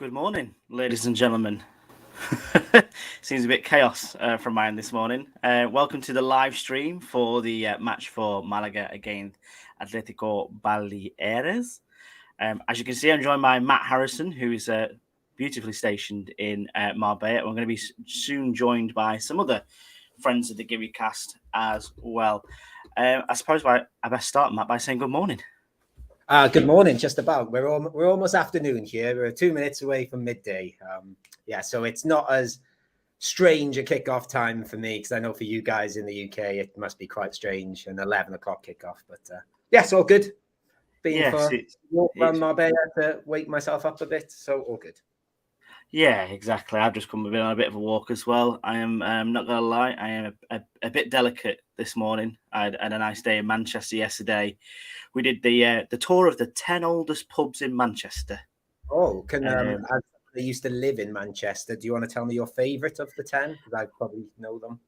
Good morning, ladies and gentlemen. Seems a bit chaos from mine this morning. Welcome to the live stream for the match for Malaga against Atletico Baleares. As you can see, I'm joined by Matt Harrison, who is beautifully stationed in Marbella. We're going to be soon joined by some other friends of the Guiricast as well. I suppose I best start, Matt, by saying good morning. Good morning, just about. We're almost afternoon here. We're 2 minutes away from midday. So it's not as strange a kickoff time for me, because I know for you guys in the UK, it must be quite strange, an 11 o'clock kickoff. But it's all good. Walk around Marbella to wake myself up a bit, so all good. Yeah, exactly. I've just come on a bit of a walk as well. I am not going to lie, I am a bit delicate this morning. I had a nice day in Manchester yesterday. We did the tour of the 10 oldest pubs in Manchester. Oh, I used to live in Manchester. Do you want to tell me your favourite of the 10? Because I probably know them.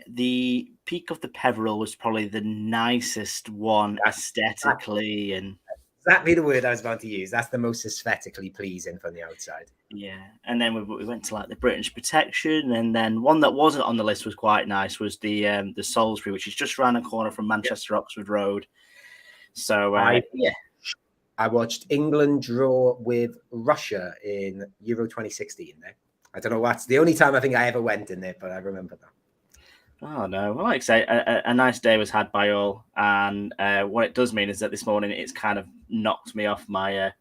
The Peak of the Peveril was probably the nicest one aesthetically and exactly the word I was about to use. That's the most aesthetically pleasing from the outside. Yeah, and then we went to like the British Protection, and then one that wasn't on the list was quite nice was the Salisbury, which is just around the corner from Manchester Oxford Road. So I watched England draw with Russia in Euro 2016. There, I don't know what's the only time I think I ever went in there, but I remember that. Oh, no. Well, like I say, a nice day was had by all. And what it does mean is that this morning it's kind of knocked me off my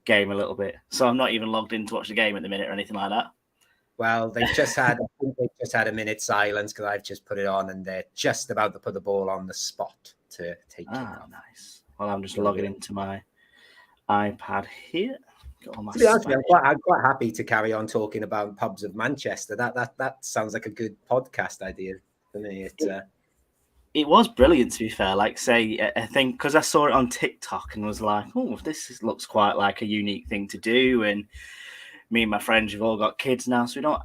game a little bit. So I'm not even logged in to watch the game at the minute or anything like that. Well, they've just had a minute's silence because I've just put it on and they're just about to put the ball on the spot to take it off. Nice. Well, I'm just logging into my iPad here. To be honest, I'm quite happy to carry on talking about pubs of Manchester. That sounds like a good podcast idea for me. It was brilliant, to be fair. Like, say, I think because I saw it on TikTok and was like, oh, this looks quite like a unique thing to do. And me and my friends have all got kids now, so we don't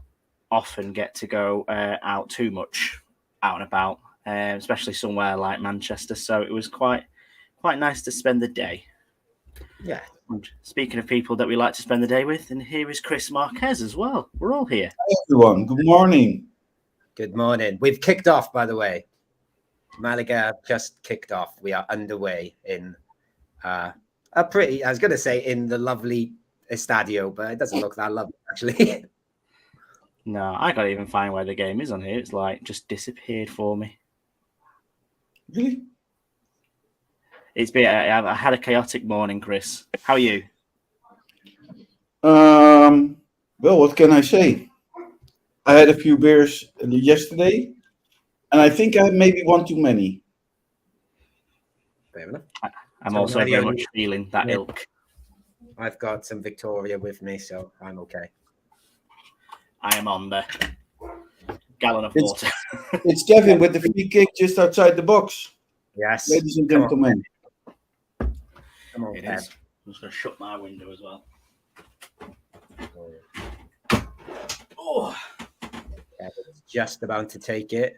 often get to go out too much out and about, especially somewhere like Manchester. So it was quite nice to spend the day. Yeah. And speaking of people that we like to spend the day with, and here is Chris Marquez as well. We're all here. Hi, everyone. Good morning. Good morning. We've kicked off, by the way. Malaga just kicked off. We are underway in I was going to say in the lovely Estadio, but it doesn't look that lovely, actually. No, I can't even find where the game is on here. It's like just disappeared for me. Really? I had a chaotic morning, Chris. How are you? Well, what can I say? I had a few beers yesterday, and I think I had maybe one too many. Fair enough. I'm also very much feeling that ilk. I've got some Victoria with me, so I'm okay. I am on the gallon of water. It's Kevin with the free kick just outside the box. Yes. Ladies and gentlemen. Come on, it is. I'm just going to shut my window as well. Oh. Kevin's just about to take it.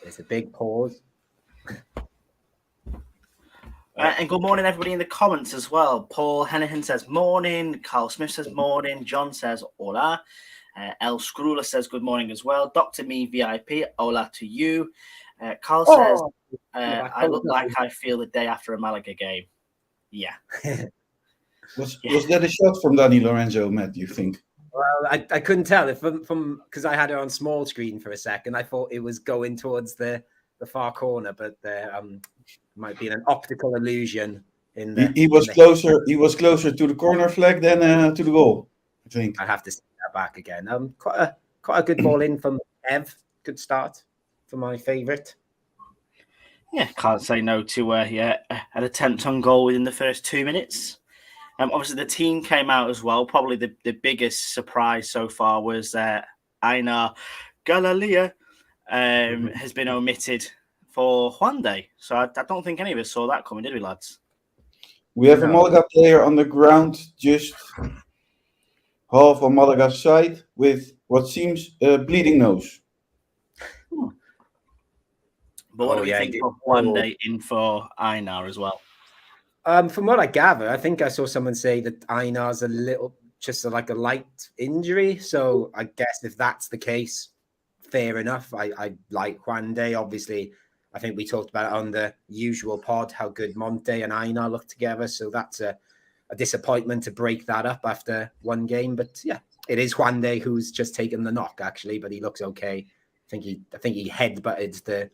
There's a big pause. And good morning, everybody in the comments as well. Paul Hennigan says morning. Carl Smith says morning. John says hola. El Scrula says good morning as well. Dr. Me VIP, hola to you. Carl says, I look like I feel the day after a Malaga game. Yeah. Was that a shot from Dani Lorenzo, Matt, do you think? Well, I couldn't tell it from because I had it on small screen for a second. I thought it was going towards the far corner, but there might be an optical illusion in the. He was closer. He was closer to the corner flag than to the goal, I think. I have to see that back again. Quite a good ball in from Ev. Good start for my favourite. Yeah, can't say no to an attempt on goal within the first 2 minutes. Obviously, the team came out as well. Probably the biggest surprise so far was Einar Galilea has been omitted for Juande. So I don't think any of us saw that coming, did we, lads? We have a Malaga player on the ground, just half on Malaga's side, with what seems a bleeding nose. But what do we think of Juande in for Einar as well? From what I gather, I think I saw someone say that Einar's like a light injury. So I guess if that's the case, fair enough. I like Juande. Obviously, I think we talked about it on the usual pod, how good Monte and Einar look together. So that's a disappointment to break that up after one game. But yeah, it is Juande who's just taken the knock, actually, but he looks okay. I think he headbutted the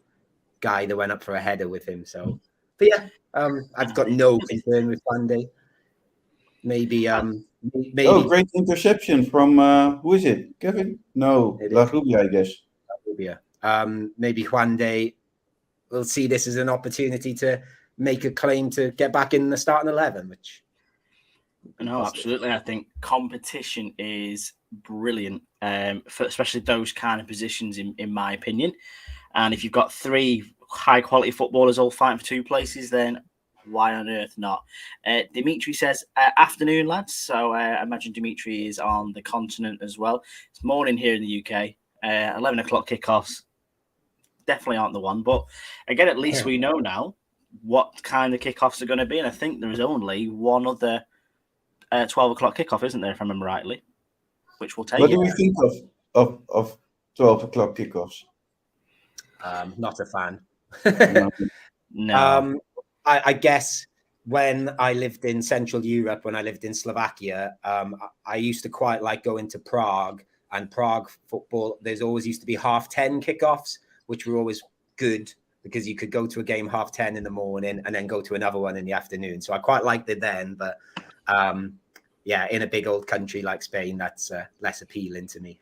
guy that went up for a header with him. So, but yeah, I've got no concern with Juande. Maybe. Great interception from who is it? Kevin? No, La Rubia, I guess. La Rubia. Maybe Juande will see this as an opportunity to make a claim to get back in the starting 11, which. No, absolutely. I think competition is brilliant, for especially those kind of positions, in my opinion. And if you've got 3 high-quality footballers all fighting for 2 places, then why on earth not? Dimitri says, afternoon, lads. So I imagine Dimitri is on the continent as well. It's morning here in the UK. 11 o'clock kickoffs definitely aren't the one. But again, at least we know now what kind of kickoffs are going to be. And I think there is only one other 12 o'clock kickoff, isn't there, if I remember rightly? Which we'll take. What do we think of 12 o'clock kickoffs? Not a fan. No. I guess when I lived in Central Europe, when I lived in Slovakia, I used to quite like going to Prague, and Prague football, there's always used to be 10:30 kickoffs, which were always good because you could go to a game 10:30 in the morning and then go to another one in the afternoon. So I quite liked it then, but yeah, in a big old country like Spain, that's less appealing to me.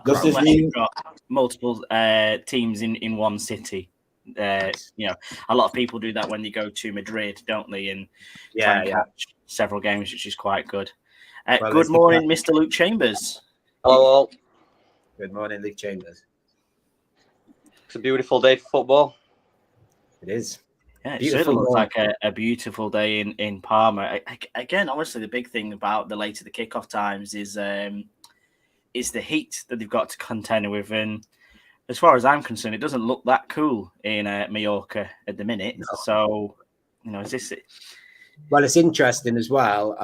Does this mean multiple teams in one city? You know, a lot of people do that when they go to Madrid, don't they? And catch several games, which is quite good. Good morning, Mr. Luke Chambers. Hello. Good morning, Luke Chambers. It's a beautiful day for football. It is. Yeah, it certainly looks like a beautiful day in Parma. Again, honestly, the big thing about the later the kickoff times is the heat that they've got to contend with. And as far as I'm concerned, it doesn't look that cool in Mallorca at the minute. No. So, you know, is this it? Well, it's interesting as well.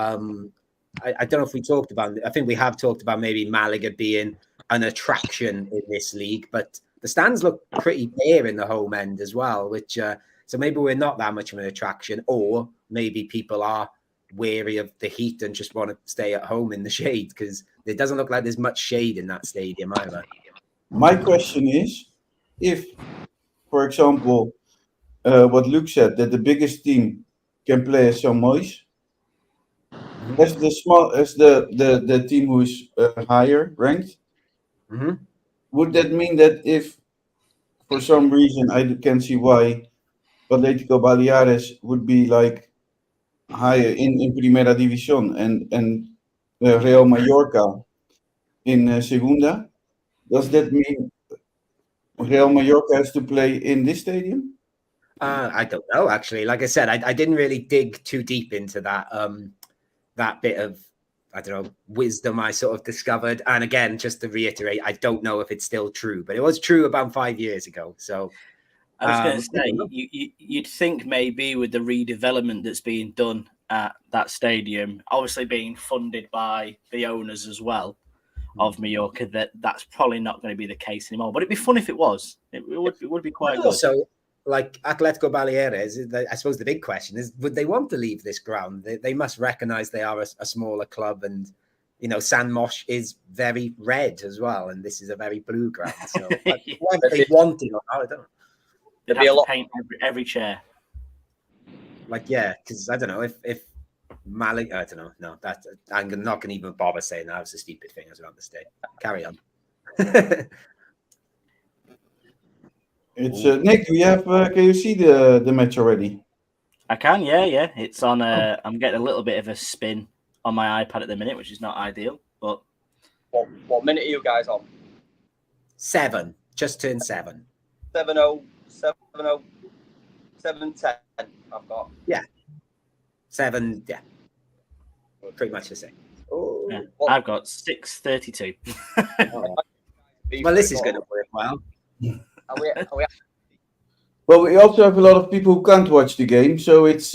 I don't know if we talked about it. I think we have talked about maybe Malaga being an attraction in this league, but the stands look pretty bare in the home end as well, which so maybe we're not that much of an attraction, or maybe people are wary of the heat and just want to stay at home in the shade, because it doesn't look like there's much shade in that stadium either. My question is, if, for example, what Luke said, that the biggest team can play as St. Mois, as the team who is higher ranked, would that mean that if, for some reason, I can see why Atletico Baleares would be like higher in Primera División and Real Mallorca in Segunda, does that mean Real Mallorca has to play in this stadium? I don't know, actually. Like I said, I didn't really dig too deep into that that bit of, I don't know, wisdom I sort of discovered. And again, just to reiterate, I don't know if it's still true, but it was true about 5 years ago. So I was going to say, you'd think maybe with the redevelopment that's being done at that stadium, obviously being funded by the owners as well of Mallorca, that's probably not going to be the case anymore. But it'd be fun if it was. It would be quite good. Also, like Atletico Baleares, I suppose the big question is, would they want to leave this ground? They must recognize they are a smaller club, and you know, San Moix is very red as well, and this is a very blue ground. So whether they want it or not, I don't know. They'd have to paint every chair. Like, yeah, because I don't know if Malaga, I don't know. No, I'm not going to even bother saying that. Was a stupid thing. I was about to say. Carry on. It's Nick. Do you have? Can you see the match already? I can. Yeah. It's on. I'm getting a little bit of a spin on my iPad at the minute, which is not ideal. But what minute are you guys on? 7. Just turned 7. 7-0, 7-0, 7-10. I've got. Yeah. 7. Yeah. Pretty much the same. Oh. Yeah, I've got 6:32. Well, this is going to work well. Are we... Well, we also have a lot of people who can't watch the game, so it's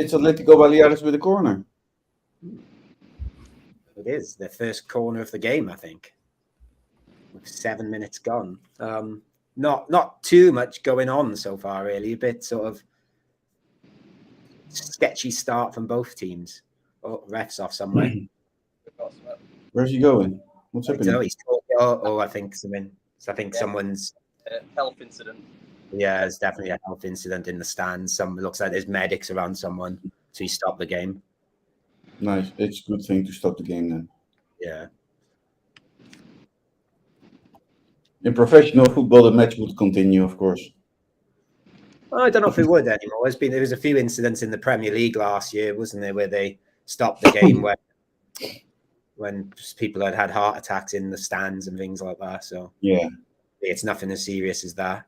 It's Atletico Baleares with a corner. It is the first corner of the game, I think. With 7 minutes gone. Not too much going on so far, really. A bit sort of sketchy start from both teams. Oh, ref's off somewhere. Where's he going? What's I happening? don't know, he's talking. I think someone's. Health incident. Yeah, there's definitely a health incident in the stands. Looks like there's medics around someone, so he stopped the game. Nice. It's a good thing to stop the game then. Yeah. In professional football, the match would continue, of course. I don't know if it would anymore. There was a few incidents in the Premier League last year, wasn't there, where they stopped the game when people had heart attacks in the stands and things like that. So yeah, it's nothing as serious as that.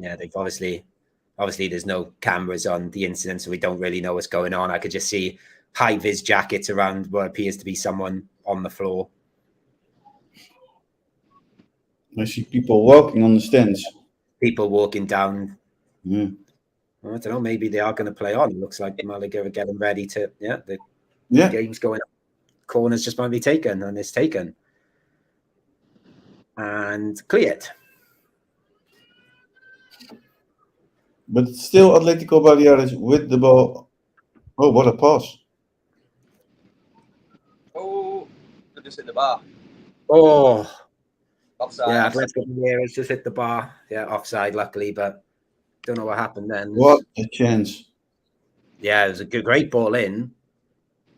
Yeah, they've obviously there's no cameras on the incident, so we don't really know what's going on. I could just see high-vis jackets around what appears to be someone on the floor. I see people walking on the stands. People walking down. Yeah. I don't know. Maybe they are going to play on. It looks like Malaga are getting ready to. The game's going up. Corners just might be taken, and it's taken. And cleared. But it's still Atletico Baleares with the ball. Oh, what a pass. Oh, they just hit the bar. Oh. Offside. Yeah, Atletico Baleares just hit the bar. Yeah, offside, luckily, but don't know what happened then. What a chance. Yeah, it was a great ball in.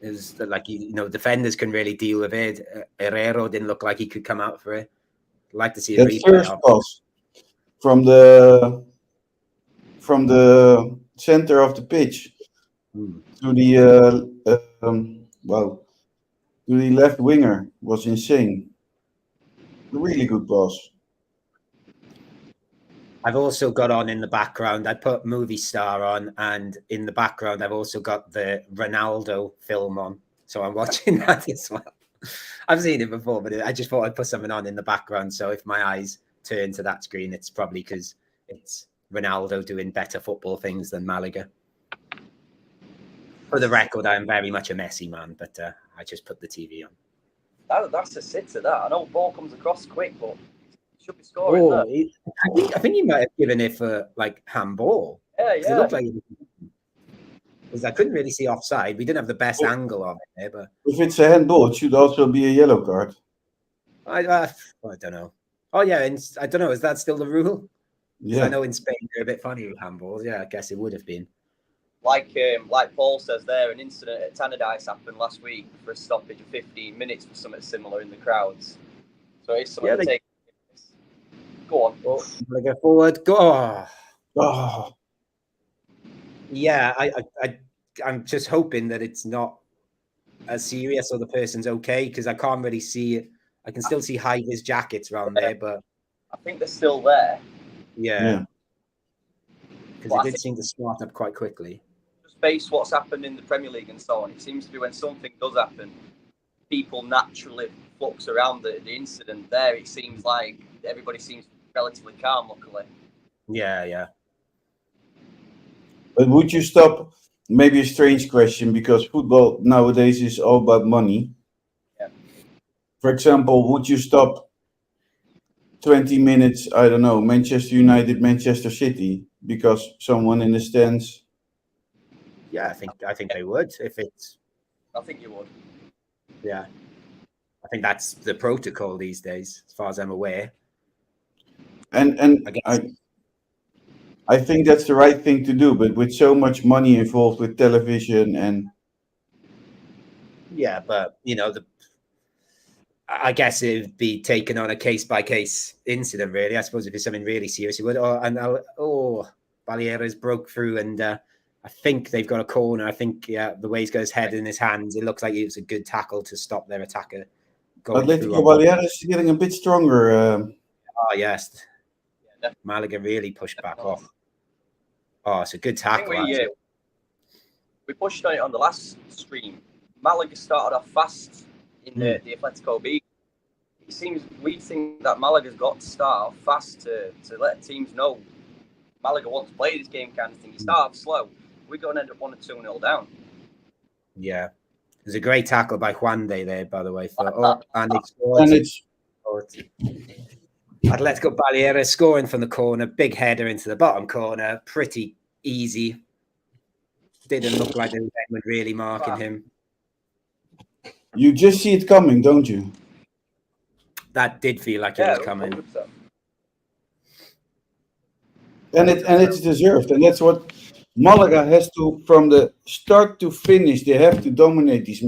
It was like, defenders can really deal with it. Herrero didn't look like he could come out for it. I'd like to see a replay. First pass from the center of the pitch to the to the left winger was insane. A really good pass. I've also got on in the background, I put Movie Star on, and in the background I've also got the Ronaldo film on. So I'm watching that as well. I've seen it before, but I just thought I'd put something on in the background. So if my eyes turn to that screen, it's probably because it's Ronaldo doing better football things than Malaga. For the record, I'm very much a Messi man, but I just put the TV on. That's a sitter, that. I know ball comes across quick, but should be scoring there. I think he might have given it for handball. Yeah. It looked like because I couldn't really see offside. We didn't have the best angle of it there, but if it's a handball, it should also be a yellow card. I don't know. Oh yeah, and I don't know. Is that still the rule? Yeah, I know in Spain they're a bit funny with handballs. Yeah, I guess it would have been. Like Paul says there, an incident at Tannadice happened last week for a stoppage of 15 minutes for something similar in the crowds. So it's something to take. Go on. Go forward. Go. Oh. Yeah, I'm just hoping that it's not as serious or the person's okay, because I can't really see it. I can still see high-vis jackets around there, but I think they're still there. Yeah. Because it did seem to start up quite quickly. Just based what's happened in the Premier League and so on, it seems to be when something does happen, people naturally flux around the incident there. It seems like everybody seems relatively calm, luckily. Yeah. But would you stop, maybe a strange question, because football nowadays is all about money. Yeah. For example, would you stop 20 minutes, I don't know, Manchester United, Manchester City, because someone in the stands? Yeah, I think they would if it's. I think you would. Yeah, I think that's the protocol these days, as far as I'm aware. And I think that's the right thing to do, but with so much money involved with television and. Yeah, but I guess it would be taken on a case-by-case incident, really. I suppose if it's something really serious, it would. Baleares broke through, and I think they've got a corner. I think, the way he's got his head in his hands, it looks like it was a good tackle to stop their attacker going through. Atletico Baleares is getting a bit stronger. Oh, yes. Malaga really pushed back off. Oh, it's a good tackle. We pushed on it on the last stream. Malaga started off fast in the Atletico B. We think that Malaga's got to start off fast to let teams know Malaga want to play this game kind of thing. You start off slow, we're going to end up 1 or 2-0 down. Yeah. There's a great tackle by Juande there, by the way. And it's Atletico Baleares scoring from the corner, big header into the bottom corner, pretty easy. Didn't look like there was anyone really marking him. You just see it coming, don't you? That did feel like it was coming. 100%. And it's deserved, and that's what Malaga has to, from the start to finish. They have to dominate these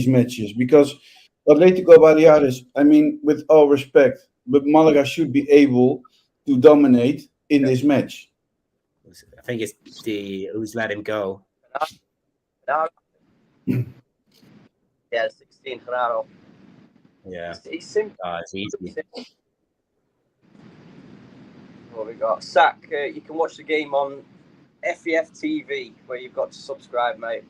matches, because Atletico Baleares, I mean, with all respect, but Malaga should be able to dominate in this match. I think it's who's let him go. Yeah, 16, Genaro. Yeah. He's simple. It's easy. What we got? Sack, you can watch the game on FEF TV, where you've got to subscribe, mate.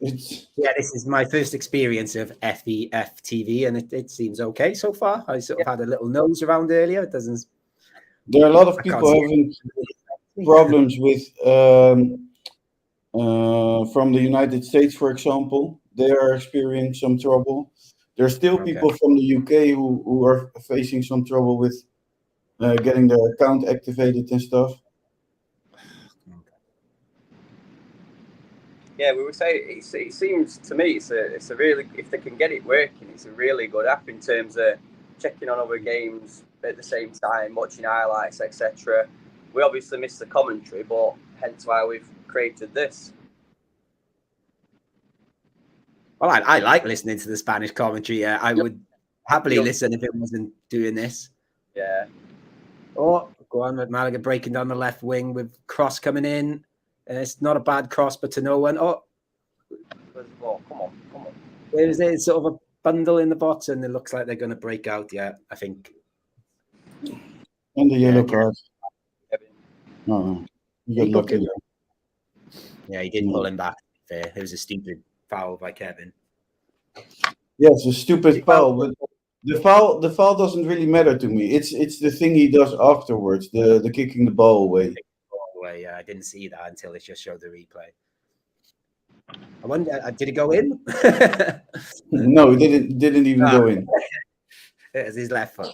It's this is my first experience of FEF TV, and it seems okay so far. I sort of had a little nose around earlier. It doesn't. There are a lot of people having problems with from the United States, for example. They are experiencing some trouble. There are still people from the UK who are facing some trouble with getting their account activated and stuff. Yeah, we would say it seems to me it's a really, if they can get it working, it's a really good app in terms of checking on other games at the same time, watching highlights, etc. We obviously miss the commentary, but hence why we've created this. Well, I like listening to the Spanish commentary. I would happily listen if it wasn't doing this. Yeah. Oh, go on with Malaga breaking down the left wing with cross coming in. It's not a bad cross, but to no one. Oh, come on. There's a sort of a bundle in the box, and it looks like they're going to break out. Yeah, I think. And the yellow card. No, you got lucky. Yeah, he did pull him back. Fair. It was a stupid foul by Kevin. Yeah, it's a stupid foul, but the foul doesn't really matter to me. It's the thing he does afterwards, the kicking the ball away. Yeah, I didn't see that until it just showed the replay. I wonder, did it go in? No, it didn't even go in. It was his left foot.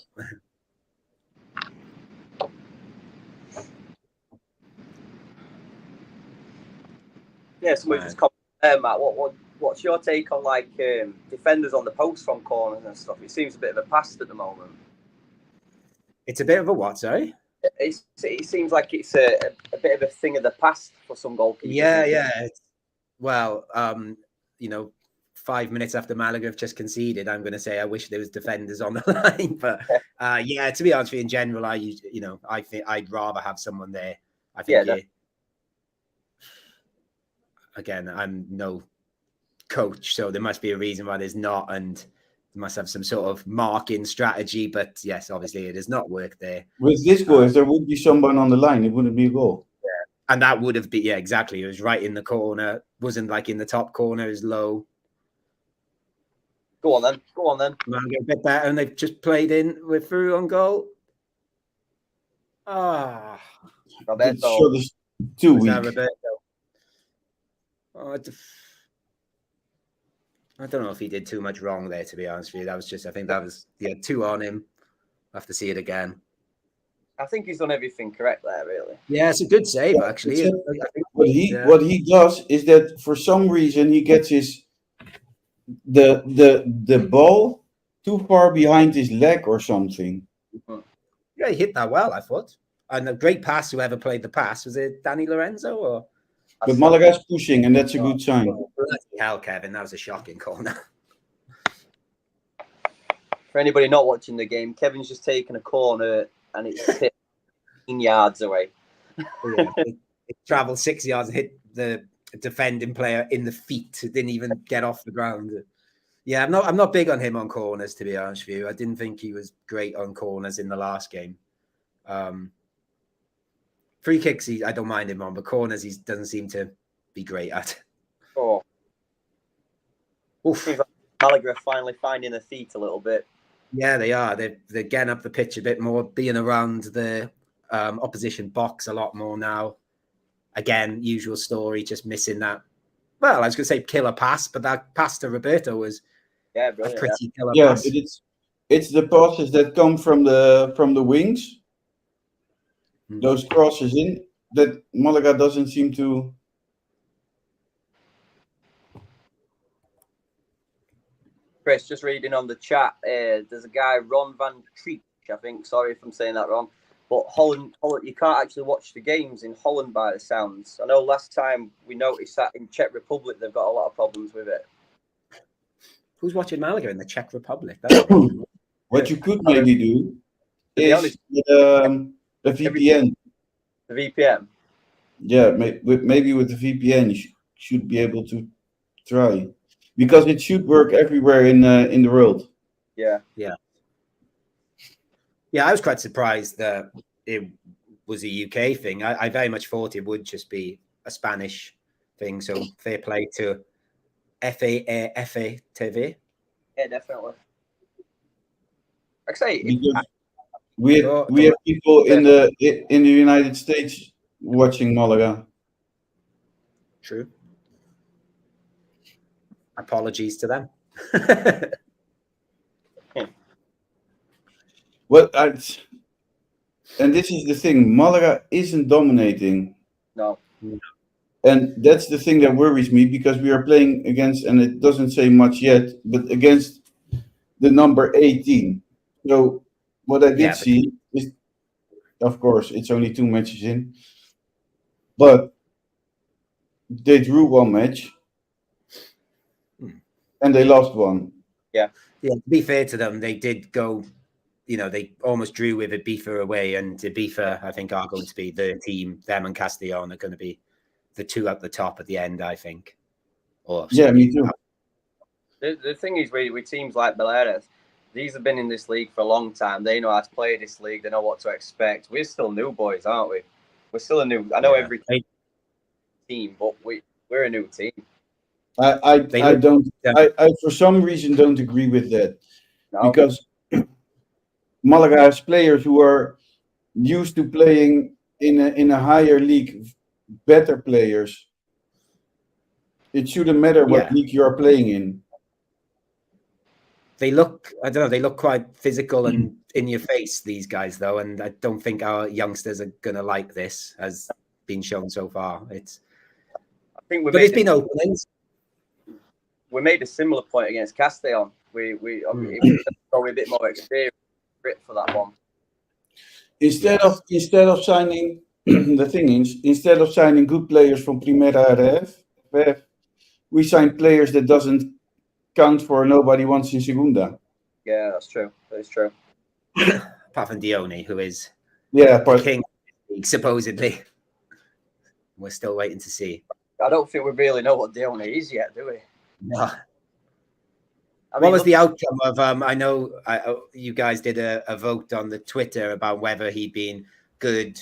Yeah, somebody just commented, Matt. What's your take on defenders on the post from corners and stuff? It seems a bit of a past at the moment. It's a bit of a what? Sorry. It seems like it's a bit of a thing of the past for some goalkeepers. Yeah. Well, 5 minutes after Malaga have just conceded, I'm going to say I wish there was defenders on the line. But to be honest with you, in general, I think I'd rather have someone there. I think. Again, I'm no coach, so there must be a reason why there's not, and they must have some sort of marking strategy. But yes, obviously, it does not work there. With this goal, if there would be someone on the line, it wouldn't be a goal. Yeah, and that would have been exactly. It was right in the corner. Wasn't like in the top corner. It was low. Go on then. Malaga a bit better, and they've just played in with through on goal. Roberto. Sure, there's 2 weeks. I don't know if he did too much wrong there, to be honest with you. That was just, I think that was 2 on him. I'll have to see it again. I think he's done everything correct there, really. Yeah, it's a good save, actually. What he does is that for some reason he gets the ball too far behind his leg or something. Yeah, he hit that well, I thought. And a great pass, whoever played the pass. Was it Danny Lorenzo or? But Malaga's pushing, and that's a good sign. Hell, Kevin, that was a shocking corner. For anybody not watching the game, Kevin's just taken a corner, and it's hit 15 yards away. It travelled 6 yards and hit the defending player in the feet. It didn't even get off the ground. Yeah, I'm not big on him on corners, to be honest with you. I didn't think he was great on corners in the last game. Free kicks, I don't mind him on, but corners, he doesn't seem to be great at. Oh. Seems like Malaga are finally finding their feet a little bit. Yeah, they are. They're getting up the pitch a bit more, being around the opposition box a lot more now. Again, usual story, just missing that. Well, I was going to say killer pass, but that pass to Roberto was a brilliant. pretty killer Yeah, pass. but it's the passes that come from the wings, those crosses in, that Malaga doesn't seem to. Chris, just reading on the chat, there's a guy, Ron Van Treek, I think. Sorry if I'm saying that wrong. But Holland, you can't actually watch the games in Holland by the sounds. I know last time we noticed that in Czech Republic, they've got a lot of problems with it. Who's watching Malaga in the Czech Republic? What you could maybe do is the VPN. The VPN? Yeah, maybe with the VPN you should be able to try. Because it should work everywhere in the world. Yeah. I was quite surprised that it was a UK thing. I very much thought it would just be a Spanish thing. So fair play to FA TV. Yeah, definitely. Like I say, we have people in the United States watching Malaga. True. Apologies to them. Well, and this is the thing, Malaga isn't dominating. No. And that's the thing that worries me, because we are playing against, and it doesn't say much yet, but against the number 18. So what I did see is, of course, it's only 2 matches in, but they drew 1 match and they lost 1. Yeah. To be fair to them, they did go, they almost drew with Ibiza away, and Ibiza, I think, are going to be the team. Them and Castellón are going to be the two at the top at the end, I think. Yeah, me too. The thing is, with teams like Baleares, these have been in this league for a long time. They know how to play this league. They know what to expect. We're still new boys, aren't we? We're still a new. I know every team, but we're a new team. I for some reason don't agree with that, because Malaga has players who are used to playing in a higher league, better players. It shouldn't matter what league you are playing in. They look quite physical and in your face, these guys, though, and I don't think our youngsters are gonna like this, as been shown so far. It's been openings. We made a similar point against Castellón. We probably a bit more experience for that one. Instead of signing, the thing is, instead of signing good players from Primera Ref, we sign players that doesn't count for nobody wants in Segunda. Yeah, that's true. That is true. Apart from Dione, who is the king, supposedly. We're still waiting to see. I don't think we really know what Dione is yet, do we? No. What was the outcome of? I know you guys did a vote on the Twitter about whether he'd been good,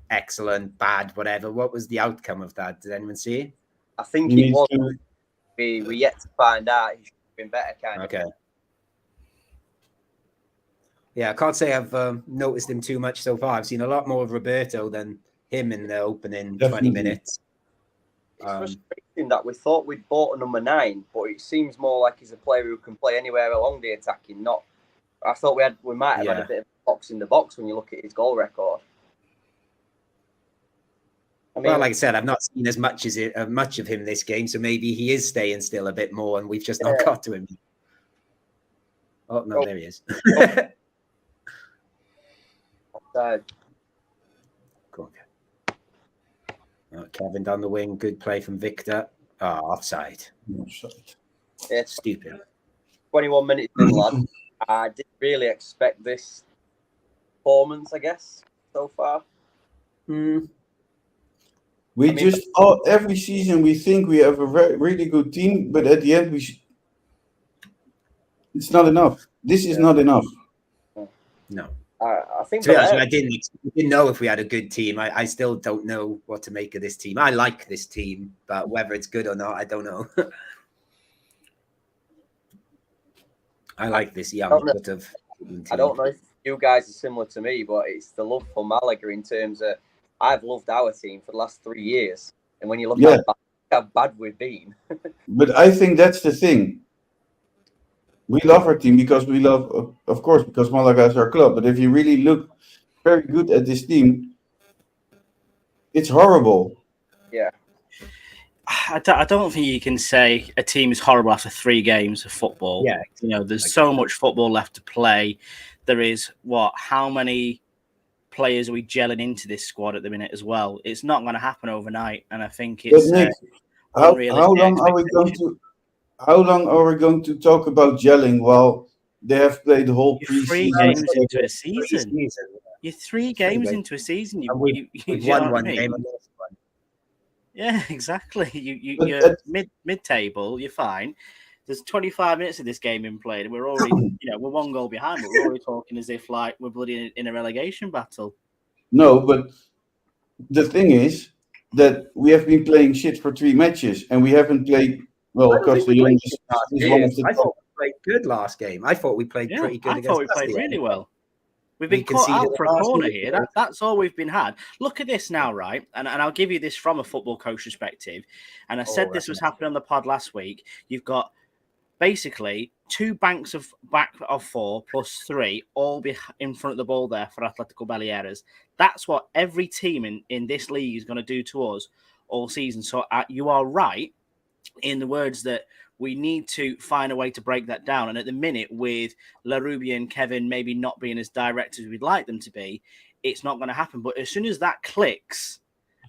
excellent, bad, whatever. What was the outcome of that? Did anyone see? I think it was. We yet to find out. He should have been better, kind of. Okay. Yeah, I can't say I've noticed him too much so far. I've seen a lot more of Roberto than him in the opening 20 minutes. It's frustrating that we thought we'd bought a number 9, but it seems more like he's a player who can play anywhere along the attacking. I thought we might have had a bit of box in the box when you look at his goal record. I mean, well, like I said, I've not seen as much of him this game, so maybe he is staying still a bit more, and we've just not got to him. Oh no, there he is. Offside. Cool. Kevin down the wing, good play from Victor. Offside. Yeah, stupid. 21 minutes in, lad. I didn't really expect this performance, I guess, so far. Every season we think we have a really good team, but at the end it's not enough. This is not enough. No. I think to be honest, I didn't know if we had a good team. I still don't know what to make of this team. I like this team, but whether it's good or not, I don't know. I like this young sort of I don't know if you guys are similar to me, but it's the love for Malaga in terms of I've loved our team for the last 3 years, and when you look Yeah. how bad we've been. But I think that's the thing. We love our team because we love, of course, because Malaga is our club. But if you really look very good at this team, it's horrible. Yeah. I don't think you can say a team is horrible after 3 games of football. Yeah, you know, there's so much football left to play. There is how many players are we gelling into this squad at the minute as well? It's not going to happen overnight, and I think it's But Nick, how long are we going to? How long are we going to talk about gelling while they have played the whole You're 3 preseason? games into a season. Yeah. You're 3 games into a season. We've won one game. Yeah, exactly. You're mid-table. You're fine. There's 25 minutes of this game in played, and we're already, we're 1 goal behind, but we're already talking as if like we're bloody in a relegation battle. No, but the thing is that we have been playing shit for 3 matches, and we haven't played well. Because the young is one of the. I thought we played good last game. I thought we played pretty good. I thought we played really well. We've been caught out for a corner here. That's all we've been had. Look at this now, right? And I'll give you this from a football coach perspective. And I said this was happening on the pod last week. You've got basically 2 banks of back of 4 plus 3 all be in front of the ball there for Atletico Baleares. That's what every team in this league is going to do to us all season. So you are right in the words that we need to find a way to break that down. And at the minute, with Larubia and Kevin maybe not being as direct as we'd like them to be, it's not going to happen. But as soon as that clicks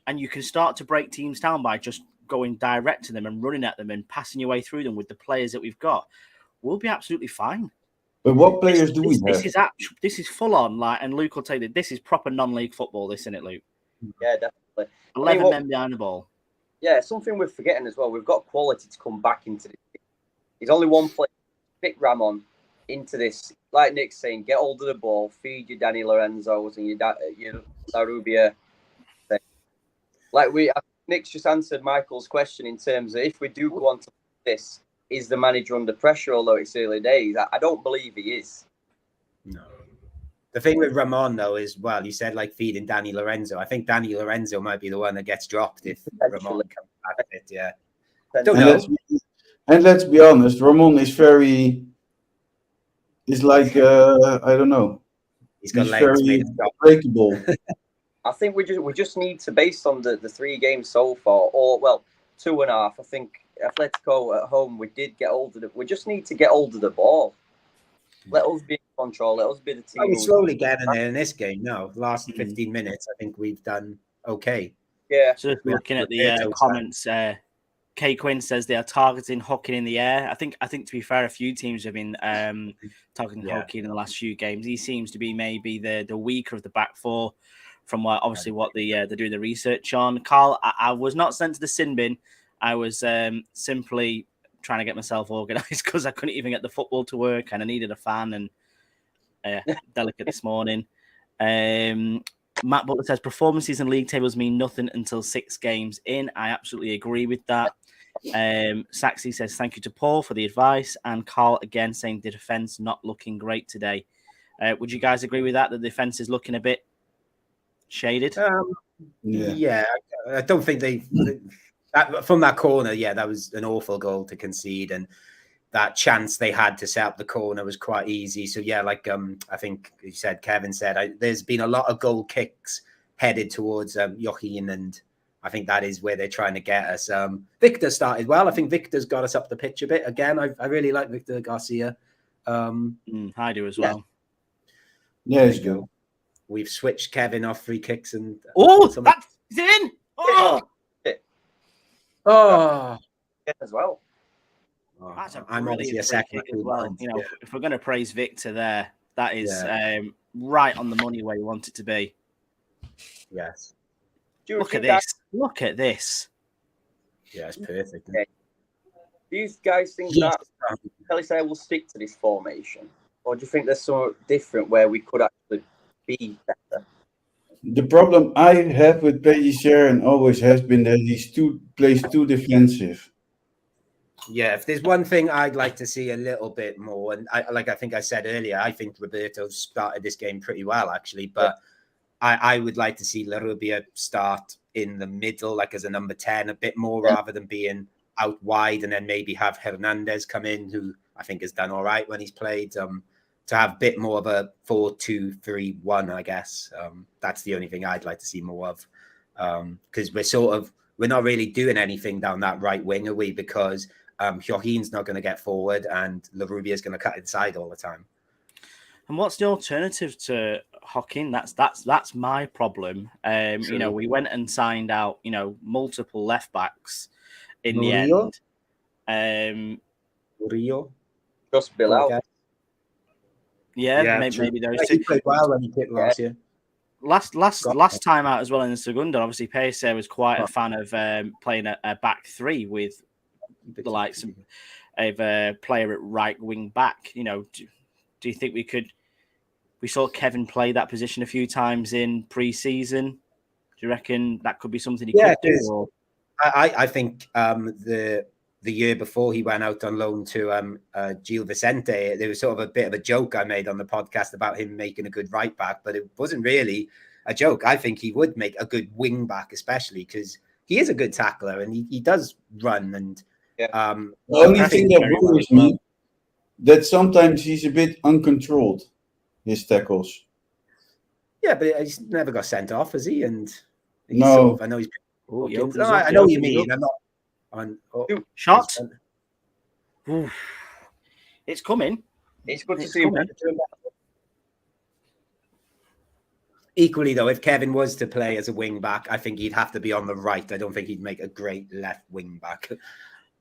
and you can start to break teams down by just going direct to them and running at them and passing your way through them with the players that we've got, we'll be absolutely fine. But what players do we have? This is full on, and Luke will tell you that this is proper non-league football, isn't it, Luke? Yeah, definitely. 11 men behind the ball. Yeah, something we're forgetting as well. We've got quality to come back into this. There's only one player, fit Ramon into this. Like Nick's saying, get hold of the ball, feed your Danny Lorenzos and your Larubia. Nick's just answered Michael's question in terms of if we do go on to this, is the manager under pressure, although it's early days? I don't believe he is. No. The thing with Ramon, though, is, you said like feeding Danny Lorenzo. I think Danny Lorenzo might be the one that gets dropped if Ramon comes back with it, yeah. Don't know. And let's be honest, Ramon is I don't know. He's got legs very breakable. I think we just need to, based on the 3 games so far, 2.5. I think Atletico at home, we did get hold of it. We just need to get hold of the ball. Let us be in control. Let us be the team. We're slowly getting there in this game now. The last 15 minutes, I think we've done okay. Yeah. So looking at the comments, Kay Quinn says they are targeting Hocking in the air. I think to be fair, a few teams have been targeting Hocking in the last few games. He seems to be maybe the weaker of the back 4 from what they're doing the research on. Carl, I was not sent to the sin bin. I was simply trying to get myself organised because I couldn't even get the football to work and I needed a fan and delicate this morning. Matt Butler says performances and league tables mean nothing until 6 games in. I absolutely agree with that. Saxy says thank you to Paul for the advice, and Carl again saying the defence not looking great today. Would you guys agree with that? The defence is looking a bit shaded. Yeah, I don't think from that corner. Yeah, that was an awful goal to concede, and that chance they had to set up the corner was quite easy. So yeah, I think you said, Kevin said, there's been a lot of goal kicks headed towards Joaquin, and I think that is where they're trying to get us. Victor started well. I think Victor's got us up the pitch a bit again. I really like Victor Garcia. I do as well. Yeah, he's good. We've switched Kevin off free kicks and that's in. As well. I'm obviously a second as well. If we're going to praise Victor there, that is right on the money where you want it to be. Yes. Look at this. Look at this. Yeah, it's perfect. Okay. Do you guys think that Pellicer will stick to this formation? Or do you think there's something different where we could actually be better? The problem I have with Pellicer and always has been that he plays too defensive. Yeah, if there's one thing I'd like to see a little bit more, and I think I said earlier, I think Roberto started this game pretty well, actually, but I would like to see La Rubia start in the middle, like as a number 10, a bit more rather than being out wide, and then maybe have Hernandez come in, who I think has done all right when he's played, to have a bit more of a 4-2-3-1, I guess. That's the only thing I'd like to see more of, because we're not really doing anything down that right wing, are we? Because Joaquin's not going to get forward, and La Rubia is going to cut inside all the time. And what's the alternative to Joaquin? That's my problem. You know, we went and signed out, you know, multiple left backs in Murillo? the end. Murillo? Just Baleares. Yeah, maybe those two. He played well when he picked last year. Last time out as well in the Segunda, obviously Pace was quite a fan of playing a back three with the likes of a player at right wing back. You know, do you think we saw Kevin play that position a few times in pre-season? Do you reckon that could be something he could do? Or? I think the year before he went out on loan to Gil Vicente, there was sort of a bit of a joke I made on the podcast about him making a good right back, but it wasn't really a joke. I think he would make a good wing back, especially because he is a good tackler and he does run. And the only thing that worries me that sometimes he's a bit uncontrolled, his tackles. Yeah, but he's never got sent off, has he? And no, I know he's. I know what you mean. I'm not on shot. It's coming. It's good to see him. Equally, though, if Kevin was to play as a wing back, I think he'd have to be on the right. I don't think he'd make a great left wing back.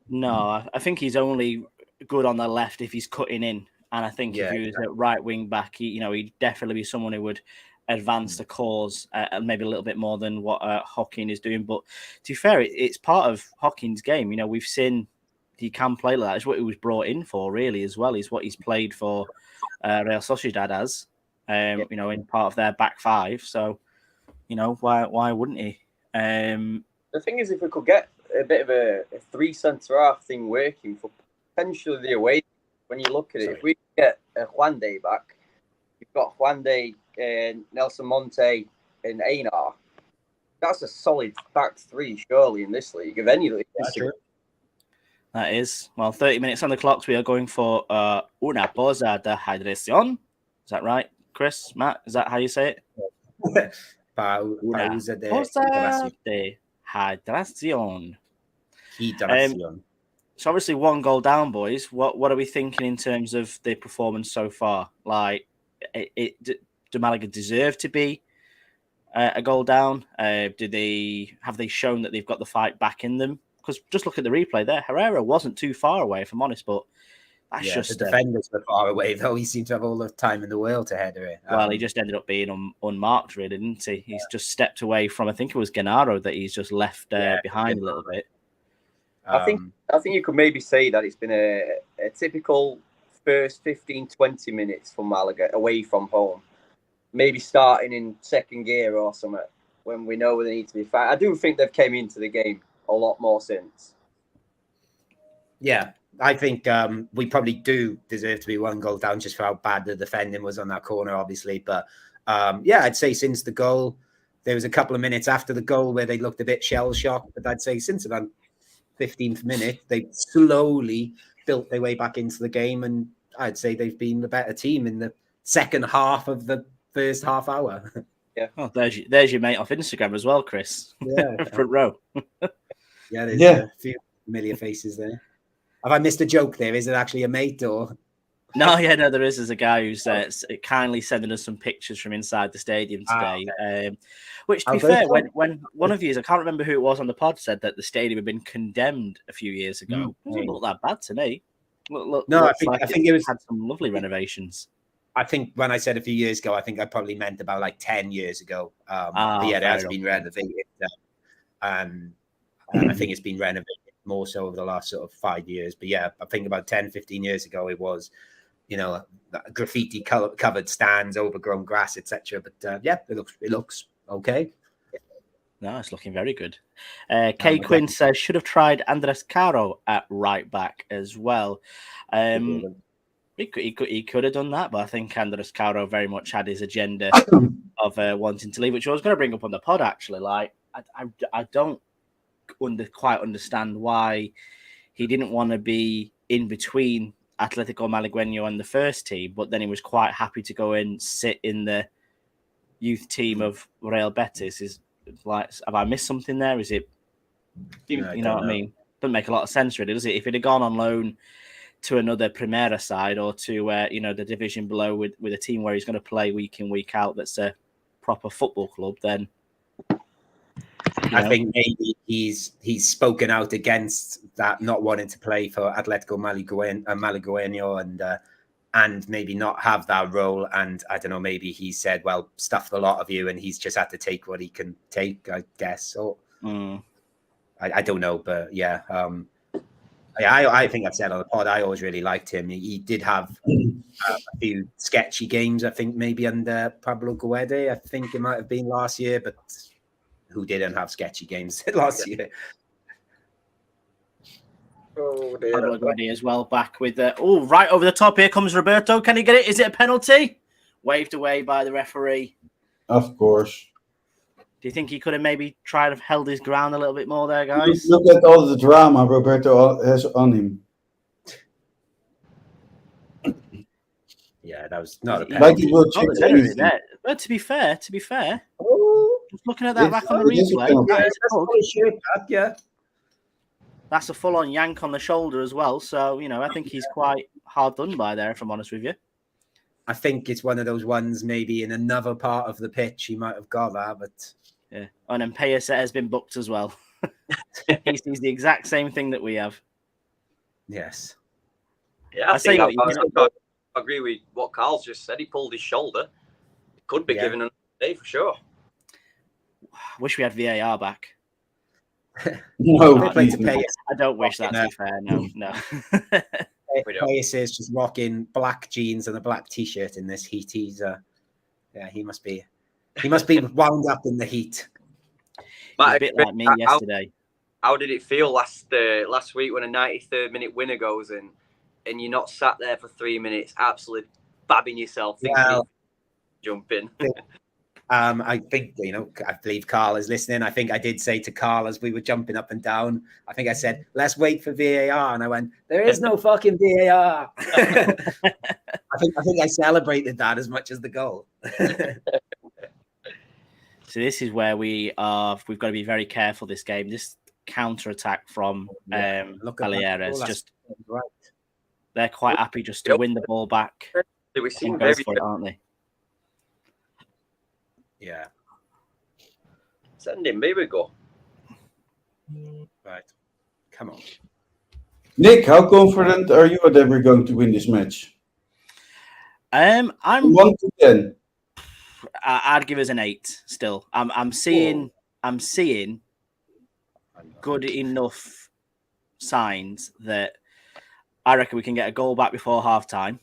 No, I think he's only good on the left if he's cutting in. And I think if he was at right wing back, he'd definitely be someone who would advance the cause maybe a little bit more than what Joaquin is doing. But to be fair, it's part of Joaquin's game. You know, we've seen he can play like that. It's what he was brought in for, really, as well. Is what he's played for Real Sociedad as. You know, in part of their back five. So, you know, why wouldn't he? The thing is, if we could get a bit of a three centre half thing working for potentially the away, when you look at it, if we get Juan Day back, you've got Juan Day, Nelson Monte, and Einar. That's a solid back three, surely, in this league, of any league. That is. Well, 30 minutes on the clock. We are going for una pausa de hydración. Is that right, Chris? Matt, is that how you say it? Pausa de hydración. So obviously 1 goal down, boys. What are we thinking in terms of the performance so far? Like, do Malaga deserve to be a goal down? Have they shown that they've got the fight back in them? Because just look at the replay there. Herrera wasn't too far away, if I'm honest, but that's just the defenders were far away, though. He seemed to have all the time in the world to header it. Well, he just ended up being unmarked, really, didn't he? He's just stepped away from, I think it was Gennaro that he's just left behind a little bit. I think you could maybe say that it's been a typical first 15-20 minutes for Malaga away from home. Maybe starting in second gear or something when we know they need to be fast. I do think they've came into the game a lot more since. Yeah, I think we probably do deserve to be 1 goal down just for how bad the defending was on that corner, obviously. But I'd say since the goal, there was a couple of minutes after the goal where they looked a bit shell-shocked. But I'd say since about 15th minute, they slowly built their way back into the game. And I'd say they've been the better team in the second half of the first half hour. Yeah. Oh, there's your mate off Instagram as well, Chris. Yeah. Front row. There's a few familiar faces there. Have I missed a joke there? Is it actually a mate or? No, there is. There's a guy who's kindly sending us some pictures from inside the stadium today. Okay. Which, to be fair, when one of you, I can't remember who it was on the pod, said that the stadium had been condemned a few years ago. It doesn't look that bad to me. I think it had some lovely renovations. I think when I said a few years ago, I think I probably meant about like 10 years ago. It has been renovated. And I think it's been renovated more so over the last sort of 5 years. But yeah, I think about 10, 15 years ago, it was, graffiti covered stands, overgrown grass, etc. But it looks okay. No, it's looking very good. Kay Quinn says should have tried Andres Caro at right back as well. He could have done that, but I think Andres Caro very much had his agenda of wanting to leave, which I was going to bring up on the pod actually. Like, I don't quite understand why he didn't want to be in between Atletico Malagueño and the first team, but then he was quite happy to go and sit in the youth team of Real Betis. Is like, have I missed something there? Is it, you know what I mean? Doesn't make a lot of sense really, does it? If he'd have gone on loan to another Primera side or to the division below with a team where he's going to play week in, week out, that's a proper football club, then I think maybe he's spoken out against that, not wanting to play for Atletico Malagueño and maybe not have that role. And I don't know, maybe he said, well, stuff the lot of you, and he's just had to take what he can take, I guess. Or I don't know, but yeah. I think I've said on the pod, I always really liked him. He did have a few sketchy games, I think maybe under Pablo Guede. I think it might have been last year, but who didn't have sketchy games last year? Oh, dear. Pablo Guede as well, back with right over the top. Here comes Roberto. Can he get it? Is it a penalty? Waved away by the referee. Of course. Do you think he could have maybe tried to held his ground a little bit more there, guys? Look at all the drama Roberto has on him. Yeah, that was not a penalty. Like he will change anything. But to be fair, just looking at that back on the replay, that's a full-on yank on the shoulder as well. So, I think he's quite hard done by there, if I'm honest with you. I think it's one of those ones maybe in another part of the pitch he might have got that, but... Yeah, and then Payet has been booked as well. He sees the exact same thing that we have. Yes. Yeah, I agree with what Carl's just said. He pulled his shoulder. Could be given another day for sure. Wish we had VAR back. No, I don't wish that, to be fair. No. Payet is just rocking black jeans and a black t-shirt in this heat. He must be wound up in the heat. A bit like me yesterday. How did it feel last week when a 93rd minute winner goes in and you're not sat there for 3 minutes absolutely babbing yourself thinking jump in? I think, I believe Carl is listening. I think I did say to Carl as we were jumping up and down, I think I said, let's wait for VAR. And I went, there is no fucking VAR. I think I celebrated that as much as the goal. So this is where we've got to be very careful this game. This counter-attack from Baleares, they're quite happy just to win the ball back and go for it, aren't they? Yeah. Send him, here we go. Right. Come on. Nick, how confident are you that we're going to win this match? I'm 1 to 10. I'd give us an 8 still. I'm seeing good enough signs that I reckon we can get a goal back before half time.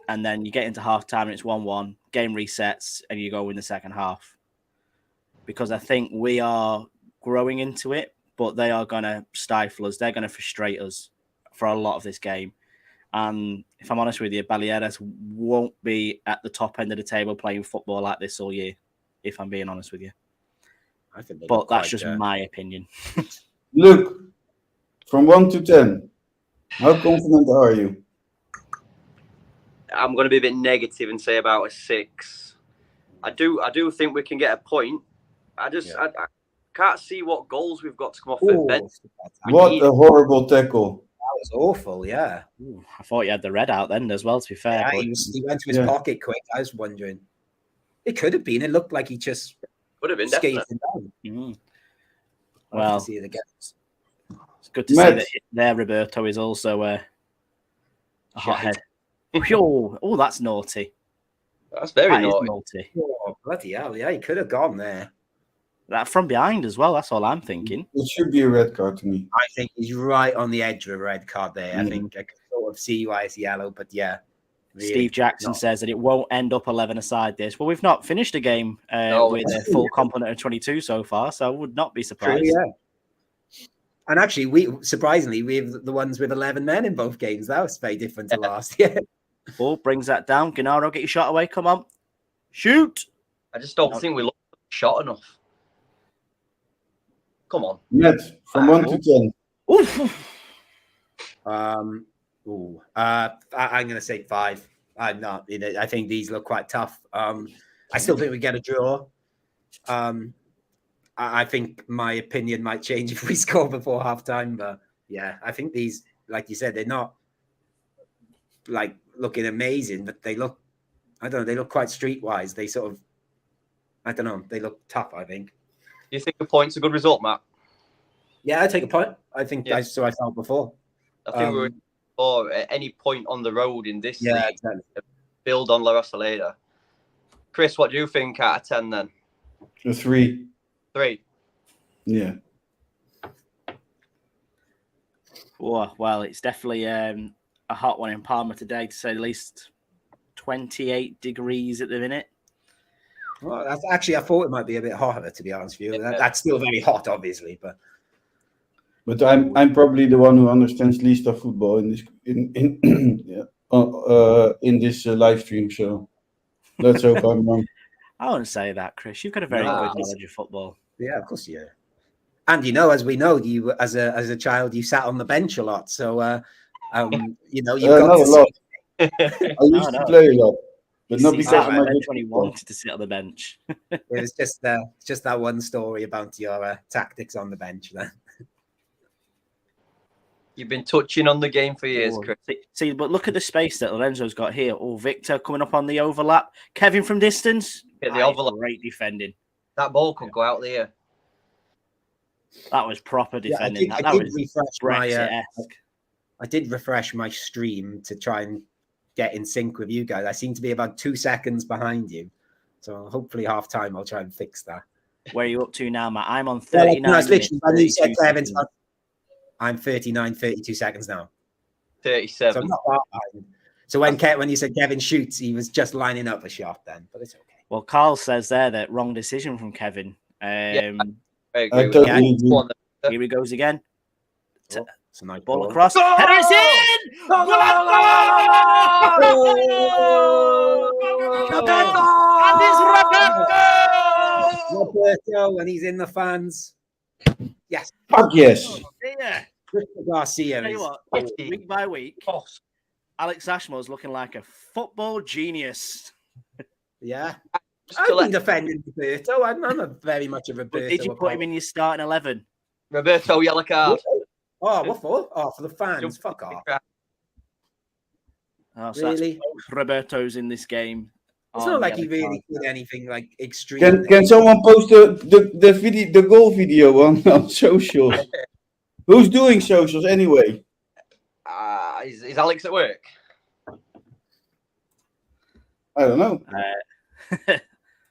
And then you get into half time and it's 1-1, game resets, and you go in the second half. Because I think we are growing into it, but they are going to stifle us. They're going to frustrate us for a lot of this game. And if I'm honest with you, Baleares won't be at the top end of the table playing football like this all year, if I'm being honest with you. But that's just my opinion. Look, from 1 to 10, how confident are you? I'm going to be a bit negative and say about a 6. I do think we can get a point. I can't see what goals we've got to come off the bench. What a horrible tackle. That was awful, yeah. Ooh, I thought you had the red out then as well, to be fair. Yeah, he went to his pocket quick. I was wondering. It could have been. It looked like he just skated down. Well, see it again. It's good to see that there Roberto is also a hothead. Oh, that's naughty. That's very naughty. Oh, bloody hell, yeah, he could have gone there. That from behind as well, that's all I'm thinking. It should be a red card to me. I think he's right on the edge of a red card there. I think I can sort of see why it's yellow, but yeah, Really? Steve Jackson says that it won't end up 11 aside this. Well, we've not finished a game with a full complement of 22 so far, so I would not be surprised. True, yeah. And actually, we have the ones with 11 men in both games. That was very different to last year. Ball brings that down. Gennaro, get your shot away. Come on. Shoot. I just don't think we look shot enough. Come on. Matt, from 1 to 10. Oof. I'm going to say 5. I'm not. I think these look quite tough. I still think we get a draw. I think my opinion might change if we score before halftime. But yeah, I think these, like you said, they're not like looking amazing, but they look, I don't know, they look quite streetwise. They sort of, I don't know, they look tough, I think. Do you think a point's a good result, Matt? Yeah, I take a point. I think I felt before. I think we were or at any point on the road in this league, exactly. build on La Rosaleda. Chris, what do you think out of 10 then? A 3. 3. Yeah. Well, it's definitely a hot one in Palma today, to say the least. 28 degrees at the minute. Well, that's actually, I thought it might be a bit hotter, to be honest with you. That's still very hot, obviously, but I'm probably the one who understands least of football in this this live stream. So let's hope I'm wrong. I wouldn't say that, Chris. You've got a very good knowledge of football. Yeah, of course you do. And as we know, you as a child, you sat on the bench a lot. So you've got not a lot. I used to play a lot, but not because of my when he wanted to sit on the bench. It was just that one story about your tactics on the bench then. You've been touching on the game for years, Chris. See, but look at the space that Lorenzo's got here. Oh, Victor coming up on the overlap. Kevin from distance. Get the overlap. Great defending. That ball could go out there. That was proper defending. I that did was refresh Brexit-esque. I did refresh my stream to try and get in sync with you guys. I seem to be about 2 seconds behind you. So hopefully half time I'll try and fix that. Where are you up to now, Matt? I'm on 39 minutes. I'm 39, 32 seconds now. 37. So I'm not far behind. So when you said Kevin shoots, he was just lining up a shot then, but it's okay. Well, Carl says there that wrong decision from Kevin. I agree I with totally that. agree. Here he goes again. It's a nice Ball ball. across. Headers in! And it's Roberto, and he's in the fans. Yes. Fuck yes. Yeah. Garcia Tell you is. what, week by week, Alex Ashmore's looking like a football genius. Yeah. I've been defending Roberto. I'm very much a Roberto. But did you put him in your starting 11? Roberto, yellow card. Oh, what for? Oh, for the fans. Fuck off. Oh, so really? Roberto's in this game. It's not like he really did anything like extreme. Can someone post the video, the goal video on socials? Who's doing socials anyway? Is Alex at work? I don't know.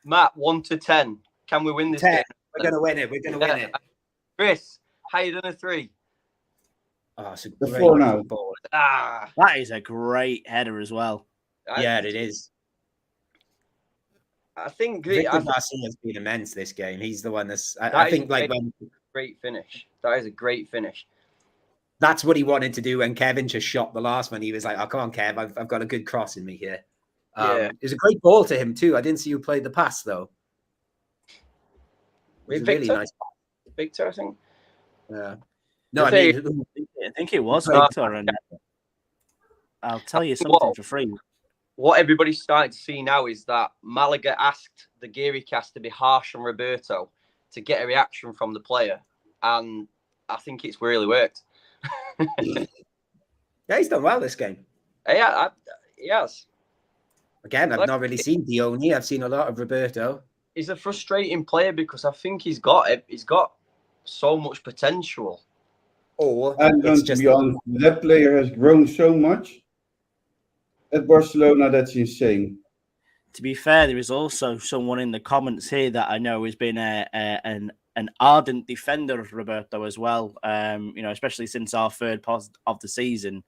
Matt, 1 to 10. Can we win this 10. game? We're going to win it. We're going to win it. Chris, higher than a 3. Oh, it's a The great 4 now. ball. That is a great header as well. Yeah, it is. I think Victor Garcia has been immense this game. He's the one that's. I think great finish. That is a great finish. That's what he wanted to do when Kevin just shot the last one. He was like, "Oh, come on, Kev! I've got a good cross in me here." It was a great ball to him too. I didn't see who played the pass though. It was a really nice pass. Victor, I think. Yeah. No, I think it was Victor, and I'll tell you something for free. What everybody's starting to see now is that Malaga asked the Guiricast to be harsh on Roberto to get a reaction from the player, and I think it's really worked. Yeah, he's done well this game. Yeah, he has. Again, I've not really seen Dione. I've seen a lot of Roberto. He's a frustrating player because I think he's got so much potential. Or I'm going to be honest, that player has grown so much at Barcelona, that's insane. To be fair, there is also someone in the comments here that I know has been an ardent defender of Roberto as well. Especially since our third post of the season.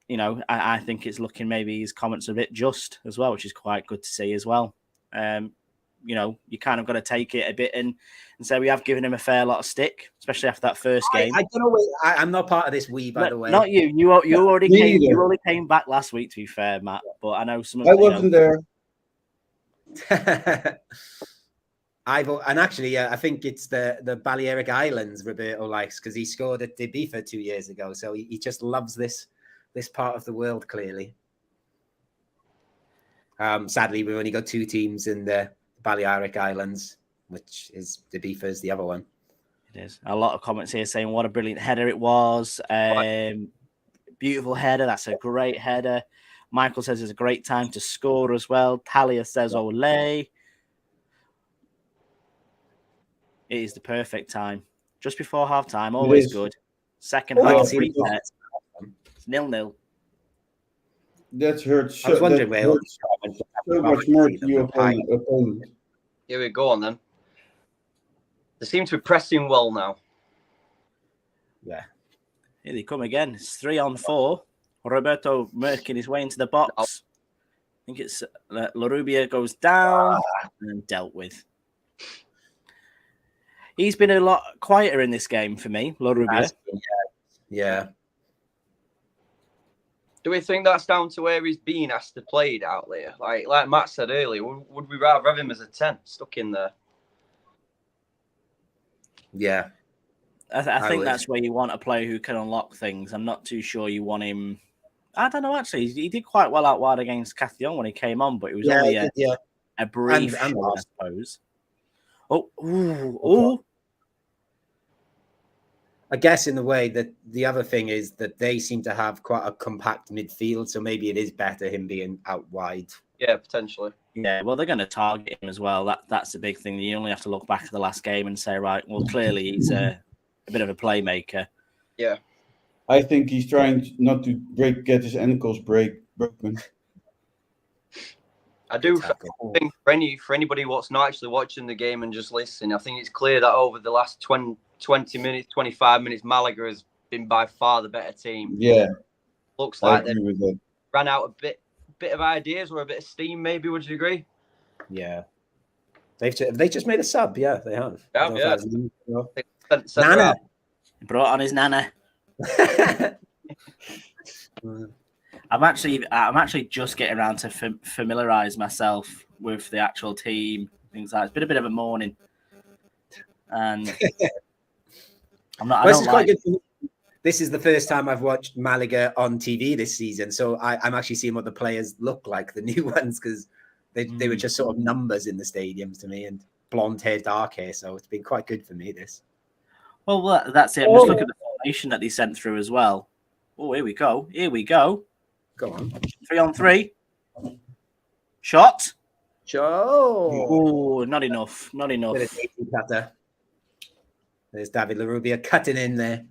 you know, I think it's looking maybe his comments are a bit just as well, which is quite good to see as well. You know, you kind of got to take it a bit and say we have given him a fair lot of stick, especially after that first game. I don't know. I'm not part of this by the way. Not you. You already came. You only came back last week, to be fair, Matt. But I know some. I wasn't there. And actually, I think it's the Balearic Islands Roberto likes because he scored at Ibiza 2 years ago. So he just loves this part of the world. Clearly, sadly, we've only got 2 teams in the Balearic Islands, which is Ibiza is the other one. It is. A lot of comments here saying what a brilliant header it was. Beautiful header. That's a great header. Michael says it's a great time to score as well. Talia says ole. It is the perfect time. Just before half time, always good. Second half, reset. It's 0-0. That hurts. I was wondering where so much more to your opponent. Here we go on then. They seem to be pressing well now. Yeah. Here they come again. It's 3-on-4. Roberto making his way into the box. I think it's Larrubia goes down and dealt with. He's been a lot quieter in this game for me, Larrubia. Yeah. Do we think that's down to where he's being asked to play it out there? Like Matt said earlier, would we rather have him as a 10 stuck in there? Yeah. I think that's where you want a player who can unlock things. I'm not too sure you want him. I don't know, actually. He did quite well out wide against Castellón when he came on, but it was only a brief shot, I suppose. Oh. I guess in the way that the other thing is that they seem to have quite a compact midfield, so maybe it is better him being out wide. Yeah, potentially. Yeah, well, they're going to target him as well. That's the big thing. You only have to look back at the last game and say, right, well, clearly he's a bit of a playmaker. Yeah. I think he's trying not to get his ankles broken. I do think for anybody what's not actually watching the game and just listening, I think it's clear that over the last 20 minutes, 25 minutes, Malaga has been by far the better team. Yeah. Looks like they ran out a bit of ideas or a bit of steam, maybe. Would you agree? Yeah. They just made a sub. Yeah, they have. Yeah. Nana. He brought on his Nana. I'm actually just getting around to familiarize myself with the actual team. Things like it's been a bit of a morning, and This is the first time I've watched Malaga on TV this season, so I'm actually seeing what the players look like, the new ones, because they were just sort of numbers in the stadiums to me, and blonde hair, dark hair. So it's been quite good for me. This. Well, that's it. Just look at the formation that they sent through as well. Oh, here we go. Go on. 3-on-3. Shot. Oh, not enough. There's David Larrubia cutting in there.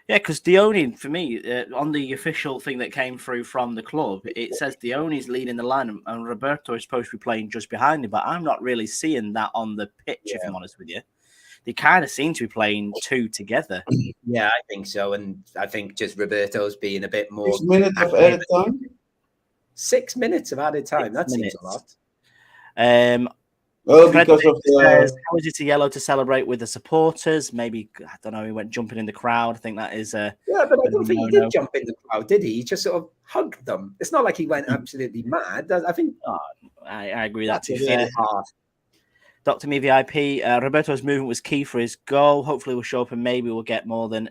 Yeah, because Dione, for me, on the official thing that came through from the club, it says Dione's leading the line and Roberto is supposed to be playing just behind him, but I'm not really seeing that on the pitch, if I'm honest with you. They kind of seem to be playing two together. Yeah, I think so. And I think just Roberto's being a bit more... 6 minutes of added time? 6 minutes of added time. That seems a lot. Because of the... How is it a yellow to celebrate with the supporters? Maybe, I don't know, he went jumping in the crowd. I think that is a... Yeah, but I don't think he did jump in the crowd, did he? He just sort of hugged them. It's not like he went absolutely mad. I think... I agree that too. Hard. Dr. Me VIP, Roberto's movement was key for his goal. Hopefully we'll show up and maybe we'll get more than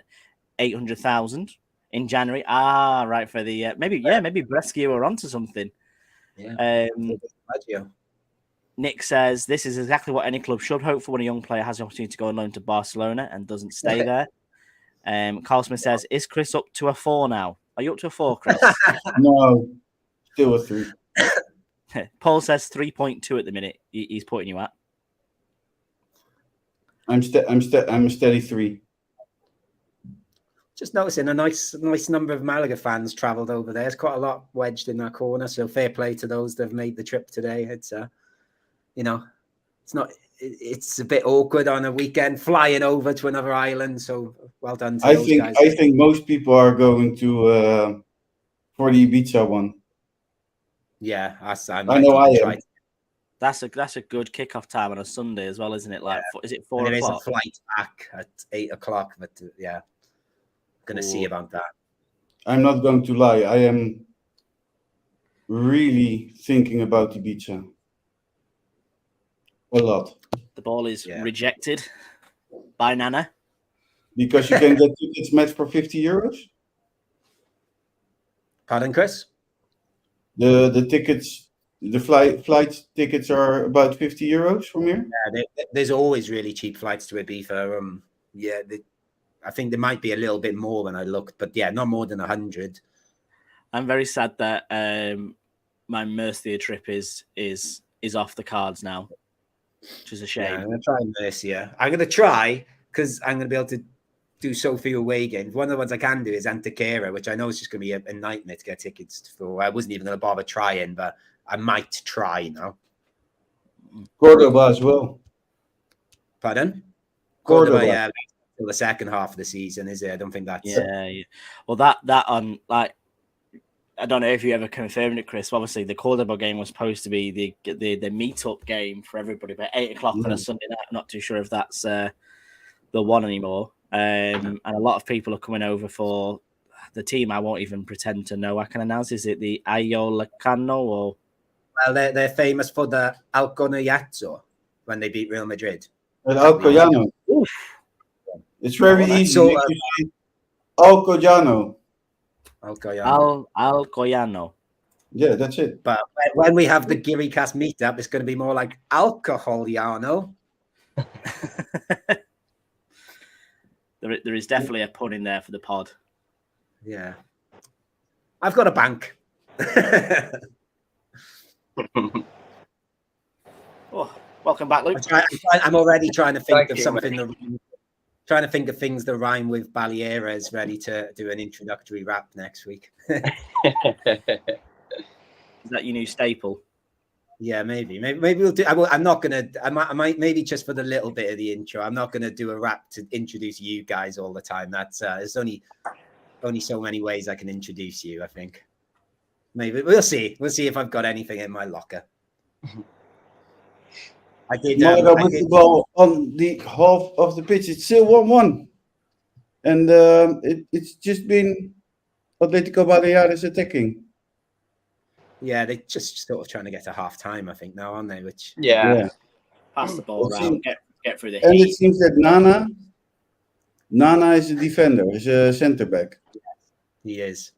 800,000 in January. Right, for the... maybe Brescia are onto something. Yeah. Nick says, this is exactly what any club should hope for when a young player has the opportunity to go on loan to Barcelona and doesn't stay there. Carl Smith says, is Chris up to a 4 now? Are you up to a 4, Chris? No, still a 3. Paul says 3.2 at the minute. He's putting you at. I'm a steady 3. Just noticing a nice number of Malaga fans travelled over there. There's quite a lot wedged in that corner. So fair play to those that have made the trip today. It's it's a bit awkward on a weekend flying over to another island. So Well done to I those think guys. I think most people are going to for the Ibiza one. Yeah, I I might know I even am. try. That's a good kickoff time on a Sunday as well, isn't it? Like, is it 4 And there is a o'clock? flight back at 8 o'clock, but yeah, going to see Ooh. about that. I'm not going to lie. I am really thinking about Ibiza a lot The ball is Yeah. rejected by Nana. because you can get tickets match for €50. Pardon, Chris? The tickets, the flight tickets are about €50 from here. Yeah, there's always really cheap flights to Ibiza. I think there might be a little bit more when I looked, but yeah, not more than 100. I'm very sad that my Mercia trip is off the cards now, which is a shame. Yeah, I'm going to try Mercia. I'm going to try because I'm going to be able to do Sophia away games. One of the ones I can do is Antequera, which I know is just going to be a nightmare to get tickets for. I wasn't even going to bother trying, but I might try now. Cordoba as well. Pardon? Cordoba. Yeah, till the second half of the season, is it? I don't think that's. Yeah. Well, that on like, I don't know if you ever confirmed it, Chris. Obviously, the Cordoba game was supposed to be the meet-up game for everybody, but 8 o'clock on a Sunday night. I'm not too sure if that's the one anymore. And a lot of people are coming over for the team. I won't even pretend to know. I can announce. Is it the Ayolecano or? Well, they're famous for the Alcoyano when they beat Real Madrid. At Alcoyano. It's very easy. So, You say Alcoyano. Alcoyano. Yeah, that's it. But when we have the Guiricast meetup, it's going to be more like Alcoholiano. There is definitely a pun in there for the pod. Yeah. I've got a bank. Oh, welcome back, Luke. I'm already trying to think of you, something. Trying to think of things that rhyme with Baleares, ready to do an introductory rap next week. Is that your new staple? Yeah, maybe we'll do. I'm not gonna. I might maybe just for the little bit of the intro. I'm not gonna do a rap to introduce you guys all the time. That's there's only so many ways I can introduce you. I think. Maybe we'll see. We'll see if I've got anything in my locker. I did. Málaga with the ball on the half of the pitch. It's still 1-1, and it's just been Atletico Baleares attacking. Yeah, they're just sort of trying to get to half time, I think, now, aren't they? Which Yeah. Pass the ball around, get through the And heat. it seems that Nana is a defender, is a centre back. he is.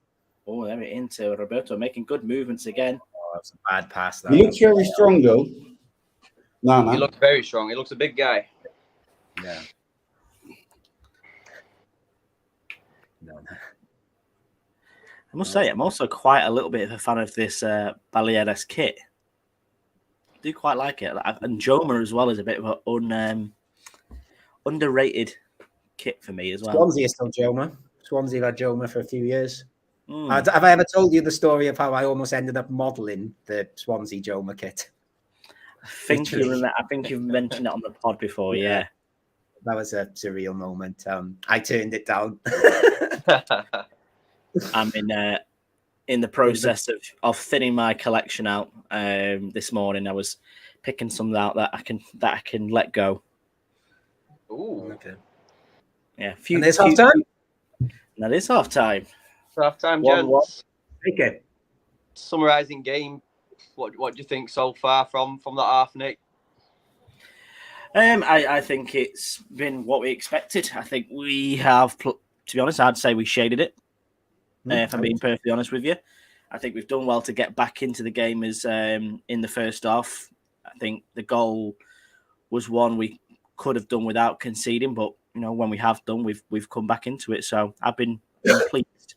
Oh, there it into Roberto, making good movements again. Oh, that's a bad pass. That He looks very strong, though. Nana. He looks very strong. He looks a big guy. Yeah. No. I must say, I'm also quite a little bit of a fan of this Baleares kit. I do quite like it. And Joma as well is a bit of an underrated kit for me as well. Swansea is still Joma. Swansea had Joma for a few years. Mm. Have I ever told you the story of how I almost ended up modelling the Swansea Joma kit? I think you've mentioned it on the pod before, yeah. That was a surreal moment. I turned it down. I'm in the process of thinning my collection out. This morning, I was picking some out that I can let go. Ooh. Okay. Yeah, And there's half time. That is half time. Half time, 1-1. gents. Okay. Summarising game. What do you think so far from that half, Nick? I think it's been what we expected. I think we have, to be honest, I'd say we shaded it. If I'm being perfectly honest with you, I think we've done well to get back into the game as in the first half. I think the goal was one we could have done without conceding, but when we have done, we've come back into it. So I've been pleased.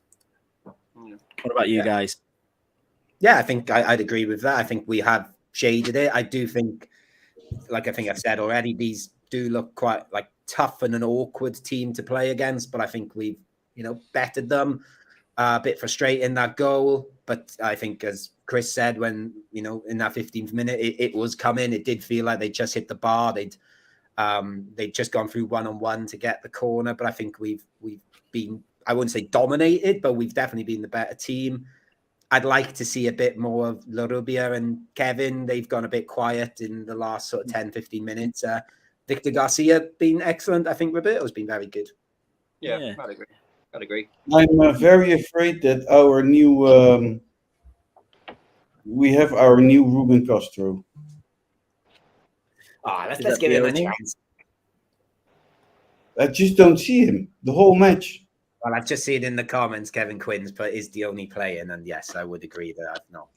What about you guys? Yeah, I think I'd agree with that. I think we have shaded it. I do think, like I think I've said already, these do look quite like tough and an awkward team to play against, but I think we've, bettered them. A bit frustrating that goal, but I think as Chris said, when, in that 15th minute, it was coming. It did feel like they just hit the bar. They'd They've just gone through 1-on-1 to get the corner, but I think we've been, I wouldn't say dominated, but we've definitely been the better team. I'd like to see a bit more of Larubia and Kevin. They've gone a bit quiet in the last sort of 10, 15 minutes. Victor Garcia been excellent. I think Roberto's been very good. Yeah. I'd agree. I'm very afraid that our new we have our new Ruben Castro. Let's give him a chance. I just don't see him the whole match. Well, I've just seen in the comments Kevin Quinn's put is the only playing, and yes, I would agree that I've not.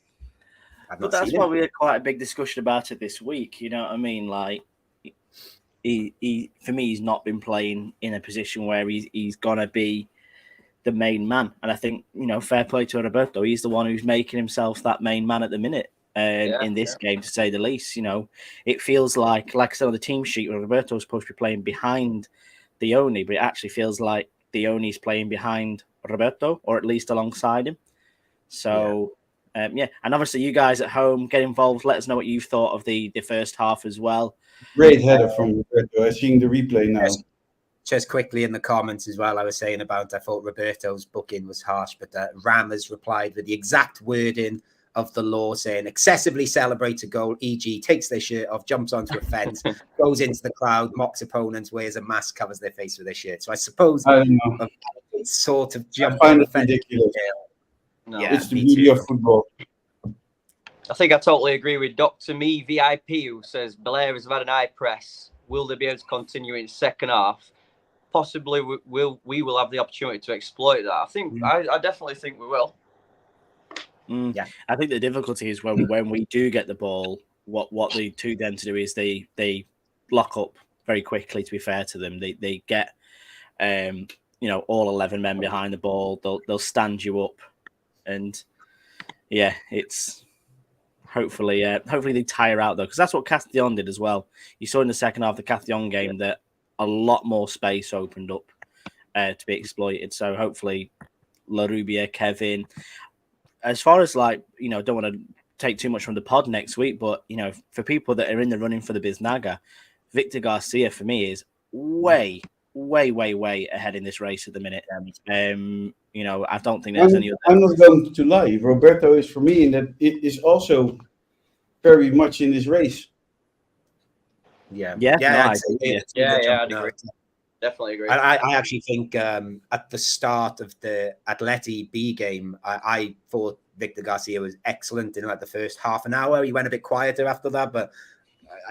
But that's why we had quite a big discussion about it this week. You know what I mean? Like, he for me, he's not been playing in a position where he's gonna be the main man. And I think, fair play to Roberto. He's the one who's making himself that main man at the minute in this game, to say the least. It feels like I said on the team sheet, where Roberto's supposed to be playing behind Dione, but it actually feels like Dione's playing behind Roberto, or at least alongside him. So, and obviously you guys at home get involved. Let us know what you thought of the first half as well. Great header from Roberto. I'm seeing the replay now. Just quickly in the comments as well, I was saying about, I thought Roberto's booking was harsh, but Ram has replied with the exact wording of the law, saying excessively celebrates a goal, e.g. takes their shirt off, jumps onto a fence, goes into the crowd, mocks opponents, wears a mask, covers their face with their shirt. So I suppose it's sort of jumping on the fence. Ridiculous. No, it's the beauty of football. I think I totally agree with Dr. Me VIP, who says Baleares have had an high press. Will they be able to continue in second half? Possibly we will have the opportunity to exploit that. I think I definitely think we will. Yeah, I think the difficulty is when we do get the ball, what they do then to do is they lock up very quickly. To be fair to them, they get all 11 men behind the ball. They'll stand you up, and it's hopefully they tire out though, because that's what Castellón did as well. You saw in the second half of the Castellón game that a lot more space opened up to be exploited. So hopefully Larubia, Kevin. As far as don't want to take too much from the pod next week, but for people that are in the running for the Biznaga, Victor Garcia for me is way ahead in this race at the minute. I don't think there's any other. I'm not going to lie. Roberto is for me, and that it is also very much in this race. I'd agree. Definitely agree. I actually think at the start of the Atleti B game, I thought Victor Garcia was excellent in the first half an hour. He went a bit quieter after that, but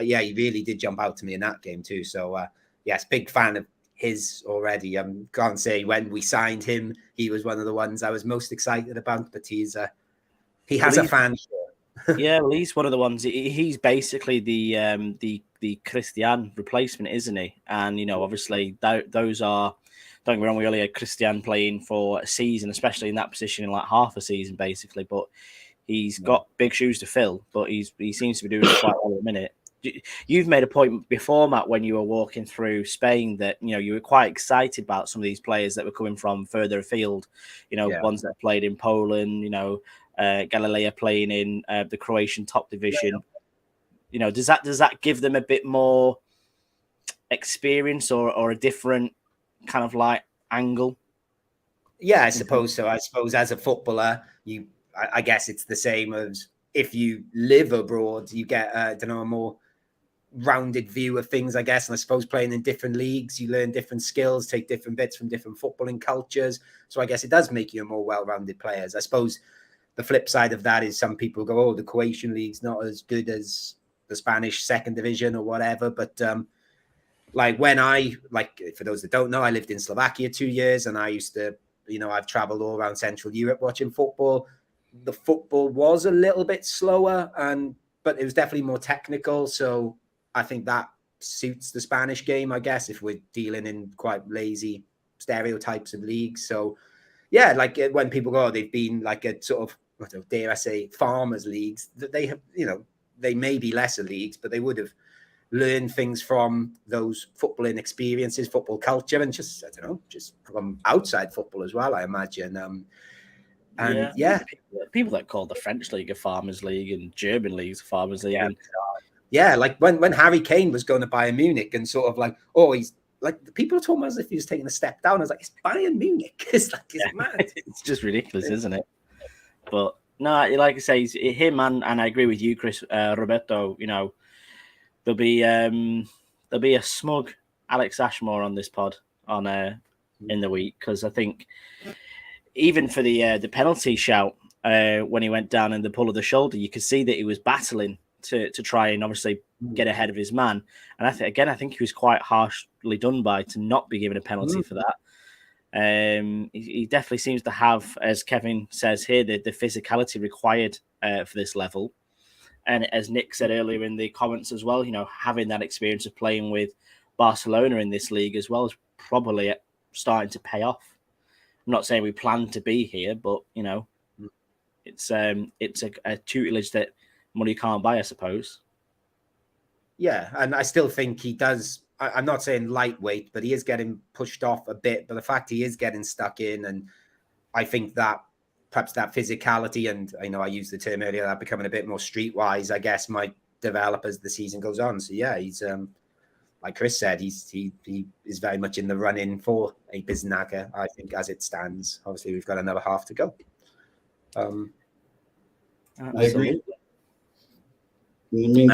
he really did jump out to me in that game too. So yes, big fan of his already. Can't say when we signed him, he was one of the ones I was most excited about, but he has a fan. Yeah, well, he's one of the ones. He's basically the Christian replacement, isn't he? And obviously those are. Don't get me wrong, we only had Christian playing for a season, especially in that position, in half a season, basically. But he's got big shoes to fill. But he seems to be doing it quite well at the minute. You've made a point before, Matt, when you were walking through Spain, that you were quite excited about some of these players that were coming from further afield. Ones that played in Poland. Galilea playing in the Croatian top division. Does that give them a bit more experience or a different kind of angle? Yeah, I suppose so. I suppose as a footballer, I guess it's the same as if you live abroad, you get a more rounded view of things, I guess. And I suppose playing in different leagues, you learn different skills, take different bits from different footballing cultures. So I guess it does make you a more well-rounded player. I suppose the flip side of that is some people go, oh, the Croatian league's not as good as the Spanish second division or whatever. But when for those that don't know, I lived in Slovakia 2 years, and I used to, I've traveled all around Central Europe watching football. The football was a little bit slower, but it was definitely more technical. So I think that suits the Spanish game, I guess, if we're dealing in quite lazy stereotypes of leagues. So yeah, when people go, they've been a sort of, dare I say, farmers leagues, that they have, they may be lesser leagues, but they would have learned things from those footballing experiences, football culture, and just from outside football as well, I imagine. People that call the French league a farmers league and German leagues a farmers league. yeah, like when Harry Kane was going to Bayern Munich and sort of like, oh, he's like, the people are talking about as if he was taking a step down. I was like, it's Bayern Munich. It's like, it's mad. It's just ridiculous, isn't it? But no, like I say, him and I agree with you, Chris, Roberto. You know, there'll be a smug Alex Ashmore on this pod on in the week, because I think even for the penalty shout when he went down in the pull of the shoulder, you could see that he was battling to try and obviously get ahead of his man. And I think he was quite harshly done by to not be given a penalty for that. He definitely seems to have, as Kevin says here, the physicality required for this level. And as Nick said earlier in the comments as well, you know, having that experience of playing with Barcelona in this league as well is probably starting to pay off. I'm not saying we plan to be here, but you know, it's a tutelage that money can't buy, I suppose. Yeah, and I still think he does. I'm not saying lightweight, but he is getting pushed off a bit. But the fact he is getting stuck in, and I think that perhaps that physicality, and I know I used the term earlier, that becoming a bit more streetwise, I guess, might develop as the season goes on. So yeah, he's like Chris said, he is very much in the running for a Biznaga, I think, as it stands. Obviously, we've got another half to go. I agree. And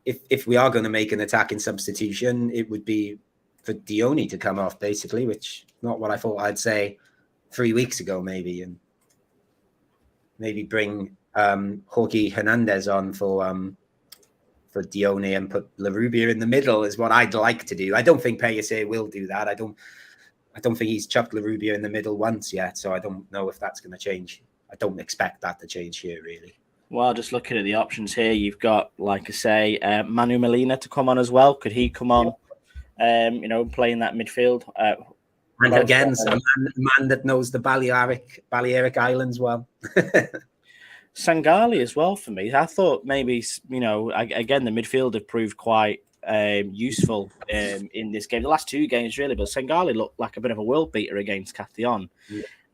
if we are going to make an attacking substitution, it would be for Dione to come off, basically, which not what I thought I'd say 3 weeks ago, maybe, and maybe bring Jorge Hernandez on for Dione and put Larrubia in the middle is what I'd like to do. I don't think Pellicer will do that. I don't think he's chucked Larrubia in the middle once yet, so I don't know if that's going to change. I don't expect that to change here, really. Well, just looking at the options here, you've got, like I say, Manu Molina to come on as well. Could he come on, you know, playing that midfield? And again, a man that knows the Balearic Islands well. Sangali as well for me. I thought maybe, you know, again, the midfield have proved quite useful in this game. The last two games, really, but Sangali looked like a bit of a world beater against Castellón,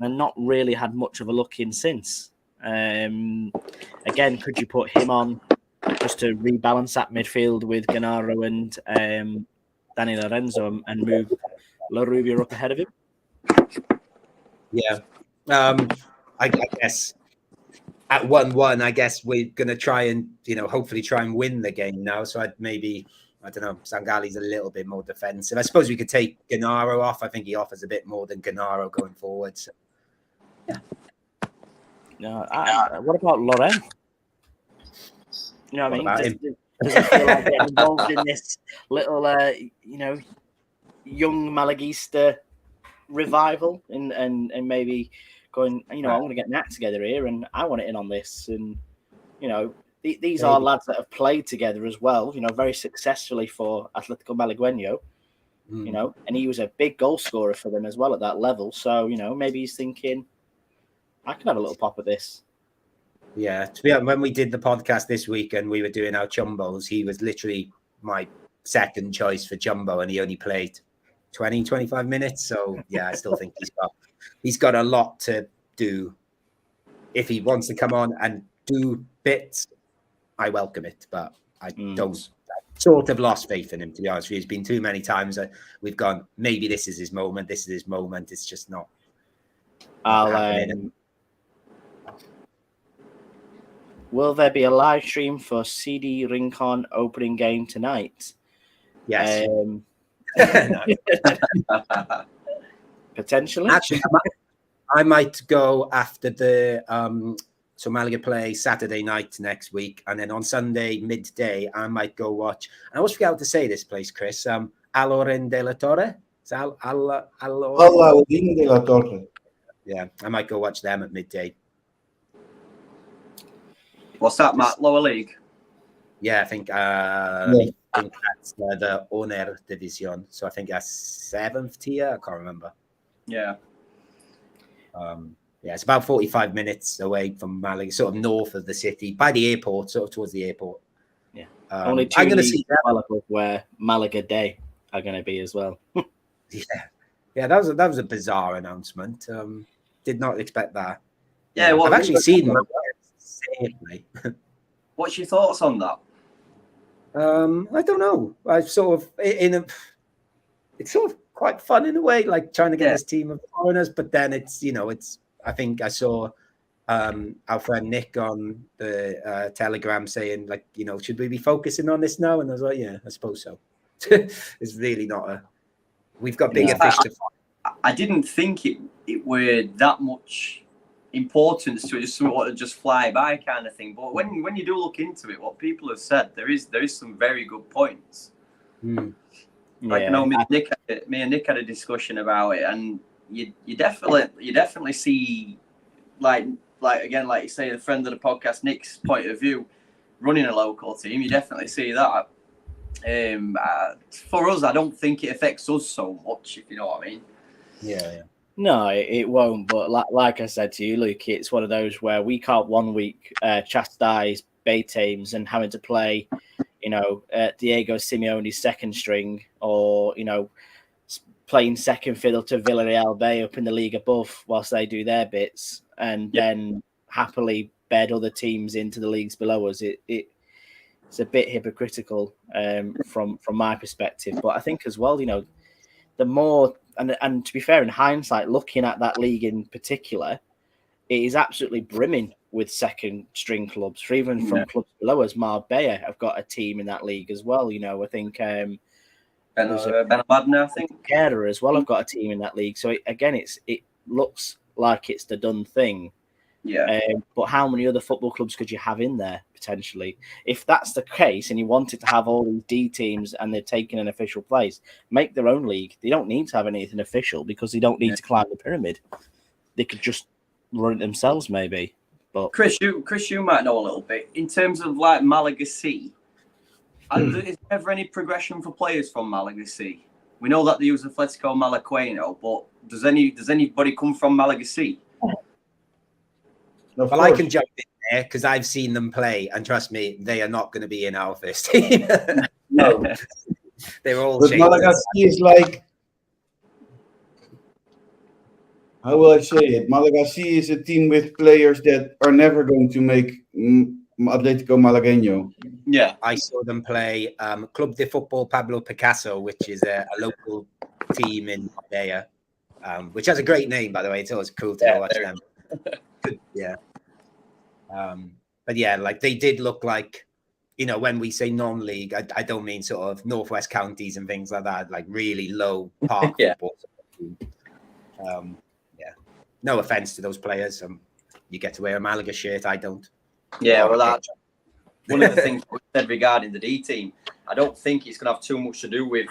and not really had much of a look in since. Again, could you put him on just to rebalance that midfield with Gennaro and Danny Lorenzo and move Larrubia up ahead of him? Yeah. I guess at 1-1, I guess we're going to try and, you know, hopefully try and win the game now. So I don't know, Sangali's a little bit more defensive. I suppose we could take Gennaro off. I think he offers a bit more than Gennaro going forward. So, yeah. No, what about Loren? You know what I mean? Does he feel like getting involved in this little, you know, young Malaguista revival and maybe going, you know, I'm going to get Nat together here and I want it in on this. And, you know, these are lads that have played together as well, you know, very successfully for Atletico Malagueño, you know, and he was a big goal scorer for them as well at that level. So, you know, maybe he's thinking, I can have a little pop at this. Yeah, to be honest, when we did the podcast this week and we were doing our Jumbos, he was literally my second choice for Jumbo and he only played 20, 25 minutes. So, yeah, I still think he's got a lot to do. If he wants to come on and do bits, I welcome it, but I don't. I sort of lost faith in him, to be honest with you. It's been too many times that we've gone, maybe this is his moment. This is his moment. It's just not happening. Will there be a live stream for CD Rincon opening game tonight? Yes. Potentially. Actually, I might go after the so Malaga play Saturday night next week, and then on Sunday midday I might go watch. And I always forget how to say this place, Chris. Aloren de la Torre. Aloren de la Torre. Yeah, I might go watch them at midday. What's that, Matt? Lower league? Yeah, I think that's the Honor Division. So I think that's 7th tier. I can't remember. Yeah. Yeah, it's about 45 minutes away from Malaga, sort of north of the city, by the airport, sort of towards the airport. Yeah. Only two I'm going to see that where Malaga Day are going to be as well. Yeah, that was a bizarre announcement. Did not expect that. Yeah, well, I've actually seen. What's your thoughts on that? I don't know. I sort of it's sort of quite fun in a way, like trying to get this team of foreigners. But then it's I think I saw our friend Nick on the Telegram saying like, should we be focusing on this now? And I was like, yeah, I suppose so. It's really not we've got bigger fish to fry. I didn't think it were that much importance to it, just sort of just fly by kind of thing. But when you do look into it, what people have said, there is some very good points. Like I know me and Nick had a discussion about it, and you definitely see like again, like you say, the friend of the podcast, Nick's point of view, running a local team, you definitely see that. For us, I don't think it affects us so much, if you know what I mean. Yeah. No, it won't. But like I said to you, Luke, it's one of those where we can't 1 week chastise Bay teams and having to play, Diego Simeone's second string, or playing second fiddle to Villarreal Bay up in the league above whilst they do their bits, and then happily bed other teams into the leagues below us. It's a bit hypocritical from my perspective. But I think as well, the more and to be fair, in hindsight, looking at that league in particular, it is absolutely brimming with second string clubs, or even from clubs below us. Marbella have got a team in that league as well. I think Benalmádena, I think Guerra as well have got a team in that league. So it looks like it's the done thing. Yeah. But how many other football clubs could you have in there potentially? If that's the case, and you wanted to have all these D teams and they're taking an official place, make their own league. They don't need to have anything official because they don't need to climb the pyramid. They could just run it themselves, maybe. But Chris, you might know a little bit in terms of like Malaga C. Is there ever any progression for players from Malaga C? We know that they use Atletico Malaqueno, but does anybody come from Malaga C? Well, I can jump in there because I've seen them play, and trust me, they are not going to be in our first team. No, they're all. But Malaga C is like, how will I say it? Malaga C is a team with players that are never going to make Atletico Malagueño. Yeah, I saw them play Club de Football Pablo Picasso, which is a local team in Mallorca, which has a great name, by the way. It's always cool to watch them. Yeah. But yeah, like they did look like, when we say non-league, I don't mean sort of Northwest counties and things like that, like really low park football. Yeah. No offense to those players. You get to wear a Malaga shirt. I don't. Yeah, well, that's one of the things we said regarding the D team. I don't think it's going to have too much to do with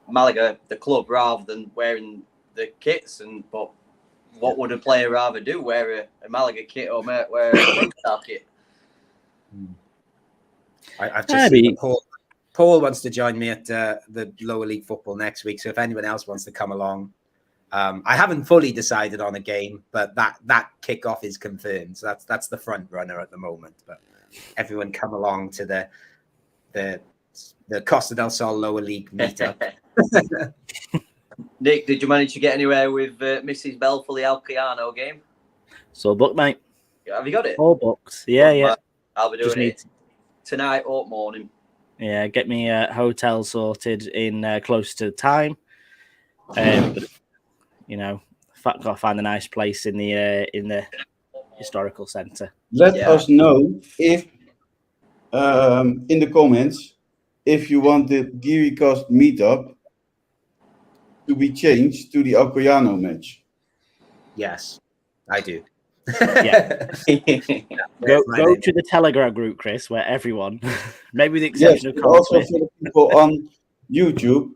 Malaga, the club, rather than wearing the kits. But what would a player rather do? Wear a Malaga kit or wear a Mallorca kit? I've just seen Paul wants to join me at the lower league football next week. So if anyone else wants to come along, I haven't fully decided on a game, but that kickoff is confirmed. So that's the front runner at the moment. But everyone come along to the Costa del Sol lower league meetup. Nick, did you manage to get anywhere with Mrs. Bell for the Alciano game? So book, mate. Have you got it? All books. Yeah. I'll be doing it tonight or morning. Yeah, get me a hotel sorted in close to the time. But, got to find a nice place in the historical centre. Let us know if in the comments if you want the Guiricast meetup to be changed to the Alcoyano match. Yes, I do. Yeah. Go to the Telegram group, Chris, where everyone, maybe with the exception of also for the people on YouTube.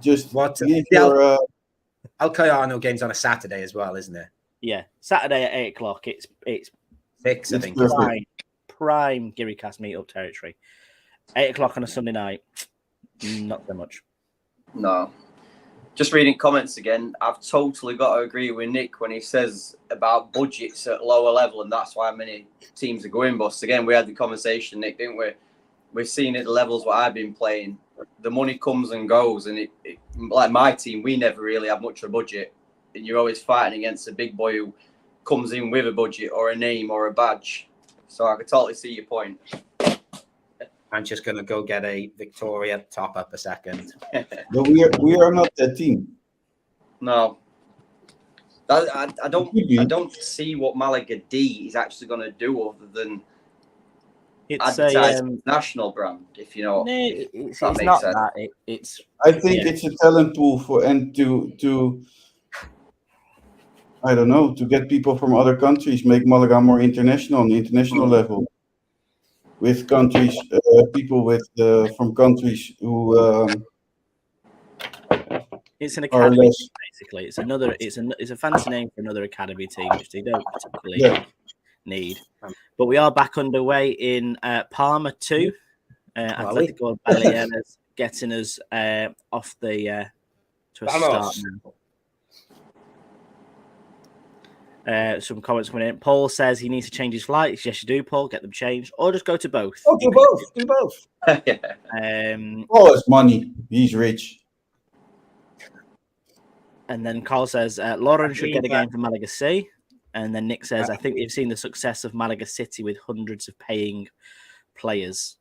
Just the Alcoyano game's on a Saturday as well, isn't it? Yeah, Saturday at 8:00. It's 6, I think. Prime Guiricast meetup territory. 8:00 on a Sunday night. Not so much. No. Just reading comments again, I've totally got to agree with Nick when he says about budgets at lower level, and that's why many teams are going bust. Again, we had the conversation, Nick, didn't we? We've seen at the levels what I've been playing. The money comes and goes, and it like my team, we never really have much of a budget, and you're always fighting against a big boy who comes in with a budget or a name or a badge. So I can totally see your point. I'm just going to go get a Victoria top up a second. But we are not that team. No. I don't see what Malaga D is actually going to do other than advertise national brand. If you know, it's not that. It's. I think it's a talent pool to I don't know, to get people from other countries, make Malaga more international on the international level. With countries, people from countries who. It's an academy team, basically. It's a fancy name for another academy team, which they don't particularly need. But we are back underway in Parma 2. Atletico Baleares getting us off the to a start now. Some comments coming in. Paul says he needs to change his flights. Yes, you do, Paul. Get them changed, or just go to both. Oh, do both. Do both. Paul has money. He's rich. And then Carl says Lauren should get a game for Malaga C. And then Nick says, I think we've seen the success of Malaga City with hundreds of paying players.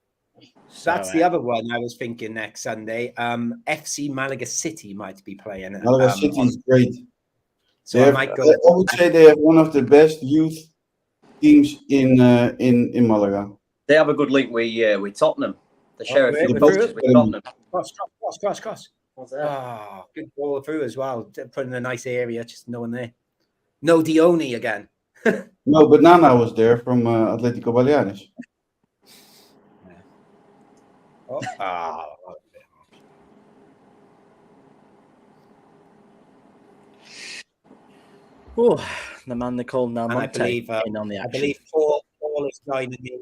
So that's the other one I was thinking next Sunday. FC Malaga City might be playing. Malaga City is great. So I would say they have one of the best youth teams in Malaga. They have a good link with Tottenham. They share a few matches with Tottenham. Cross. Oh, good ball through as well. Put in a nice area, just no one there. No Dione again. No, but Nana was there from Atletico Baleares. The man they call now. I believe Paul is joining me.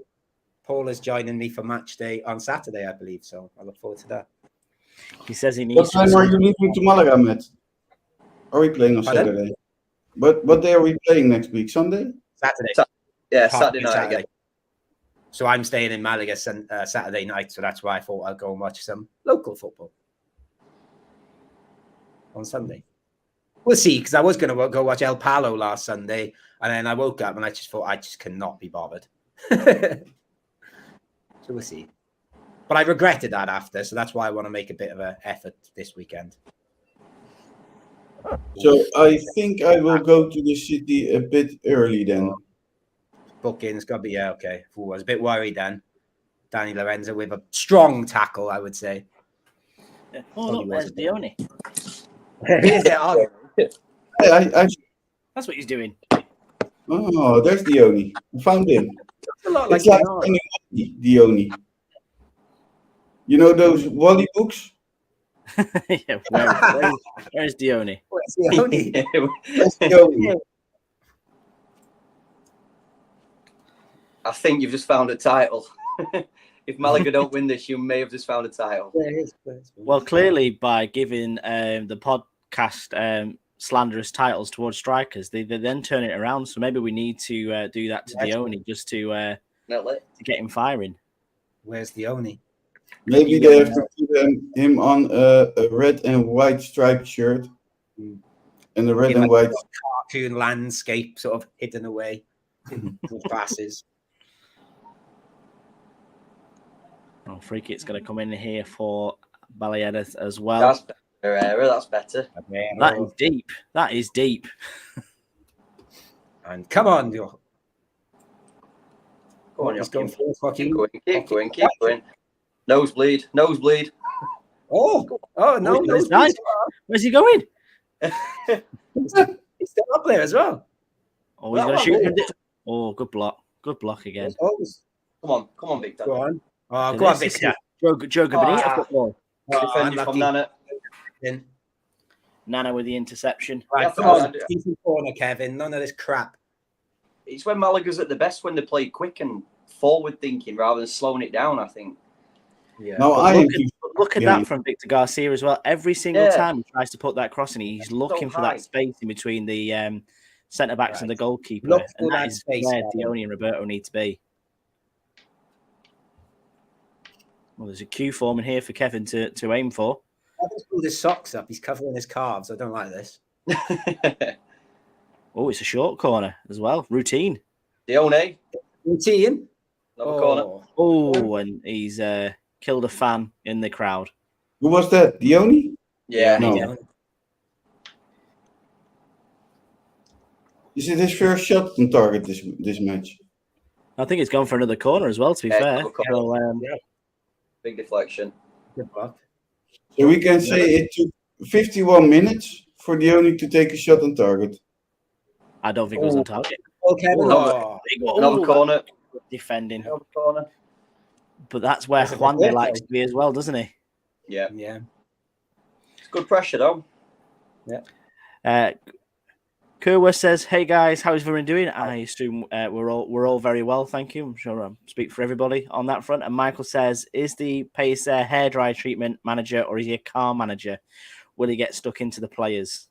Paul is joining me for match day on Saturday, I believe. So I look forward to that. He says he needs. What time are you leaving to Malaga, Matt? Are we playing on Saturday? What day are we playing next week? Sunday? Saturday. Saturday night again. So I'm staying in Malaga Saturday night, so that's why I thought I'd go and watch some local football on Sunday. We'll see, because I was going to go watch El Palo last Sunday, and then I woke up and I just thought I just cannot be bothered. So we'll see. But I regretted that after, so that's why I want to make a bit of an effort this weekend. So I think I will go to the city a bit early then. Bookings, got to be, okay. I was a bit worried then. Danny Lorenzo with a strong tackle, I would say. Yeah. Oh, look, there's Dione. That's what he's doing. Oh, there's Dione. I found him. It's a lot like Dione. You know those Wally books? Yeah, where's Dione? Where's Dione? Where's Dione? I think you've just found a title. If Malaga don't win this, you may have just found a title. Well, clearly by giving the podcast slanderous titles towards strikers, they then turn it around. So maybe we need to do that to Dione just to get him firing. Where's Dione? Maybe they have to put him on a red and white striped shirt and a red and white cartoon landscape sort of hidden away with glasses. Oh, free kick's going to come in here for Baleares as well. That's better. That's better. That is deep. That is deep. And come on, Go on, he's going for keep going. Nosebleed. Oh no! Where's he going? He's still up there as well. Oh, he's going to shoot. Oh, good block. Good block again. Come on, Victor. Go on. Oh, go on, Victor. Joe Bonita football. Defended from Nana. Nana with the interception. Right, come on. Decent corner, Kevin. None of this crap. It's when Malaga's at the best when they play quick and forward thinking rather than slowing it down, I think. Yeah. No, look at that from Victor Garcia as well. Every single time he tries to put that cross in, he's looking for that space in between the centre backs and the goalkeeper. And that is where Dione and Roberto need to be. Well, there's a cue forming here for Kevin to aim for. I just pulled his socks up. He's covering his calves. I don't like this. Oh, it's a short corner as well. Routine. Dione. routine. Another corner. Oh, and he's killed a fan in the crowd. Who was that? Dione? Yeah. No. Yeah. Is it his first shot on target this match? I think it's gone for another corner as well, to be Yeah, fair. another corner. So, Big deflection. Good luck. So we can say it took 51 minutes for Dione to take a shot on target. I don't think it was on target. Oh, Kevin. Oh, Oh. Another corner. Defending. Another corner. But that's where That's a Juan good likes goal. to be as well, doesn't he? Yeah. Yeah. It's good pressure though. Kurwa says, "Hey guys, how's everyone doing? I assume we're all very well, thank you. I'm sure I speak for everybody on that front." And Michael says, "Is the Pacer hairdryer treatment manager or is he a car manager? Will he get stuck into the players?"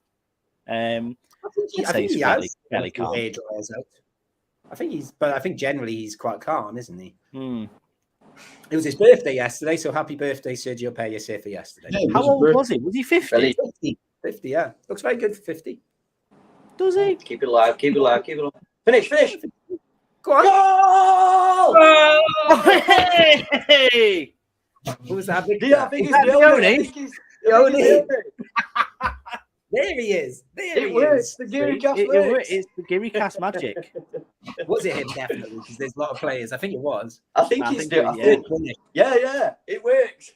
I I'd say think he's he fairly has calm. hair dryers out. I think generally he's quite calm, isn't he? It was his birthday yesterday, so happy birthday, Sergio Pellicer, for yesterday. Yeah, How old was he? Was he 50? Really? 50, yeah. Looks very good for 50. Does he? Keep it alive. Keep it alive. Keep it alive. Finish. Go on. Goal! Hey! Who was that? Yeah, I think it's Dione? Dione. There he is. It works. The Guiricast works. It's the Guiricast magic. Was it him? Definitely, because there's a lot of players. I think it was. I think I it's think Yeah, it works.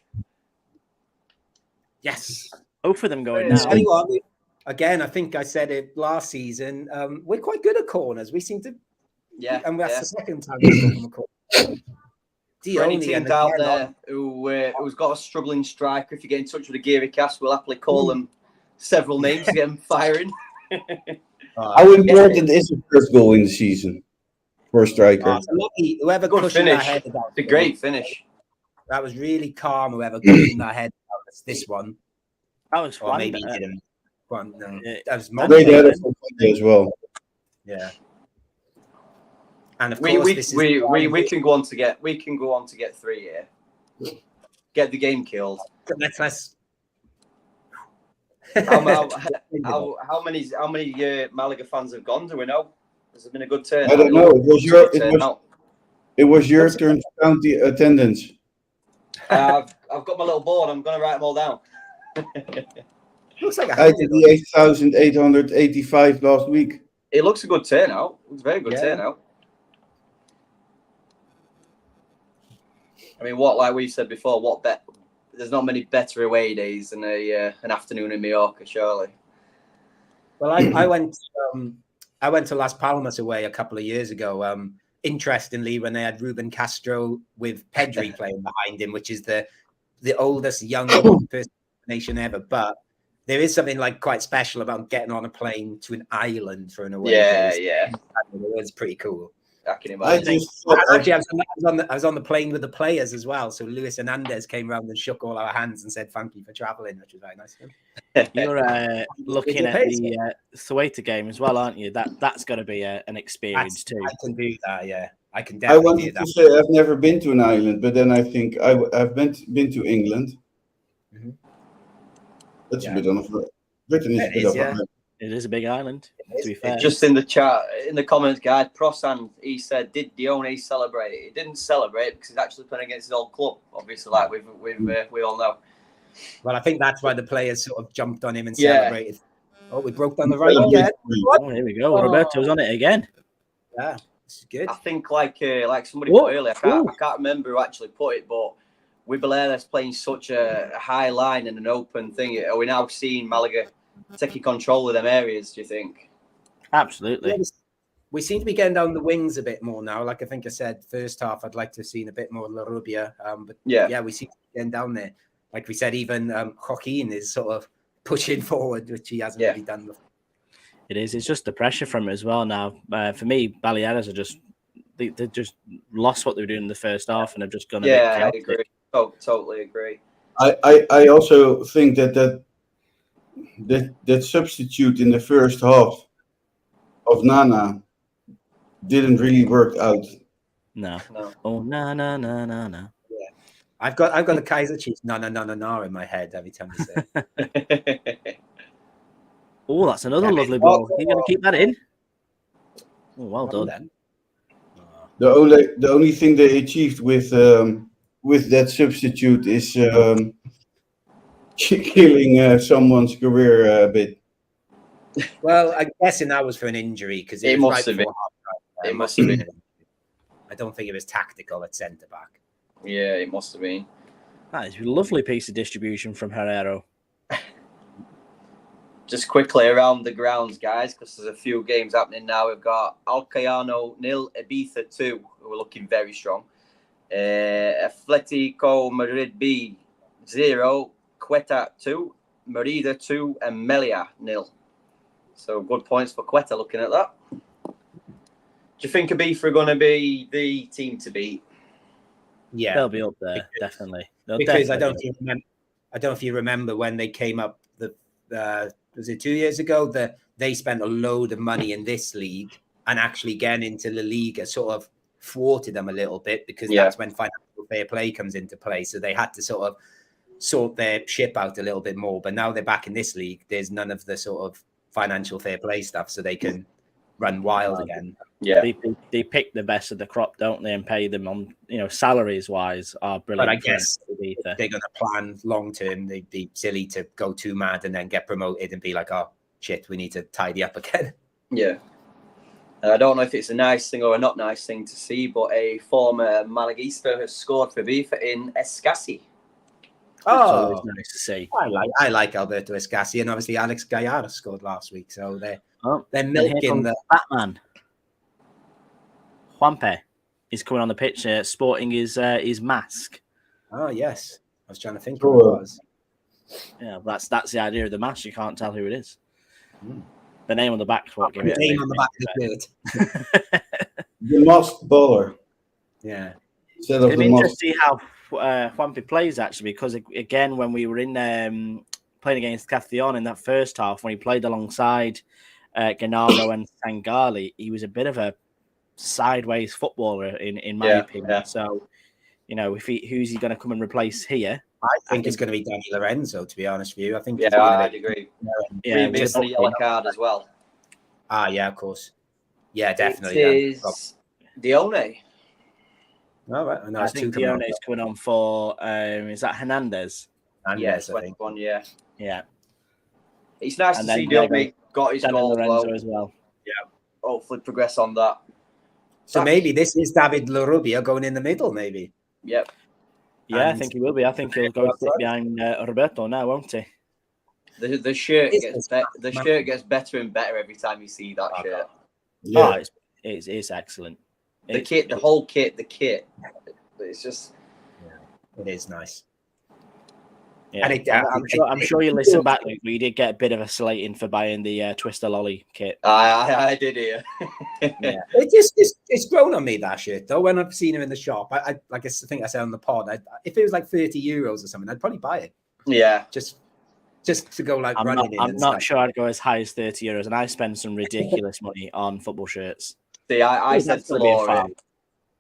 Yes. Both of them going Yeah. now. Tell you what, again, I think I said it last season. We're quite good at corners. We seem to, Yeah. and that's the second time we scored from a corner. For any Dione teams and out again, there who's got a struggling striker, if you get in touch with the Guiricast, we'll happily call them several names to get them firing. How important is the first goal in the season for a striker? Whoever Good cushioned their finish. head about It's a great finish. That was really calm. Whoever cushioned their head about this one, That was or fun. maybe he didn't. Well, no, Yeah. that was Great Great Monday. header from Monday as well. Yeah. And of We course, this is we can go on to get 3 here. Get the game killed. let's How many Malaga fans have gone? Do we know? Has there been a good turn? I don't know. It was your turn to count the attendance. I've got my little board. I'm going to write them all down. looks like I did the 8,885 last week. It looks a good turnout. It looks a very good Yeah. turnout. I mean, like we said before, there's not many better away days than an afternoon in Mallorca, surely. Well, I went to Las Palmas away a couple of years ago. Interestingly, when they had Ruben Castro with Pedri playing behind him, which is the oldest young nation ever. But there is something like quite special about getting on a plane to an island for an away day. Yeah. It was pretty cool. I can imagine. Actually, I was on the plane with the players as well. So Luis Hernandez came around and shook all our hands and said thank you for traveling, which was very nice of him. You're looking at the Soweto game as well, aren't you? That's got to be an experience too. I can do that, yeah. I can I definitely do wanted that. to say I've never been to an island, but then I think I've been to England. Mhm. That's Yeah. a bit on a Britain is a It bit is, of yeah. a It is a big island, to be fair. Just in the chat, in the comments, guys, Prosan, he said, did Dione celebrate? He didn't celebrate because he's actually playing against his old club, obviously, like we all know. Well, I think that's why the players sort of jumped on him and Yeah. celebrated. Oh, we broke down the right Yeah. again. Oh, here we go. Roberto's on it again. Yeah, this is good. I think like somebody Whoa. put earlier, I can't remember who actually put it, but with Baleares playing such a high line and an open thing, are we now seeing Malaga taking control of them areas, do you think? Absolutely. We seem to be getting down the wings a bit more now. Like I think I said, first half, I'd like to have seen a bit more La Rubia. But yeah, we seem to be getting down there. Like we said, even Joaquin is sort of pushing forward, which he hasn't really done before. It is. It's just the pressure from it as well now. For me, Baleares are just they just lost what they were doing in the first half and have just gone. I agree. Totally agree. I also think that substitute in the first half of Nana didn't really work out. No. Oh, no. I've got the Kaiser Chiefs na in my head every time I say it. Oh, that's another lovely ball. You're going to keep that in? Oh, well done. Then. The only thing they achieved with that substitute is killing someone's career a bit. Well, I'm guessing that was for an injury because It was must right have been. before half-time. It must have been. I don't think it was tactical at centre back. Yeah, it must have been. That is a lovely piece of distribution from Herrero. Just quickly around the grounds, guys, because there's a few games happening now. We've got Alcayano 0, Ibiza 2, who are looking very strong. Atletico Madrid B 0, Quetta 2, Merida 2, and Melia 0. So good points for Quetta looking at that. Do you think Ibiza are going to be the team to beat? Yeah, They'll be up there, definitely. Because I don't know if you remember when they came up. Was it 2 years ago that they spent a load of money in this league and actually getting into La Liga sort of thwarted them a little bit because that's when financial fair play comes into play. So they had to sort of sort their ship out a little bit more. But now they're back in this league. There's none of the sort of financial fair play stuff, so they can run wild again. Yeah, they pick the best of the crop, don't they, and pay them on, salaries wise are brilliant. But I guess if they're going to plan long term, they'd be silly to go too mad and then get promoted and be like, oh shit, we need to tidy up again. Yeah. I don't know if it's a nice thing or a not nice thing to see, but a former Malaguista has scored for Ibiza in Escassi. Oh, it's nice to see. I like Alberto Escassi, and obviously Alex Gallardo scored last week, so they're milking the Batman. Juanpe is coming on the pitch, sporting his mask. Oh yes, I was trying to think who it was. Yeah, that's the idea of the mask. You can't tell who it is. The name on the back is what gives it. The name on the back of the shirt. The masked baller. Yeah. It'd be interesting to see how Juanpe plays, actually, because again, when we were in playing against Castellón in that first half, when he played alongside Gennaro and Sangali, he was a bit of a sideways footballer in my opinion. Yeah. So, who's he going to come and replace here? I think it's going to be Danny Lorenzo, to be honest with you. I think I'd agree. Yeah, maybe a yellow card as well. Yeah, of course. Yeah, definitely. It is Dione. All right. I think Dione is coming on for, is that Hernandez? Yes, I think. Yeah. Yeah. It's nice to see Dione got his goal Lorenzo as well. Yeah. Hopefully progress on that. So maybe this is David Larrubia going in the middle, maybe. Yep. Yeah, I think he will be. I think he'll go sit behind Roberto now, won't he? The shirt gets better and better every time you see that shirt. Yeah, it's excellent. The whole kit. It's just, it is nice. Yeah, and I'm sure you listen back. We did get a bit of a slating for buying the Twister Lolly kit. I did hear. Yeah, it's grown on me, that shit. Though when I've seen him in the shop, I think I said on the pod, if it was like €30 or something, I'd probably buy it. Yeah, just to go like running. I'm not sure I'd go as high as €30, and I spend some ridiculous money on football shirts. See, I said to Laura,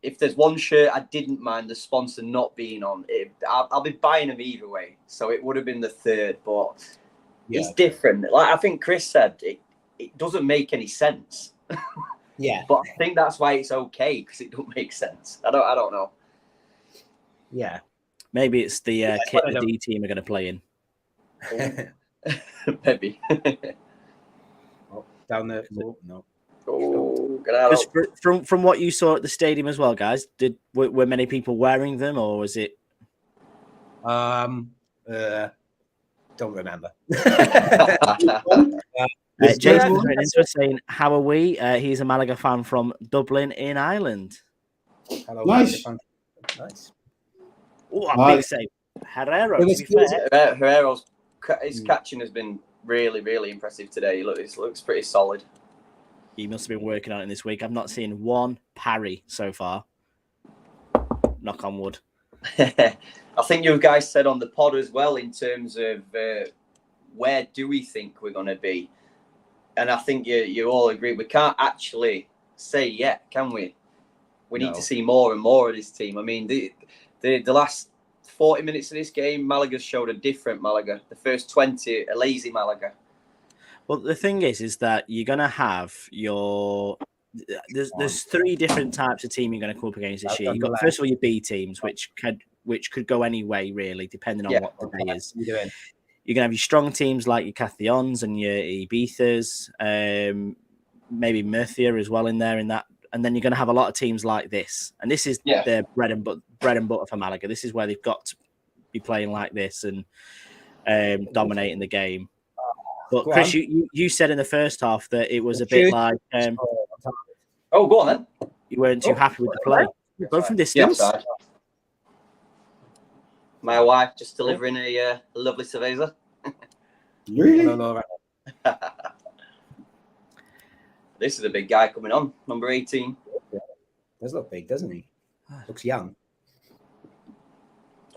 if there's one shirt I didn't mind the sponsor not being on, I'll be buying them either way. So it would have been the third, but it's different. Like I think Chris said, it doesn't make any sense. Yeah, but I think that's why it's okay, because it don't make sense. I don't know. Yeah, maybe it's the kit the D team are going to play in. Maybe. Down there. No. From what you saw at the stadium as well, guys, were many people wearing them, or was it? Don't remember. James is saying, "How are we?" He's a Malaga fan from Dublin in Ireland. Hello, nice. Oh, a big save, Herrero. Herrero's his catching has been really, really impressive today. It looks pretty solid. He must have been working on it this week. I've not seen one parry so far. Knock on wood. I think you guys said on the pod as well in terms of where do we think we're going to be? And I think you all agree. We can't actually say yet, can we? We need to see more and more of this team. I mean, the last 40 minutes of this game, Malaga showed a different Malaga. The first 20, a lazy Malaga. Well, the thing is that you're going to have your there's three different types of team you're going to come up against this year. You've got, first of all, your B teams, which could go any way, really, depending on what the day is. You're going to have your strong teams like your Castellons and your Ibizas, maybe Murcia as well in there in that. And then you're going to have a lot of teams like this. And this is their bread and butter for Malaga. This is where they've got to be playing like this and dominating the game. But Chris, you said in the first half that it was a bit like... go on then. You weren't too happy with the play. Go from distance. Yes, my wife just delivering a lovely cerveza. Really? No. This is a big guy coming on, number 18. Does look big, doesn't he? Looks young.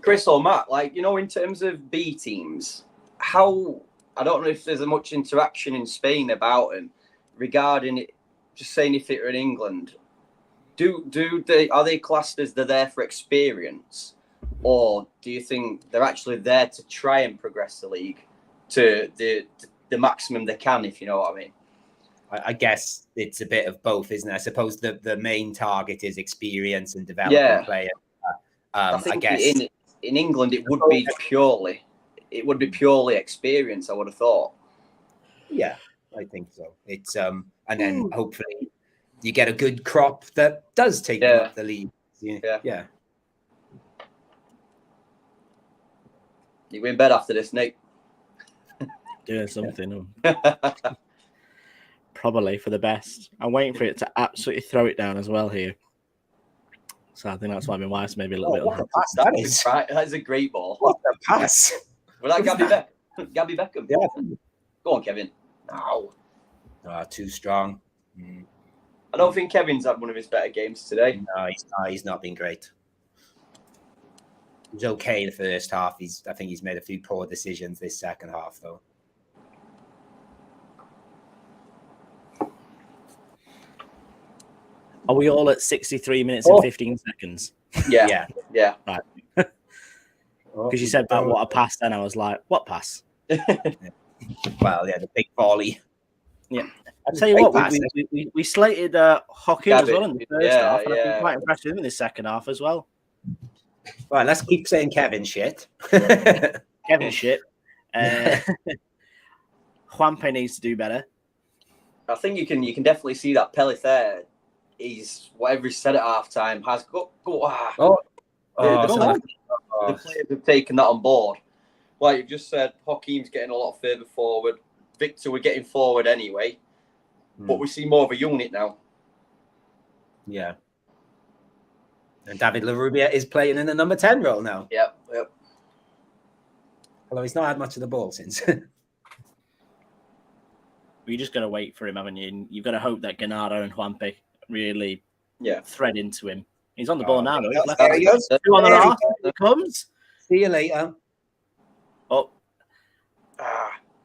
Chris or Matt, like, in terms of B teams, how... I don't know if there's much interaction in Spain about him regarding it. Just saying, if it were in England, are they classed as they're there for experience, or do you think they're actually there to try and progress the league to the maximum they can? If you know what I mean. I guess it's a bit of both, isn't it? I suppose the main target is experience and developing players. I guess in England it would be purely experience. I would have thought. Yeah, I think so. It's and then hopefully you get a good crop that does take them up the league. Yeah. You go in bed after this, Nick. Doing something. Probably for the best. I'm waiting for it to absolutely throw it down as well here. So I think that's why my wife's maybe a little bit unhappy. That is a great ball. What a pass. Was that Gabby Beckham? Yeah. Go on, Kevin. No. Too strong. I don't think Kevin's had one of his better games today. No, he's not been great. He was okay the first half. I think he's made a few poor decisions this second half, though. Are we all at 63 minutes and 15 seconds? Yeah. Right. Because you said about what a pass, then I was like, what pass? Well, the big volley. Yeah. I'll tell you what, we slated Hockey as well in the first half, and I've been quite impressed with him in the second half as well. Right, let's keep saying Kevin shit. Kevin shit. Juanpe needs to do better. I think you can definitely see that Pellet there. He's whatever he said at halftime has go. The players have taken that on board. Like you've just said, Hakeem's getting a lot further forward. Victor, we're getting forward anyway, but we see more of a unit now. Yeah. And David LaRubia is playing in the number 10 role now. Yep. Although he's not had much of the ball since. You're just going to wait for him, haven't you? And you've got to hope that Gennaro and Juanpe really thread into him. He's on the ball now, though. There he goes. Two on the half. He comes. See you later. Oh.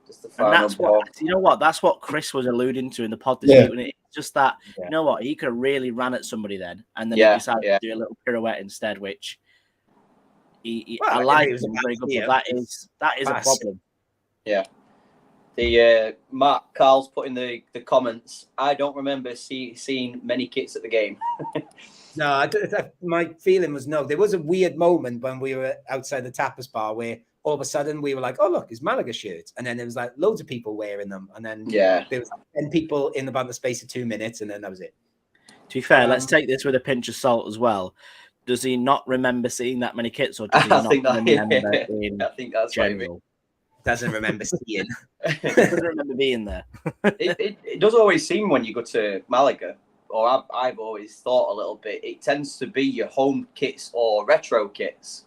Just the and that's ball. what that's what Chris was alluding to in the pod this week. It's just that you know what, he could have really ran at somebody then, and then he decided to do a little pirouette instead, which I like him very good. But that is a problem. Yeah. The Mark Carl's put in the comments. I don't remember seeing many kits at the game. No, my feeling was no. There was a weird moment when we were outside the tapas bar where all of a sudden we were like, "Oh look, it's Malaga shirts," and then there was like loads of people wearing them, and then there was 10 people in about the space of 2 minutes, and then that was it. To be fair, let's take this with a pinch of salt as well. Does he not remember seeing that many kits, or does he not remember in I think that's general? Doesn't remember seeing. Doesn't remember being there. It does always seem when you go to Malaga, or I've always thought a little bit, it tends to be your home kits or retro kits.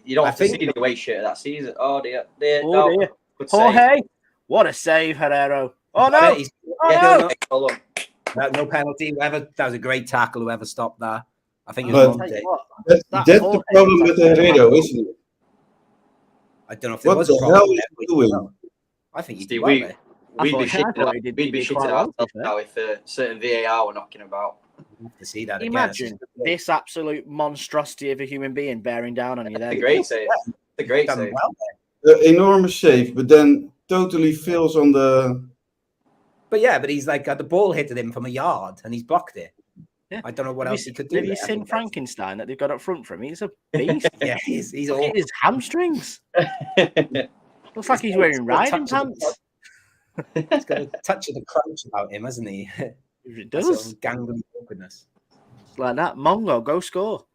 You don't have to see the away shirt of that season. Oh dear. Dear. Jorge, what a save, Herrero. Oh no! No penalty. That was a great tackle. Whoever stopped that. I think it was Monday. That's the problem with Herrero, isn't it? I don't know if there was a problem. What the hell is he doing? I think he's we'd be shitting ourselves now if certain VAR were knocking about. To see that Imagine this absolute monstrosity of a human being bearing down on you there. The great save. The great save. The enormous save, but then totally fails on the but he's like got the ball hit at him from a yard and he's blocked it. Yeah. I don't know what else he could do. Have you there. seen Frankenstein that they've got up front for him? He's a beast. Yeah, he's Look all. at his hamstrings. Looks like he's wearing riding pants. He's got a touch of the crunch about him, hasn't he? It does. Gangly awkwardness. It's like that. Mongo, go score.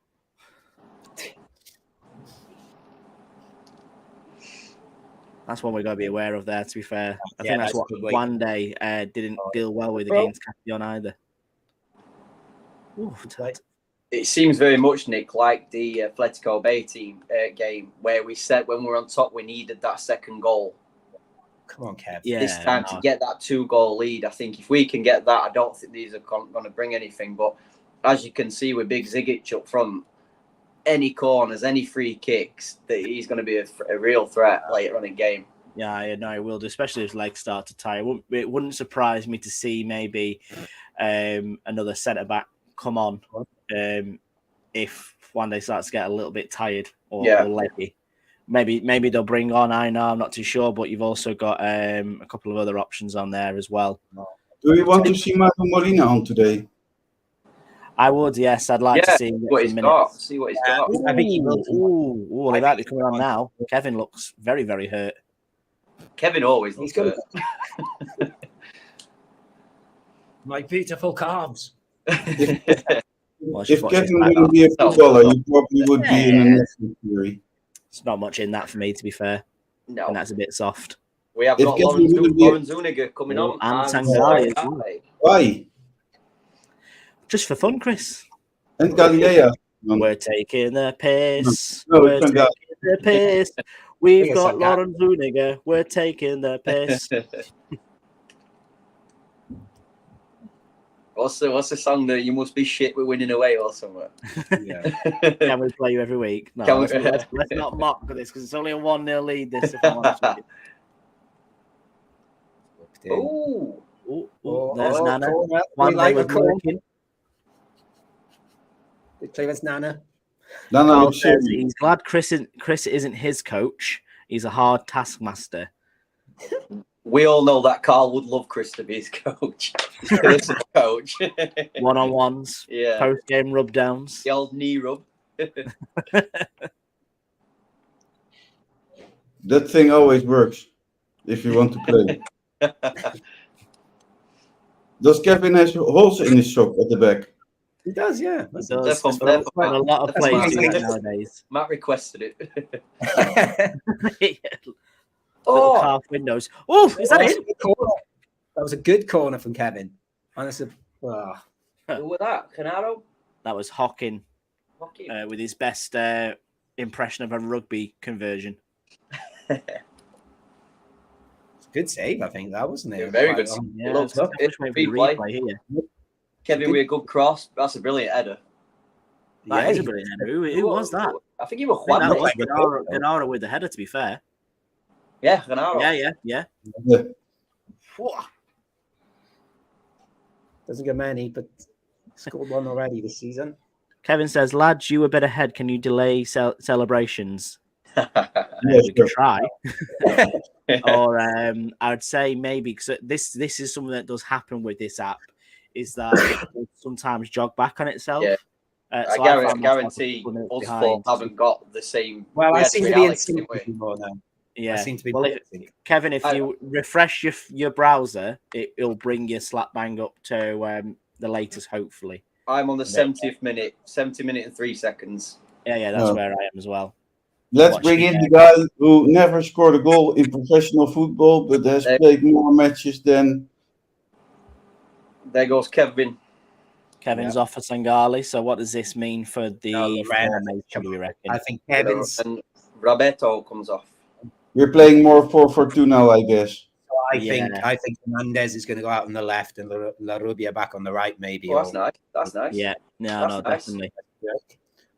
That's one we've got to be aware of there, to be fair. I think that's what Gameday didn't deal well with against Castellón either. Ooh, it seems very much, Nick, like the Atletico Bay team game where we said when we were on top we needed that second goal. Come on, Kev. Yeah, this time to get that 2-goal lead. I think if we can get that, I don't think these are going to bring anything. But as you can see with Big Zigic up front, any corners, any free kicks, that he's going to be a real threat later on in game. Yeah, I know he will do, especially if his legs start to tire. It wouldn't surprise me to see maybe another centre back come on if one day starts to get a little bit tired or leggy. Maybe they'll bring on Einar, I'm not too sure, but you've also got a couple of other options on there as well. Do you want to see Michael Molina on today? I would, yes. I'd like to see what he's got. See what he's got. I think he will. Ooh, they might be coming on now. Kevin looks very, very hurt. Kevin always looks hurt. My beautiful calves. If Kevin wouldn't be a footballer, you probably would be in a national theory. It's not much in that for me, to be fair. No. And that's a bit soft. We have got Lauren Zuniga coming on. And Sangari as well. Why? Just for fun, Chris. And Galilea. We're taking the piss. No, We're taking the piss. We've got Lauren Zuniga. We're taking the piss. What's the song that you must be shit with winning away or something? Can we play you every week? No, let's not mock this because it's only a 1-0 lead. This, if I'm honest with you. There's Nana. One day was working. Play against Nana. Nana says he's glad Chris isn't his coach. He's a hard taskmaster. We all know that Carl would love Chris to be his coach. Coach. One-on-ones. Yeah. Post-game rub-downs. The old knee rub. That thing always works if you want to play. Does Kevin have holes in his sock at the back? He does, yeah. He does. A lot of players do that nowadays. Matt requested it. Little carved windows. Oh, is that it? That was a good corner from Kevin. Honestly, Who was that? Canaro? That was Hocking with his best impression of a rugby conversion. Good save, I think that wasn't it? Yeah, very good. Yeah, replay here. Kevin with a good cross. That's a brilliant header. That is a brilliant header. Who was that? I think he was Juan. That was Gennaro with the header, to be fair. Yeah, Gennaro. Yeah. Doesn't get many, but scored one already this season. Kevin says, lads, you a bit ahead. Can you delay celebrations? We can try. Or I would say maybe, because this is something that does happen with this app, is that it sometimes jog back on itself. Yeah. So I guarantee us four haven't got the same. Well, I seem to be in sync anymore now. Yeah. I seem to be Kevin, if you refresh your browser, it'll bring your slap bang up to the latest, hopefully. I'm on the 70th minute, 70 minutes and 3 seconds. Yeah, that's where I am as well. Let's bring in the guy who never scored a goal in professional football, but has played more matches than. There goes Kevin. Kevin's off for Sangali. So what does this mean for the formation, do we reckon? I think Kevin's and Roberto comes off. We're playing more 4-4-2 now, I guess. I think Hernandez is going to go out on the left and La Rubia back on the right, maybe. Oh, that's nice. That's nice. Yeah, nice. Definitely.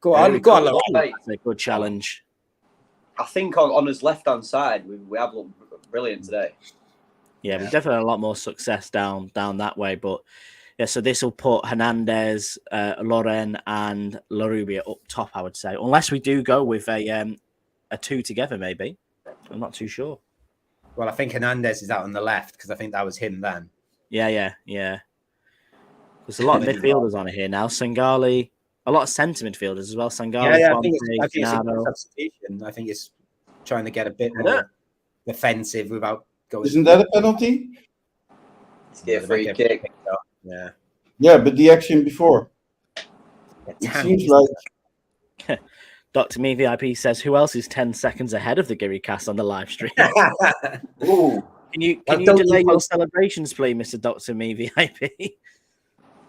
Go on. That's a good challenge. I think on his left-hand side, we have looked brilliant today. Yeah, we've definitely had a lot more success down that way. But yeah, so this will put Hernandez, Loren, and La Rubia up top, I would say, unless we do go with a two together, maybe. I'm not too sure. Well, I think Hernandez is out on the left because I think that was him then. Yeah. There's a lot of midfielders on here now. Sangali, a lot of centre midfielders as well. Sangali, Yeah, I Fonte, think it's a Gennaro. substitution. I think it's trying to get a bit more defensive without going. Isn't that a penalty? Yeah, free kick. Yeah. Yeah, but the action before. It seems like Dr. Me VIP says, who else is 10 seconds ahead of the Guiricast on the live stream? ooh. Can you delay your celebrations, please, Mr. Dr. Me VIP?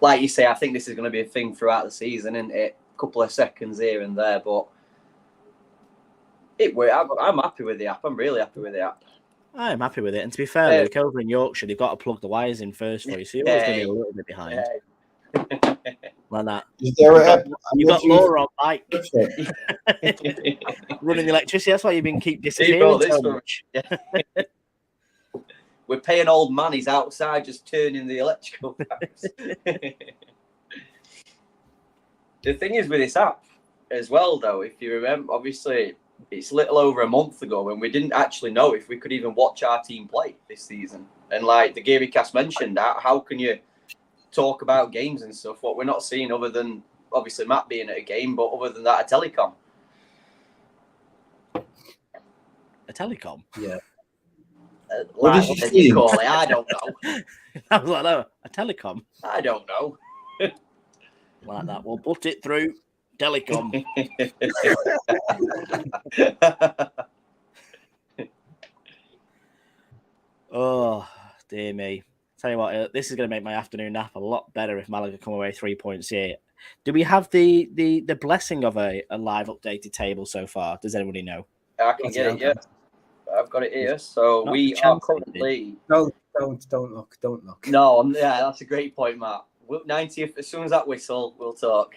Like you say, I think this is going to be a thing throughout the season, isn't it? A couple of seconds here and there, but I'm happy with the app. I'm really happy with the app. I'm happy with it. And to be fair, Luke, over in Yorkshire, they've got to plug the wires in first for you, so you're always going to be a little bit behind. Like that. Is there an app? You've got Laura on bike. Running the electricity. That's why you've been keep disappearing so much. We're paying old man. He's outside just turning the electrical pipes. The thing is with this app as well, though, if you remember, obviously, it's a little over a month ago when we didn't actually know if we could even watch our team play this season. And like the Guiricast mentioned, how can you talk about games and stuff? What we're not seeing other than, obviously, Matt being at a game, but other than that, a telecom. A telecom? Yeah. What did you call it? I don't know. I was like, no, a telecom? I don't know. Like that. We'll put it through telecom. Oh, dear me. Tell you what, this is going to make my afternoon nap a lot better if Malaga come away 3 points here. Do we have the blessing of a live updated table so far? Does anybody know? I can get it, yeah. I've got it here. So we are currently... Don't look. No, yeah, that's a great point, Matt. 90th, as soon as that whistle, we'll talk.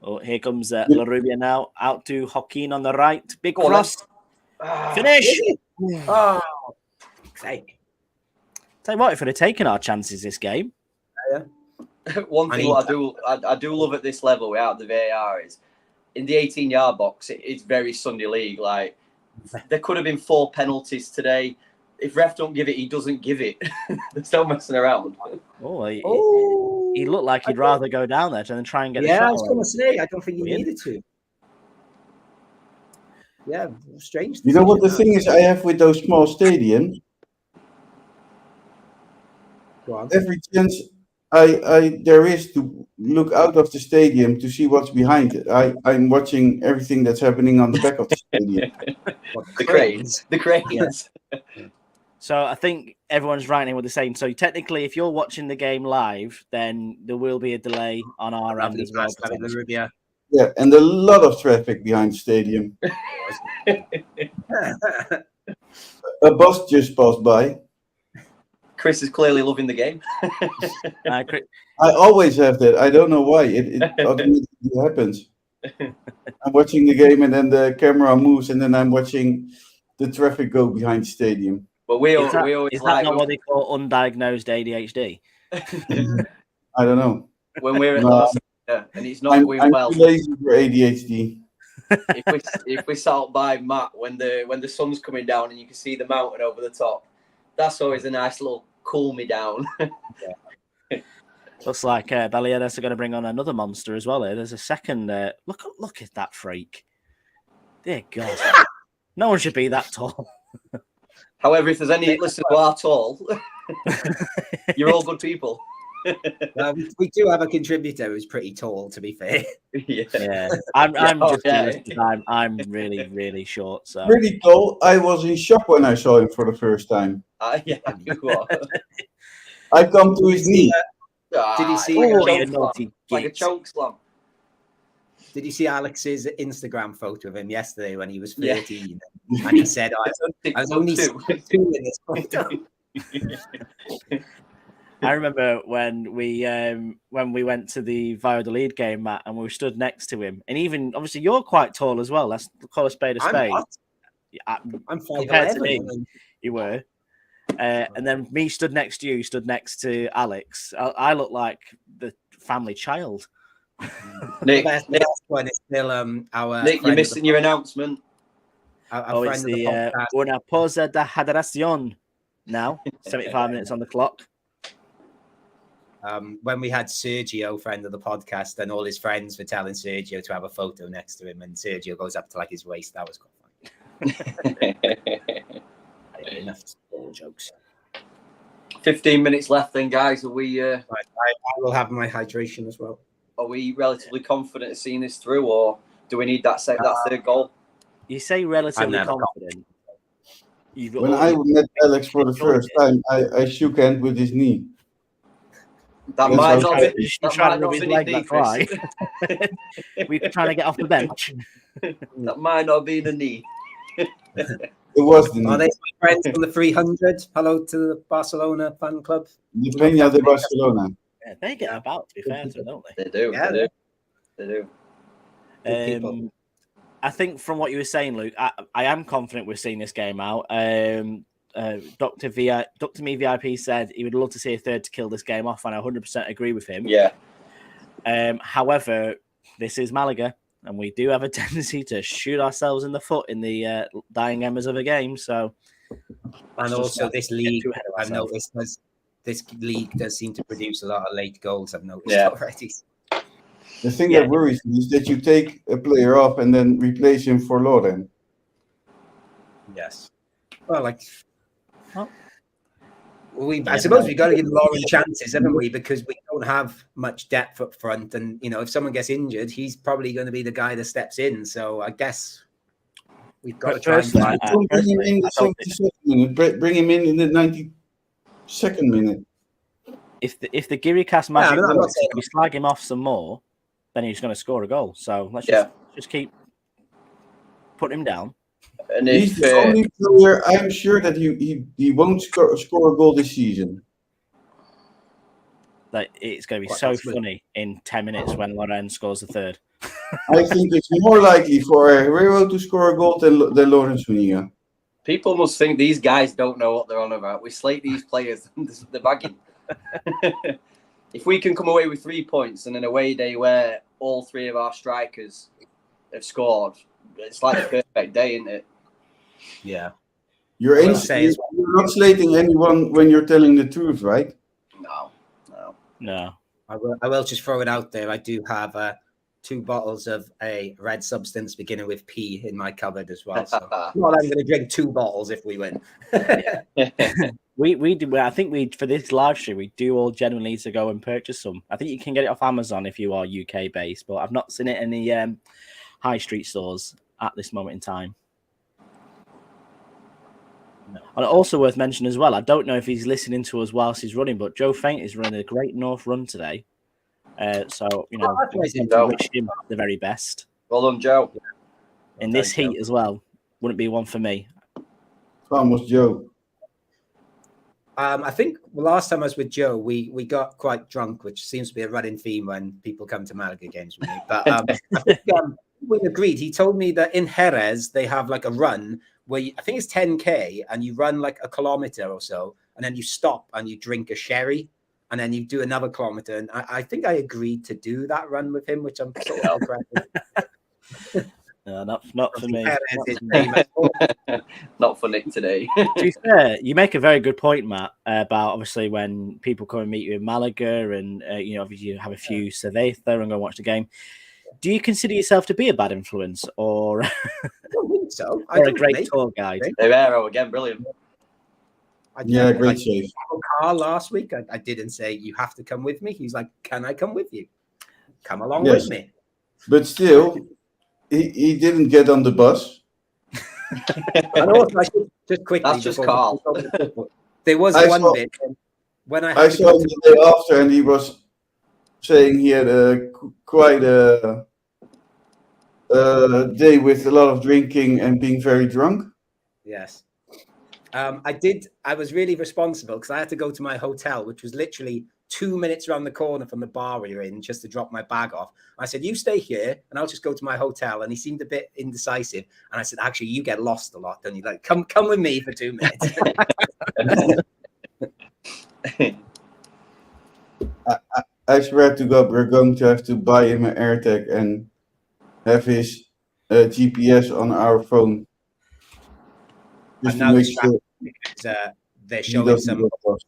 Oh, here comes La Rubia now. Out to Joaquin on the right. Big cross. Finish! Oh, fake. Tell you what, if we'd have taken our chances this game. Yeah. One thing I do love at this level without the VAR is in the 18-yard box, it's very Sunday League. Like, there could have been 4 penalties today. If ref don't give it, he doesn't give it. There's no messing around. He looked like he'd rather go down there than try and get a shot. Yeah, I was going to say, I don't think he needed to. Yeah, strange. You know what the thing is I have with those small stadiums? Go on. Every chance there is to look out of the stadium to see what's behind it. I'm watching everything that's happening on the back of the stadium. The cranes. Yeah. So I think everyone's right in what they're saying. So technically, if you're watching the game live, then there will be a delay on our end as well. Yeah, and a lot of traffic behind the stadium. A bus just passed by. Chris is clearly loving the game. I always have that. I don't know why. It automatically happens. I'm watching the game and then the camera moves and then I'm watching the traffic go behind the stadium. But we always is that not what they call undiagnosed ADHD? I don't know. When we're at and it's not going well. I'm too lazy for ADHD. If we sat out by Matt when the sun's coming down and you can see the mountain over the top, that's always a nice little cool me down. Looks like Baleares are going to bring on another monster as well. There's a second. Look at that freak. Dear God, no one should be that tall. However, if there's any listeners who are tall, you're all good people. We do have a contributor who's pretty tall, to be fair. Yeah. I'm just jealous because I'm really, really short. So pretty tall. I was in shock when I saw him for the first time. Yeah, you are. I come to his knee. Did you see like a choke slam? Did you see Alex's Instagram photo of him yesterday when he was 13? Yeah. And he said, I was only 2 in this photo. I remember when we went to the Valladolid game, Matt, and we stood next to him. And even, obviously, you're quite tall as well. Let's call a spade a spade. I'm 5'11". Compared to me, you were. And then me stood next to you, stood next to Alex. I look like the family child. Nick, the best one is still our Nick, you're missing your announcement. It's the Una Posa da Generación. now. 75 minutes on the clock. When we had Sergio, friend of the podcast, and all his friends were telling Sergio to have a photo next to him, and Sergio goes up to like his waist. That was quite funny. Enough jokes. 15 minutes left then, guys. Are we? I will have my hydration as well. Are we relatively confident of seeing this through, or do we need that third goal? You say relatively confident. When I met Alex for the first time, I shook hands with his knee. That might not be. That might not be leg, that's why. We're trying to get off the bench. That might not be the knee. It was the knee. Are they my friends from the 300? Hello to the Barcelona fan club. The Peña de Barcelona. Yeah, they get about, to be fair to them, don't they? They do. Yeah. They do. I think from what you were saying, Luke, I am confident we're seeing this game out. Dr. Me VIP said he would love to see a third to kill this game off, and I 100% agree with him. Yeah. However, this is Malaga, and we do have a tendency to shoot ourselves in the foot in the dying embers of a game. So, and also this league, I've noticed, this league does seem to produce a lot of late goals. I've noticed already. The thing that worries me is that you take a player off and then replace him for Loren. Yes. Well, I suppose we've got to give Loren chances, haven't we? Because we don't have much depth up front, and if someone gets injured, he's probably going to be the guy that steps in. So I guess we've got to try and find. Don't bring him in the 72nd minute. Bring him in the 92nd minute. If the Guiricast magic works, if we slag him off some more, then he's going to score a goal. So let's just keep putting him down. And he's the only player I'm sure that he won't score a goal this season. Like, it's going to be so funny in 10 minutes when Loren scores the third. I think it's more likely for Herrero to score a goal than Loren Zuniga. People must think these guys don't know what they're on about. We slate these players. They're bagging. If we can come away with 3 points and an away day where all three of our strikers have scored, it's like the perfect day, isn't it? Yeah. You're not slating anyone when you're telling the truth, right? No. I will just throw it out there. I do have 2 bottles of a red substance beginning with P in my cupboard as well. So I'm going to drink 2 bottles if we win. We do. I think for this live stream, we do all genuinely need to go and purchase some. I think you can get it off Amazon if you are UK based, but I've not seen it in the high street stores at this moment in time. No. And also worth mentioning as well, I don't know if he's listening to us whilst he's running, but Joe Faint is running a Great North Run today. So wish him the very best. Well done, Joe. In this heat as well, wouldn't be one for me. Almost Joe. I think last time I was with Joe, we got quite drunk, which seems to be a running theme when people come to Malaga games with me. But I think we agreed. He told me that in Jerez, they have like a run where I think it's 10K and you run like a kilometer or so, and then you stop and you drink a sherry, and then you do another kilometer. And I think I agreed to do that run with him, which I'm sort of regretting. No, not for me. Not for Nick today. To be fair, you make a very good point, Matt, about obviously when people come and meet you in Malaga and, obviously you have a few cerveza and go watch the game. Do you consider yourself to be a bad influence or, I don't think so. or a great tour guide? Herrero again, brilliant. Great save. Carl last week, I didn't say you have to come with me. He's like, can I come with you? Come along with me. But still, he didn't get on the bus. And also, I should just quickly. That's just Carl. There was one bit when I saw him the day after, and he was saying he had quite a day with a lot of drinking and being very drunk. Yes. I was really responsible because I had to go to my hotel, which was literally 2 minutes around the corner from the bar we were in, just to drop my bag off. I said, you stay here and I'll just go to my hotel. And he seemed a bit indecisive. And I said, actually, you get lost a lot, don't you? Like, come with me for 2 minutes. I swear to God, we're going to have to buy him an AirTag and have his GPS on our phone. Just to make sure. they're He showing doesn't some do it.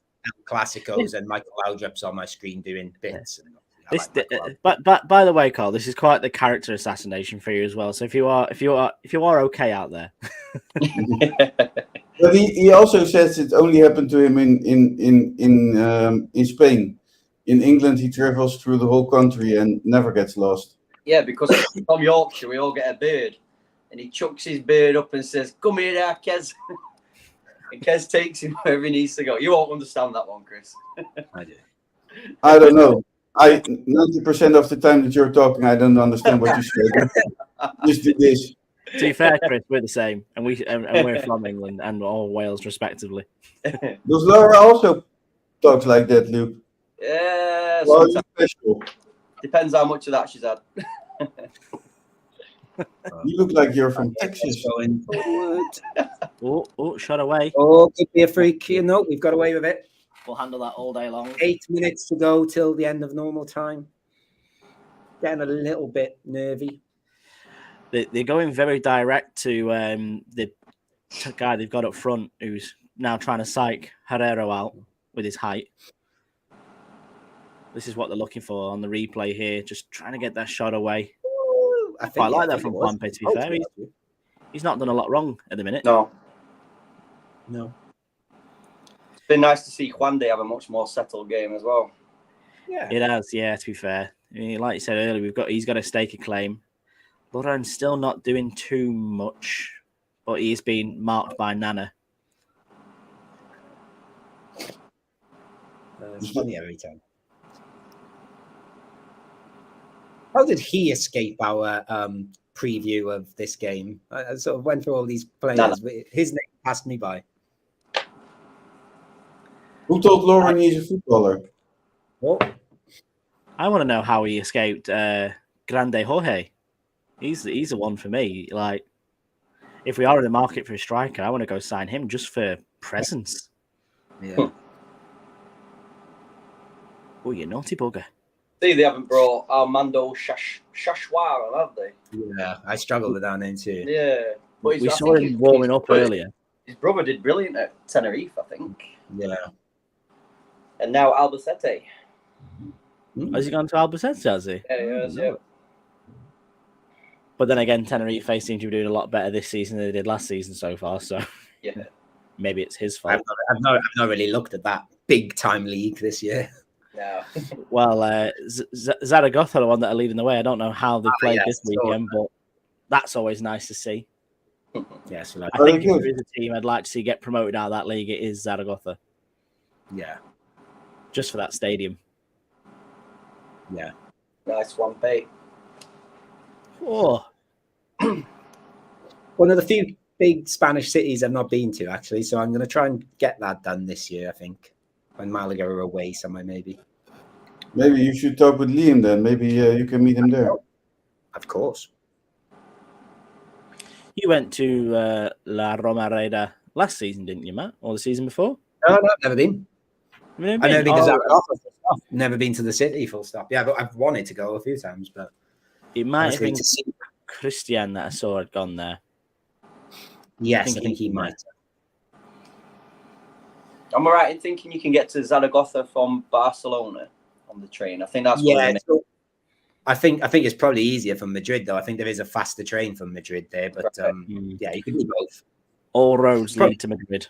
Classicos and Michael Laudrup's on my screen doing bits. And I This, like Michael Laudrup. but by the way, Carl, this is quite the character assassination for you as well. So if you are okay out there, But he also says it only happened to him in Spain. In England, he travels through the whole country and never gets lost. Yeah, because from Yorkshire, we all get a bird. And he chucks his bird up and says, "Come here now, Kez." And Kez takes him wherever he needs to go. You won't understand that one, Chris. I do. I don't know. 90% of the time that you're talking, I don't understand what you say. Just do this. to be fair, Chris, we're the same, and we're from England and all Wales, respectively. Does Laura also talk like that, Luke? Yeah, Well, sometimes. special. Depends how much of that she's had. You look like you're from Texas. Going forward. Oh, shot away. Oh, could be a freak. No, we've got away with it. We'll handle that all day long. 8 minutes to go till the end of normal time. Getting a little bit nervy. They're going very direct to the guy they've got up front, who's now trying to psych Herrero out with his height. This is what they're looking for on the replay here, just trying to get that shot away. I quite like that from Juanpe, to be fair. He's not done a lot wrong at the minute. No. It's been nice to see Juande have a much more settled game as well. Yeah. It has, yeah, to be fair. I mean, like you said earlier, he's got a stake a claim. Lauren's still not doing too much, but he's been marked by Nana. It's funny every time. How did he escape our preview of this game? I sort of went through all these players. Nana. His name passed me by. Who told Lauren he's a footballer? Oh, I want to know how he escaped Grande Jorge. He's the one for me. Like, if we are in the market for a striker, I want to go sign him just for presence. yeah. Oh, you naughty bugger. See, they haven't brought Armando Shashwara, have they? Yeah, I struggled with that name too. Yeah. But We I saw think him warming up earlier. His brother did brilliant at Tenerife, I think. Yeah. And now Albacete. Has he gone to Albacete, has he? Yeah, he has, yeah. But then again, Tenerife seem to be doing a lot better this season than they did last season so far, so Yeah. maybe it's his fault. I've not really looked at that big time league this year. No. Well, Zaragoza are the one that are leading the way. I don't know how they've played yes, this weekend, but that's always nice to see. Yes, like, I think if there is a team I'd like to see get promoted out of that league, it is Zaragoza, yeah, just for that stadium. yeah. Nice one, Pay. Oh, One of the few big Spanish cities I've not been to, actually. So I'm going to try and get that done this year, I think. When Malaga are away somewhere, maybe. Maybe you should talk with Liam then. Maybe you can meet him there. Of course. you went to La Romareda last season, didn't you, Matt? Or the season before? No, never been. You've I've never been to Oh, Zaragoza, full stop. Never been to the city, full stop. Yeah, but I've wanted to go a few times, but It might have honestly, been to see. Christian that I saw had gone there. Yes, I think he might. Am I right in thinking you can get to Zaragoza from Barcelona on the train? I think that's Yeah, so I think it's probably easier from Madrid, though. I think there is a faster train from Madrid there, but yeah, you can do both. All roads lead to Madrid.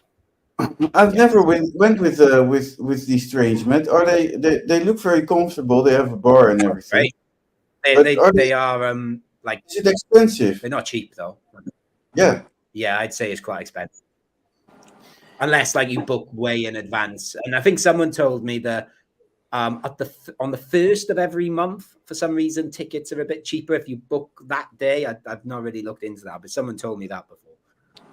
I've never went with these trains, Matt. Are they look very comfortable? They have a bar and everything. Right. They are like, Is it expensive? they're not cheap though. Yeah. Yeah, I'd say it's quite expensive. Unless like you book way in advance. And I think someone told me that on the first of every month, for some reason, tickets are a bit cheaper if you book that day. I've not really looked into that, but someone told me that before.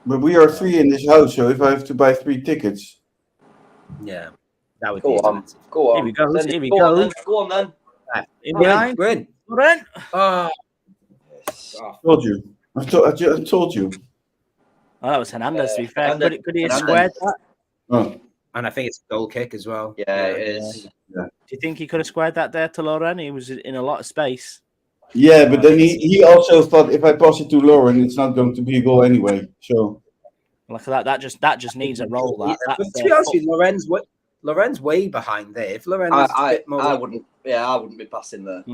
But we are 3 in this house, so if I have to buy 3 tickets. Yeah, that would Go be on. expensive. Go on. Here we go. Then Here we go go. on then. Go on then. In We're behind. in. Brent. Oh, I told you. I told you. Oh, that was Hernandez, to be fair. Hernandez. Could he have Hernandez. squared that? Oh. and I think it's a goal kick as well. Yeah, it is. Do you think he could have squared that there to Loren? He was in a lot of space. Yeah, but then he also thought if I pass it to Lauren, it's not going to be a goal anyway. So Like that just needs a roll. But to be honest with you, Loren's way behind there. If Loren was a bit more, I wouldn't be passing there.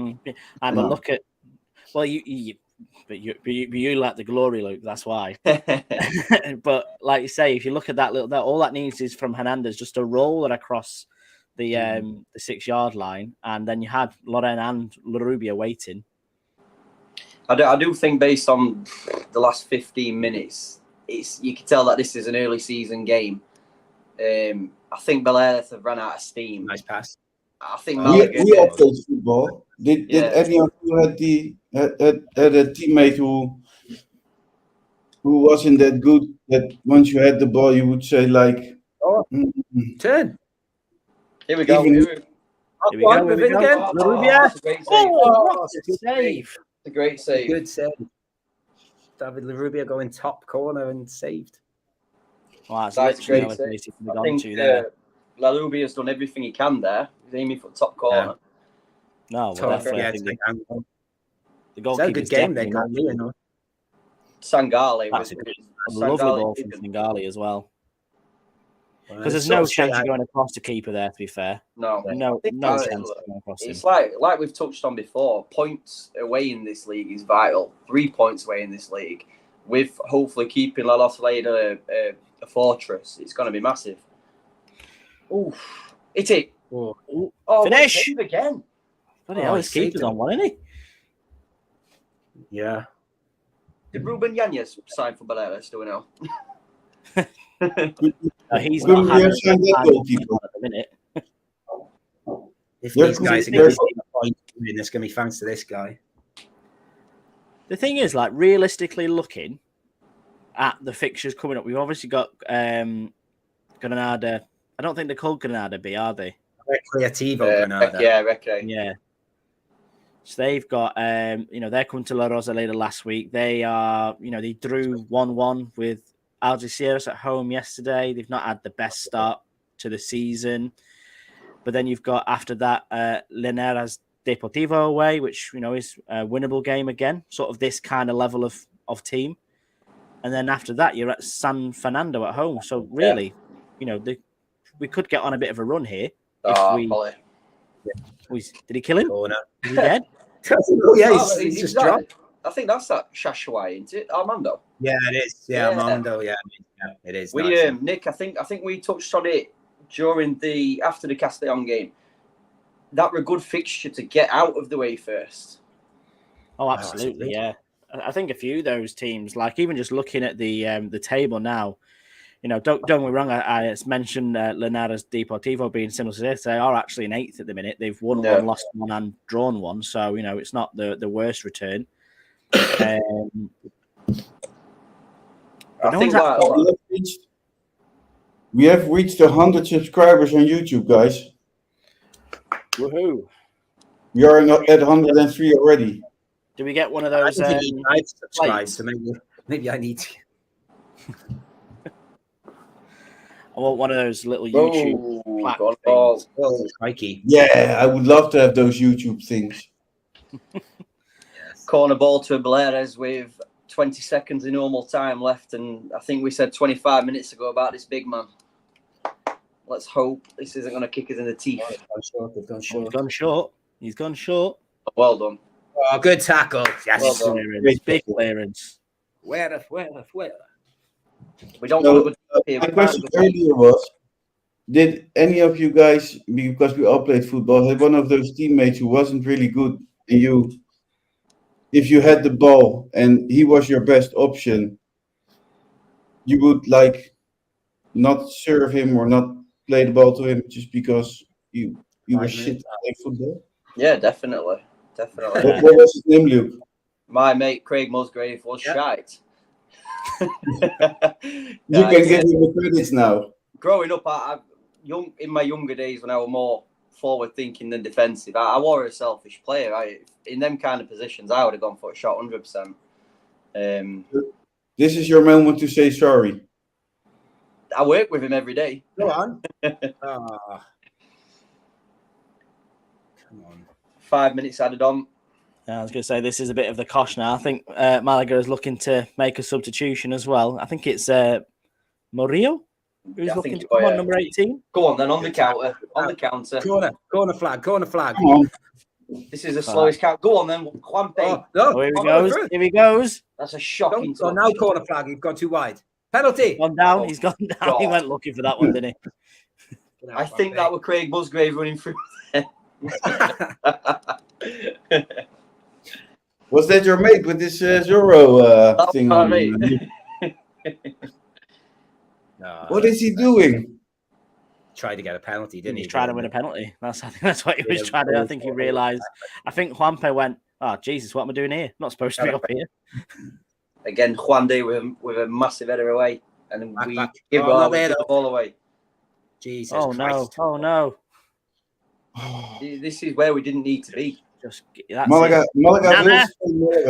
But look at but you like the glory, Luke. That's why. But like you say, if you look at that all that needs is from Hernandez just to roll it across the 6-yard line, and then you had Loren and Larrubia waiting. I do think based on the last 15 minutes, you can tell that this is an early season game. I think Baleares have run out of steam. Nice pass. I think we all played football. Did any of you had a teammate who wasn't that good, that once you had the ball you would say like, turn. Here we go. Here we go. Larrubia. It's a save. A great save. Good save. David Larrubia going top corner and saved. Wow, that's great. I think Larrubia has done everything he can there. He's aiming for the top corner. Yeah. No, well, definitely. I think the goalkeeper. Good game they got. Sangali. That's a lovely ball from Sangali as well. Because there's no chance of going across the keeper there, to be fair. No chance of going across him. It's like we've touched on before, points away in this league is vital. 3 points away in this league. With hopefully keeping La Losaleda a fortress, it's going to be massive. Oof. Hit it. Finish! Again. Bloody hell, his keeper's on one, isn't he? Yeah. Did Ruben Yanez sign for Baleares, do we know? He's not having a goalkeeper at the minute. If these guys are going to get a point, it's going to be thanks to this guy. The thing is, like, realistically looking at the fixtures coming up, we've obviously got Granada. I don't think they're called Granada B, are they? Recreativo Granada. Yeah. So they've got, they're coming to La Rosaleda last week. They are, they drew 1-1 with Algeciras at home yesterday. They've not had the best start to the season. But then you've got, after that, Linares Deportivo away, which, is a winnable game again. Sort of this kind of level of team. And then after that, you're at San Fernando at home. So really, we could get on a bit of a run here. Did he kill him? Oh, no. Is he dead? He's just dropped. I think that's that Shashwai, isn't it? Armando. Yeah, it is. Yeah, Armando. Yeah, it is. Nick, I think we touched on it after the Castellon game. That were a good fixture to get out of the way first. Oh, absolutely, yeah. I think a few of those teams, like even just looking at the table now, don't get me wrong. I mentioned Linares Deportivo being similar to this. They are actually in 8th at the minute. They've won one, lost one, and drawn one. So it's not the worst return. I think we have reached 100 subscribers on YouTube, guys. Woohoo! We are at 103 already. Do we get one of those? I subscribe, so maybe I need to. I want one of those little YouTube platforms. Crikey. Yeah, I would love to have those YouTube things. Corner ball to Baleares with 20 seconds in normal time left, and I think we said 25 minutes ago about this big man. Let's hope this isn't going to kick us in the teeth. They've gone short. He's gone short. Well done. Oh, good tackle. Yes. Well done. Big clearance. Where? We don't want to my question earlier was, did any of you guys, because we all played football, had one of those teammates who wasn't really good, and if you had the ball and he was your best option, you would not serve him or not play the ball to him just because you were shit at football? Yeah, definitely. What was his name, Luke? My mate Craig Musgrave was shite. You can give him the credits now. Growing up, in my younger days when I was more forward-thinking than defensive, I was a selfish player. In them kind of positions, I would have gone for a shot 100%. This is your moment to say sorry. I work with him every day. Go on. Come on. 5 minutes added on. I was going to say, this is a bit of the cosh now. I think Malaga is looking to make a substitution as well. I think it's Murillo, who's Yeah, I looking think to it was, come on, yeah. number 18. Go on then, on the counter. On the counter. Corner flag. Come on. This is the slowest count. Go on then, Juanpe. Oh, no. Oh, here he Oh, goes. through. Here he goes. That's a shocking touch. Now corner flag. You've gone too wide. Penalty. Gone down. Oh, He's gone down. God. He went looking for that one, didn't he? I think that was Craig Musgrave running through there. Was that your mate with this Zorro That thing was on? my No, What is he doing? Tried to get a penalty, didn't he? He's trying to win a penalty. I think that's what he was trying to. I think he realised. I think Juanpe went, "Oh Jesus, what am I doing here? I'm not supposed to be up here." Again, Juande with a massive header away, and Back, we back. give Oh, the ball away. Jesus Oh no! Christ. Oh no! This is where we didn't need to be. Just that's Malaga, it. Malaga, Nana. will stay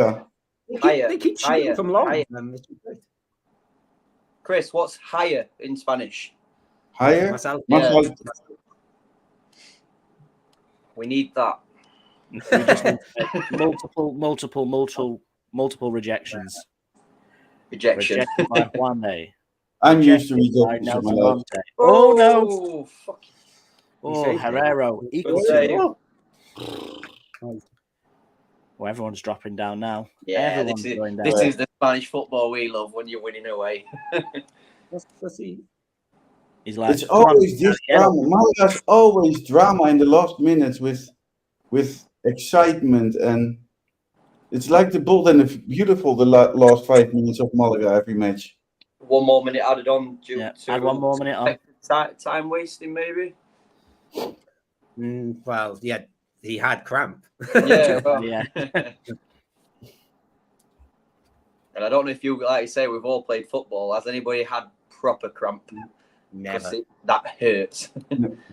Malaga. They keep shooting higher, from long. higher. Chris, Chris, what's higher in Spanish? Higher? Myself. Más Yeah. alto. We need that. We just need multiple rejections. Rejection. Rejected by Juande. I'm used to Rejected by rejecting Nelson someone else. Monte. Oh no! Oh, fuck. Oh, saved it. Herrero. Equal Good to. save. Well, everyone's dropping down now. Yeah, Everyone's going down. this is the Spanish football we love when you're winning away. What's he? He's like, It's "Come on, always this yellow." drama. Malaga's always drama in the last minutes with excitement, and it's like the bold and the beautiful the last 5 minutes of Malaga every match. 1 more minute added on due Yeah, to add 1 more minute on. time wasting, maybe. Well, yeah, he had cramp. Yeah, well, Yeah. And I don't know if you, like you say, we've all played football. Has anybody had proper cramp? 'Cause Never. that hurts.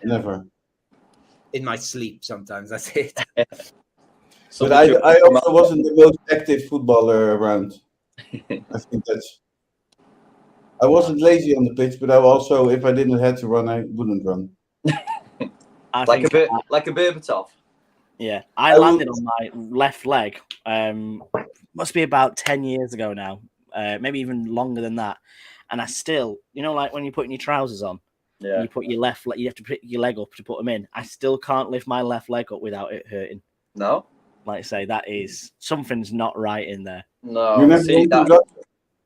Never. In my sleep, sometimes that's it. But I also wasn't the most active footballer around. I think that's. I wasn't lazy on the pitch, but I also, if I didn't have to run, I wouldn't run. like a Berbatov. Yeah, I landed on my left leg. Must be about 10 years ago now, maybe even longer than that. And I still, like when you're putting your trousers on, Yeah. you put your left leg, you have to put your leg up to put them in. I still can't lift my left leg up without it hurting. No. Like I say, that is something's not right in there. No. You never See, want to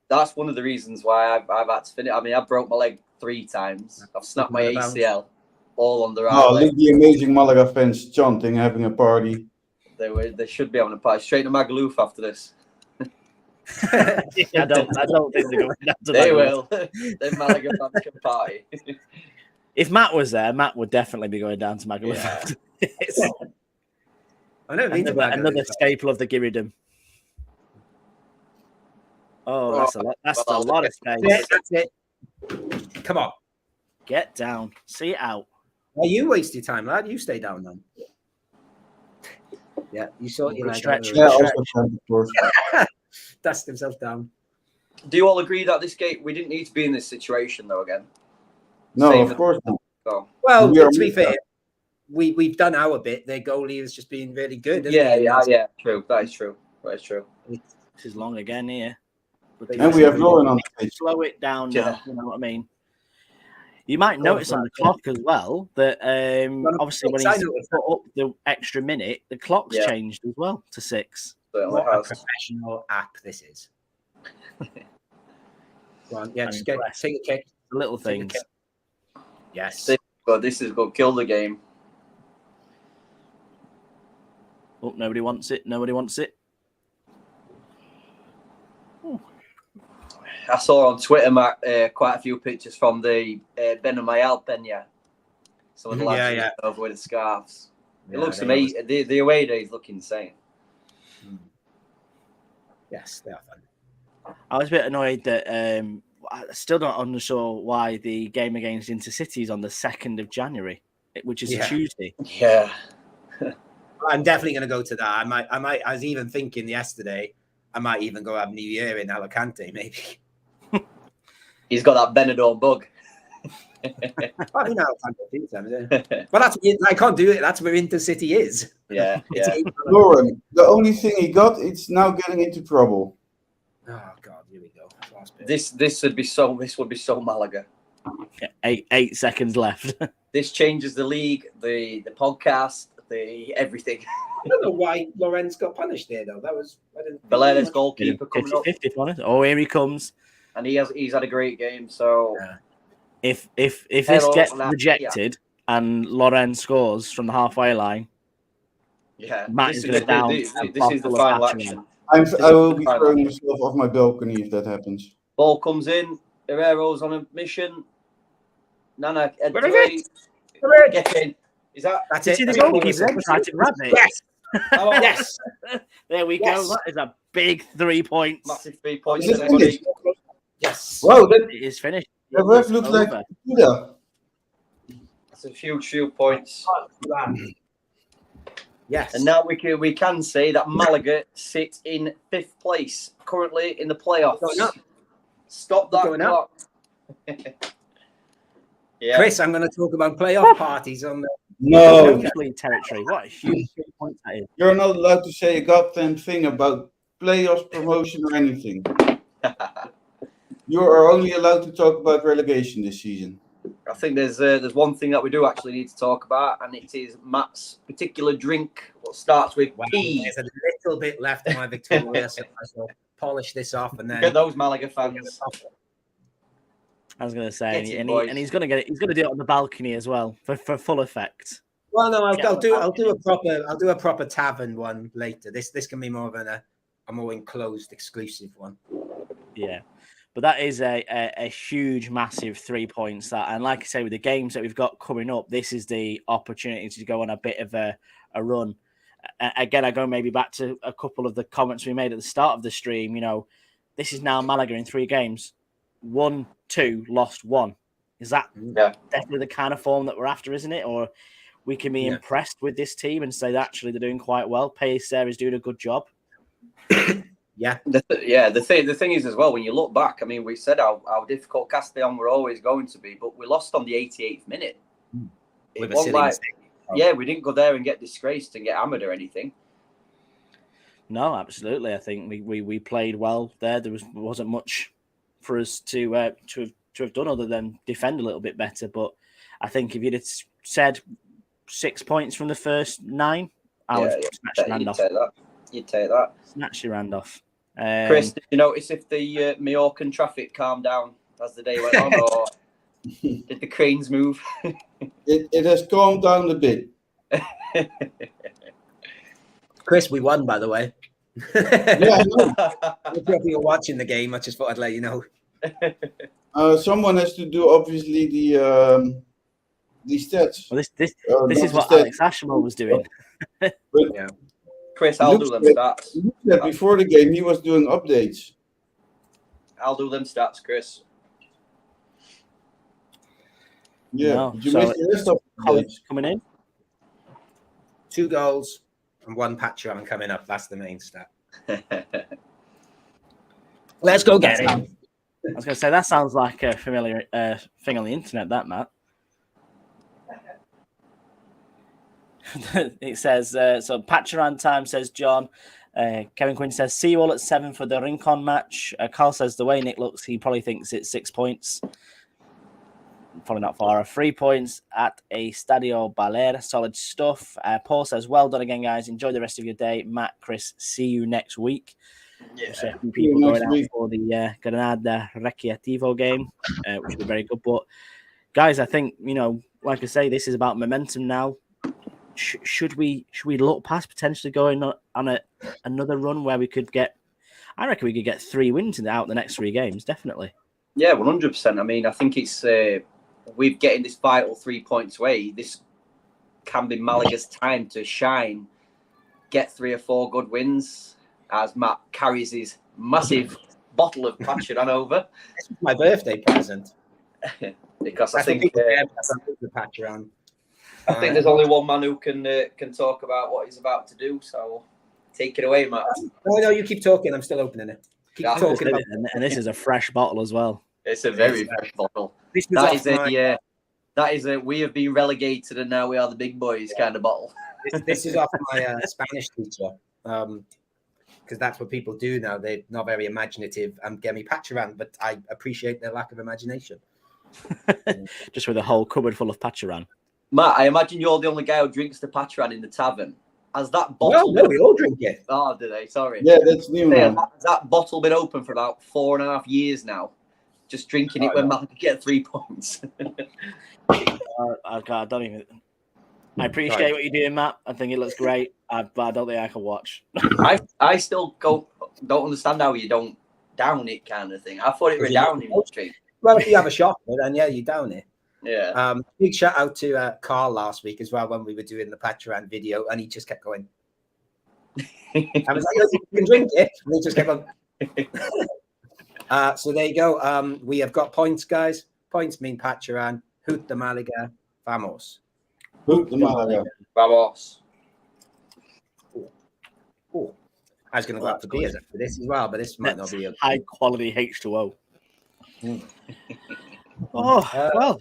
that's one of the reasons why I've had to finish. I mean, I broke my leg 3 times. I've snapped my ACL all on the right Oh, leg. look the amazing Malaga fans chanting, having a party. They should be having a party. Straight to Magaluf after this. I don't think they're going down to They Magaluf. will. Then Malaga fans can party. If Matt was there, Matt would definitely be going down to Magaluf. It's I never been to another Magaluf. staple of the Giridum. Oh, that's a lot. That's a lot of space. That's it. Come on. Get down. See it out. Well, you waste your time, lad. You stay down then. Yeah, you sort your leg Stretch. out. Yeah, also fans, of course. Dust himself down. Do you all agree that this game we didn't need to be in this situation though? Again, No, Same of with- course not. so Well, We are to be with fair, that. we've done our bit. Their goalie has just been really good. hasn't yeah, he? yeah. True. That is true. That is true. This is long again here. But And we have Lauren on the pitch. slow it down Yeah. now. You know what I mean? You might Go on, notice on the Brad, clock as well that obviously when I he's noticed put up the extra minute, the clock's Yeah. changed as well to 6. Certainly What a has. professional app this is. Go on, yeah, I'm just impressed. take a kick. The little Take a things. kick. Yes. See- But this is going to kill the game. Oh, nobody wants it. Nobody wants it. I saw on Twitter, Mark, quite a few pictures from the Benamayal Peña. Some of the lads Yeah. over with the scarves. It Yeah, looks they amazing. The away days look insane. Yes, they are fun. I was a bit annoyed that I still don't understand why the game against Intercity is on the 2nd of January, which is a Yeah. Tuesday. Yeah. I'm definitely going to go to that. I might. I was even thinking yesterday, I might even go have New Year in Alicante, maybe. He's got that Benidorm bug. I mean, Alicante, a few times, yeah. But I can't do it. That's where Intercity is. Yeah, It's yeah. Lauren, the only thing he got, it's now getting into trouble. Oh God, here we go. Last bit. This would be so Malaga. Yeah, 8 seconds left. This changes the league, the podcast, the everything. I don't know why Lorenz got punished there though. I didn't. Baleares goalkeeper coming 50-50, up, if I'm honest. Oh, here he comes. and he's had a great game. So If this Hello, gets Latvia. rejected and Lorenz scores from the halfway line, yeah, Matt this is is going to down. this a is the bottle of final Patron. action. I will be throwing myself off my balcony if that happens. Ball comes in. Herrero's on a mission. Nana, Where is it? get in. Is that? That's You it. see the That's what goalkeeper it was. tried to grab it. Yes. Oh, Yes. There we Yes. go. That is a big 3 points. Massive 3 points. Is it Everybody. finished? Yes. Wow, that It is finished. the ref It's looks like over. Buddha. That's a huge points. Yes. And now we can say that Malaga sit in 5th place currently in the playoffs. Going up. Stop that Going up. clock. Yeah. Chris, I'm going to talk about playoff parties on the. No, Champions League territory. What a huge 3 points that is. you're not allowed to say a goddamn thing about playoffs, promotion, or anything. You are only allowed to talk about relegation this season. I think there's one thing that we do actually need to talk about, and it is Matt's particular drink. What starts with Well, P. there's a little bit left of my Victoria, so I shall polish this off and then. Get those Malaga fans. I was going to say, Get it, and boys. he's going to get it. He's going to do it on the balcony as well for full effect. Well, no, Yeah, I'll do a proper tavern one later. This can be more of a more enclosed, exclusive one. Yeah, but that is a huge, massive 3 points. That, and like I say, with the games that we've got coming up, this is the opportunity to go on a bit of a run. Again, I go maybe back to a couple of the comments we made at the start of the stream. You know, this is now Malaga in 3 games. 1, 2, lost 1. Is that definitely the kind of form that we're after, isn't it? Or we can be impressed with this team and say that actually they're doing quite well. Pacer is doing a good job. Yeah. The thing is as well, when you look back, I mean, we said how difficult Castellon were always going to be, but we lost on the 88th minute. With It a wasn't silly like, mistake. yeah, we didn't go there and get disgraced and get hammered or anything. No, absolutely. I think we played well there. There wasn't much for us to have done other than defend a little bit better. But I think if you'd have said 6 points from the first 9, I would snatch your hand off. You'd take that. Snatch your hand off. Chris, did you notice if the Mallorcan traffic calmed down as the day went on, or did the cranes move? It has calmed down a bit. Chris, we won, by the way. Yeah, I know. If you're watching the game, I just thought I'd let you know. Someone has to do obviously the stats. Well, this Not is the what stats. Alex Ashmore was doing. Yeah. Chris, I'll do them stats. Before the game, he was doing updates. I'll do them stats, Chris. Yeah, No, did you so miss the rest of the Collins updates? coming in. 2 goals and 1 Patreon coming up. That's the main stat. Let's go get it. I was going to say that sounds like a familiar thing on the internet. That Matt. It says so. Patcheran time, says John. Kevin Quinn says, see you all at 7 for the Rincon match. Carl says the way Nick looks, he probably thinks it's 6 points. Probably not far off. 3 points at a Stadio Baleares. Solid stuff. Paul says, well done again, guys. Enjoy the rest of your day. Matt, Chris, see you next week. Yeah. So a few people going out for the Granada Recreativo game, which will be very good. But guys, I think, you know, like I say, this is about momentum now. Should we look past potentially going on another run where we could get? I reckon we could get 3 wins out the next 3 games, definitely. Yeah, 100%. I mean, I think it's we're getting this vital 3 points away. This can be Malaga's time to shine, get 3 or 4 good wins as Matt carries his massive bottle of Patcheran over. This was my birthday present. Because I That's think the Patreon. I think there's only one man who can talk about what he's about to do. So take it away, Matt. No, you keep talking. I'm still opening it. Keep Yeah, talking about And this is a fresh bottle as well. It's a very fresh bottle. this. That is a we have been relegated and now we are the big boys kind of bottle. This is off my Spanish teacher. because that's what people do now. They're not very imaginative and get me Pacharan, but I appreciate their lack of imagination. Just with a whole cupboard full of Pacharan. Matt, I imagine you're the only guy who drinks the Pacharan in the tavern. Has that bottle? No, we all drink it. Oh, do they? Sorry. Yeah, that's new Yeah, now. has that bottle been open for about 4.5 years now? Just drinking it when Malaga get 3 points. I don't even. I appreciate what you're doing, Matt. I think it looks great, but I don't think I can watch. I still don't understand how you don't down it, kind of thing. I thought it was down in stream. Well, if you have a shot, then yeah, you down it. Yeah. Big shout out to Carl last week as well when we were doing the Pacharan video, and he just kept going. I was like, you can drink it, and he just kept on. So there you go. We have got points, guys. Points mean Pacharan. Hoot the Malaga. Vamos. Hoot the Málaga. Vamos. Oh, I was going to go out for beers after this as well, but this might not be a high quality H2O. Well,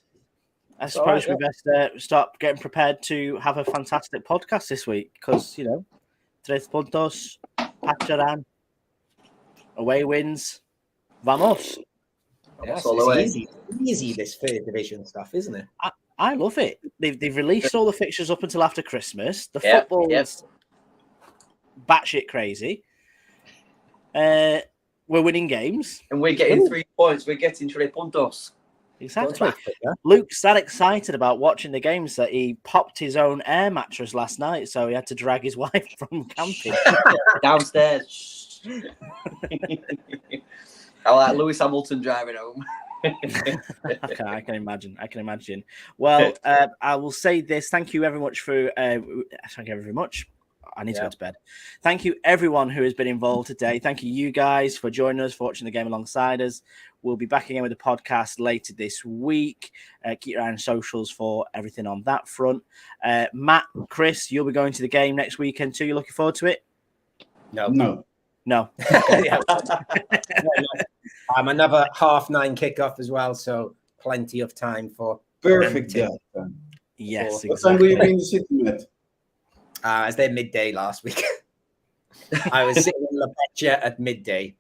I suppose we best start getting prepared to have a fantastic podcast this week because, 3 puntos, Pacharan, away wins, vamos. Yes, it's easy, this third division stuff, isn't it? I love it. They've released all the fixtures up until after Christmas. The football is batshit crazy. We're winning games. And we're getting 3 points. We're getting 3 puntos. Exactly. Luke's that excited about watching the games that he popped his own air mattress last night, so he had to drag his wife from camping downstairs. I like Lewis Hamilton driving home. I can imagine. Well, I will say this. Thank you very much for. Thank you very much. I need to go to bed. Thank you, everyone who has been involved today. Thank you guys for joining us, for watching the game alongside us. We'll be back again with the podcast later this week. Keep your eye on socials for everything on that front. Matt, Chris, you'll be going to the game next weekend too. You looking forward to it? No. Another 9:30 kickoff as well, so plenty of time for Perfect. Yeah. Yes, What time will you be in the city, Matt? I was there midday last week. I was sitting in La Pecha at midday.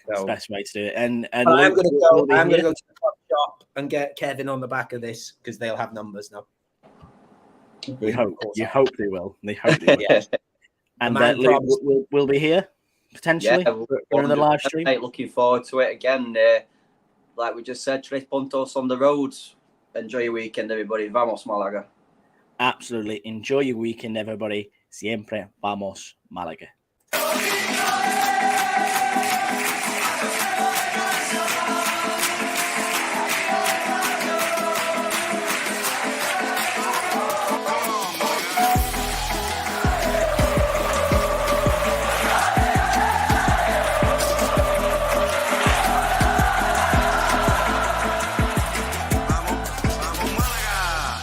That's the best way to do it. And I'm going to go to the club shop and get Kevin on the back of this because they'll have numbers now. You hope they will. Yeah. And we'll be here potentially for another live stream. Looking forward to it again. Like we just said, 3 puntos on the road. Enjoy your weekend, everybody. Vamos, Málaga. Absolutely. Enjoy your weekend, everybody. Siempre vamos, Málaga.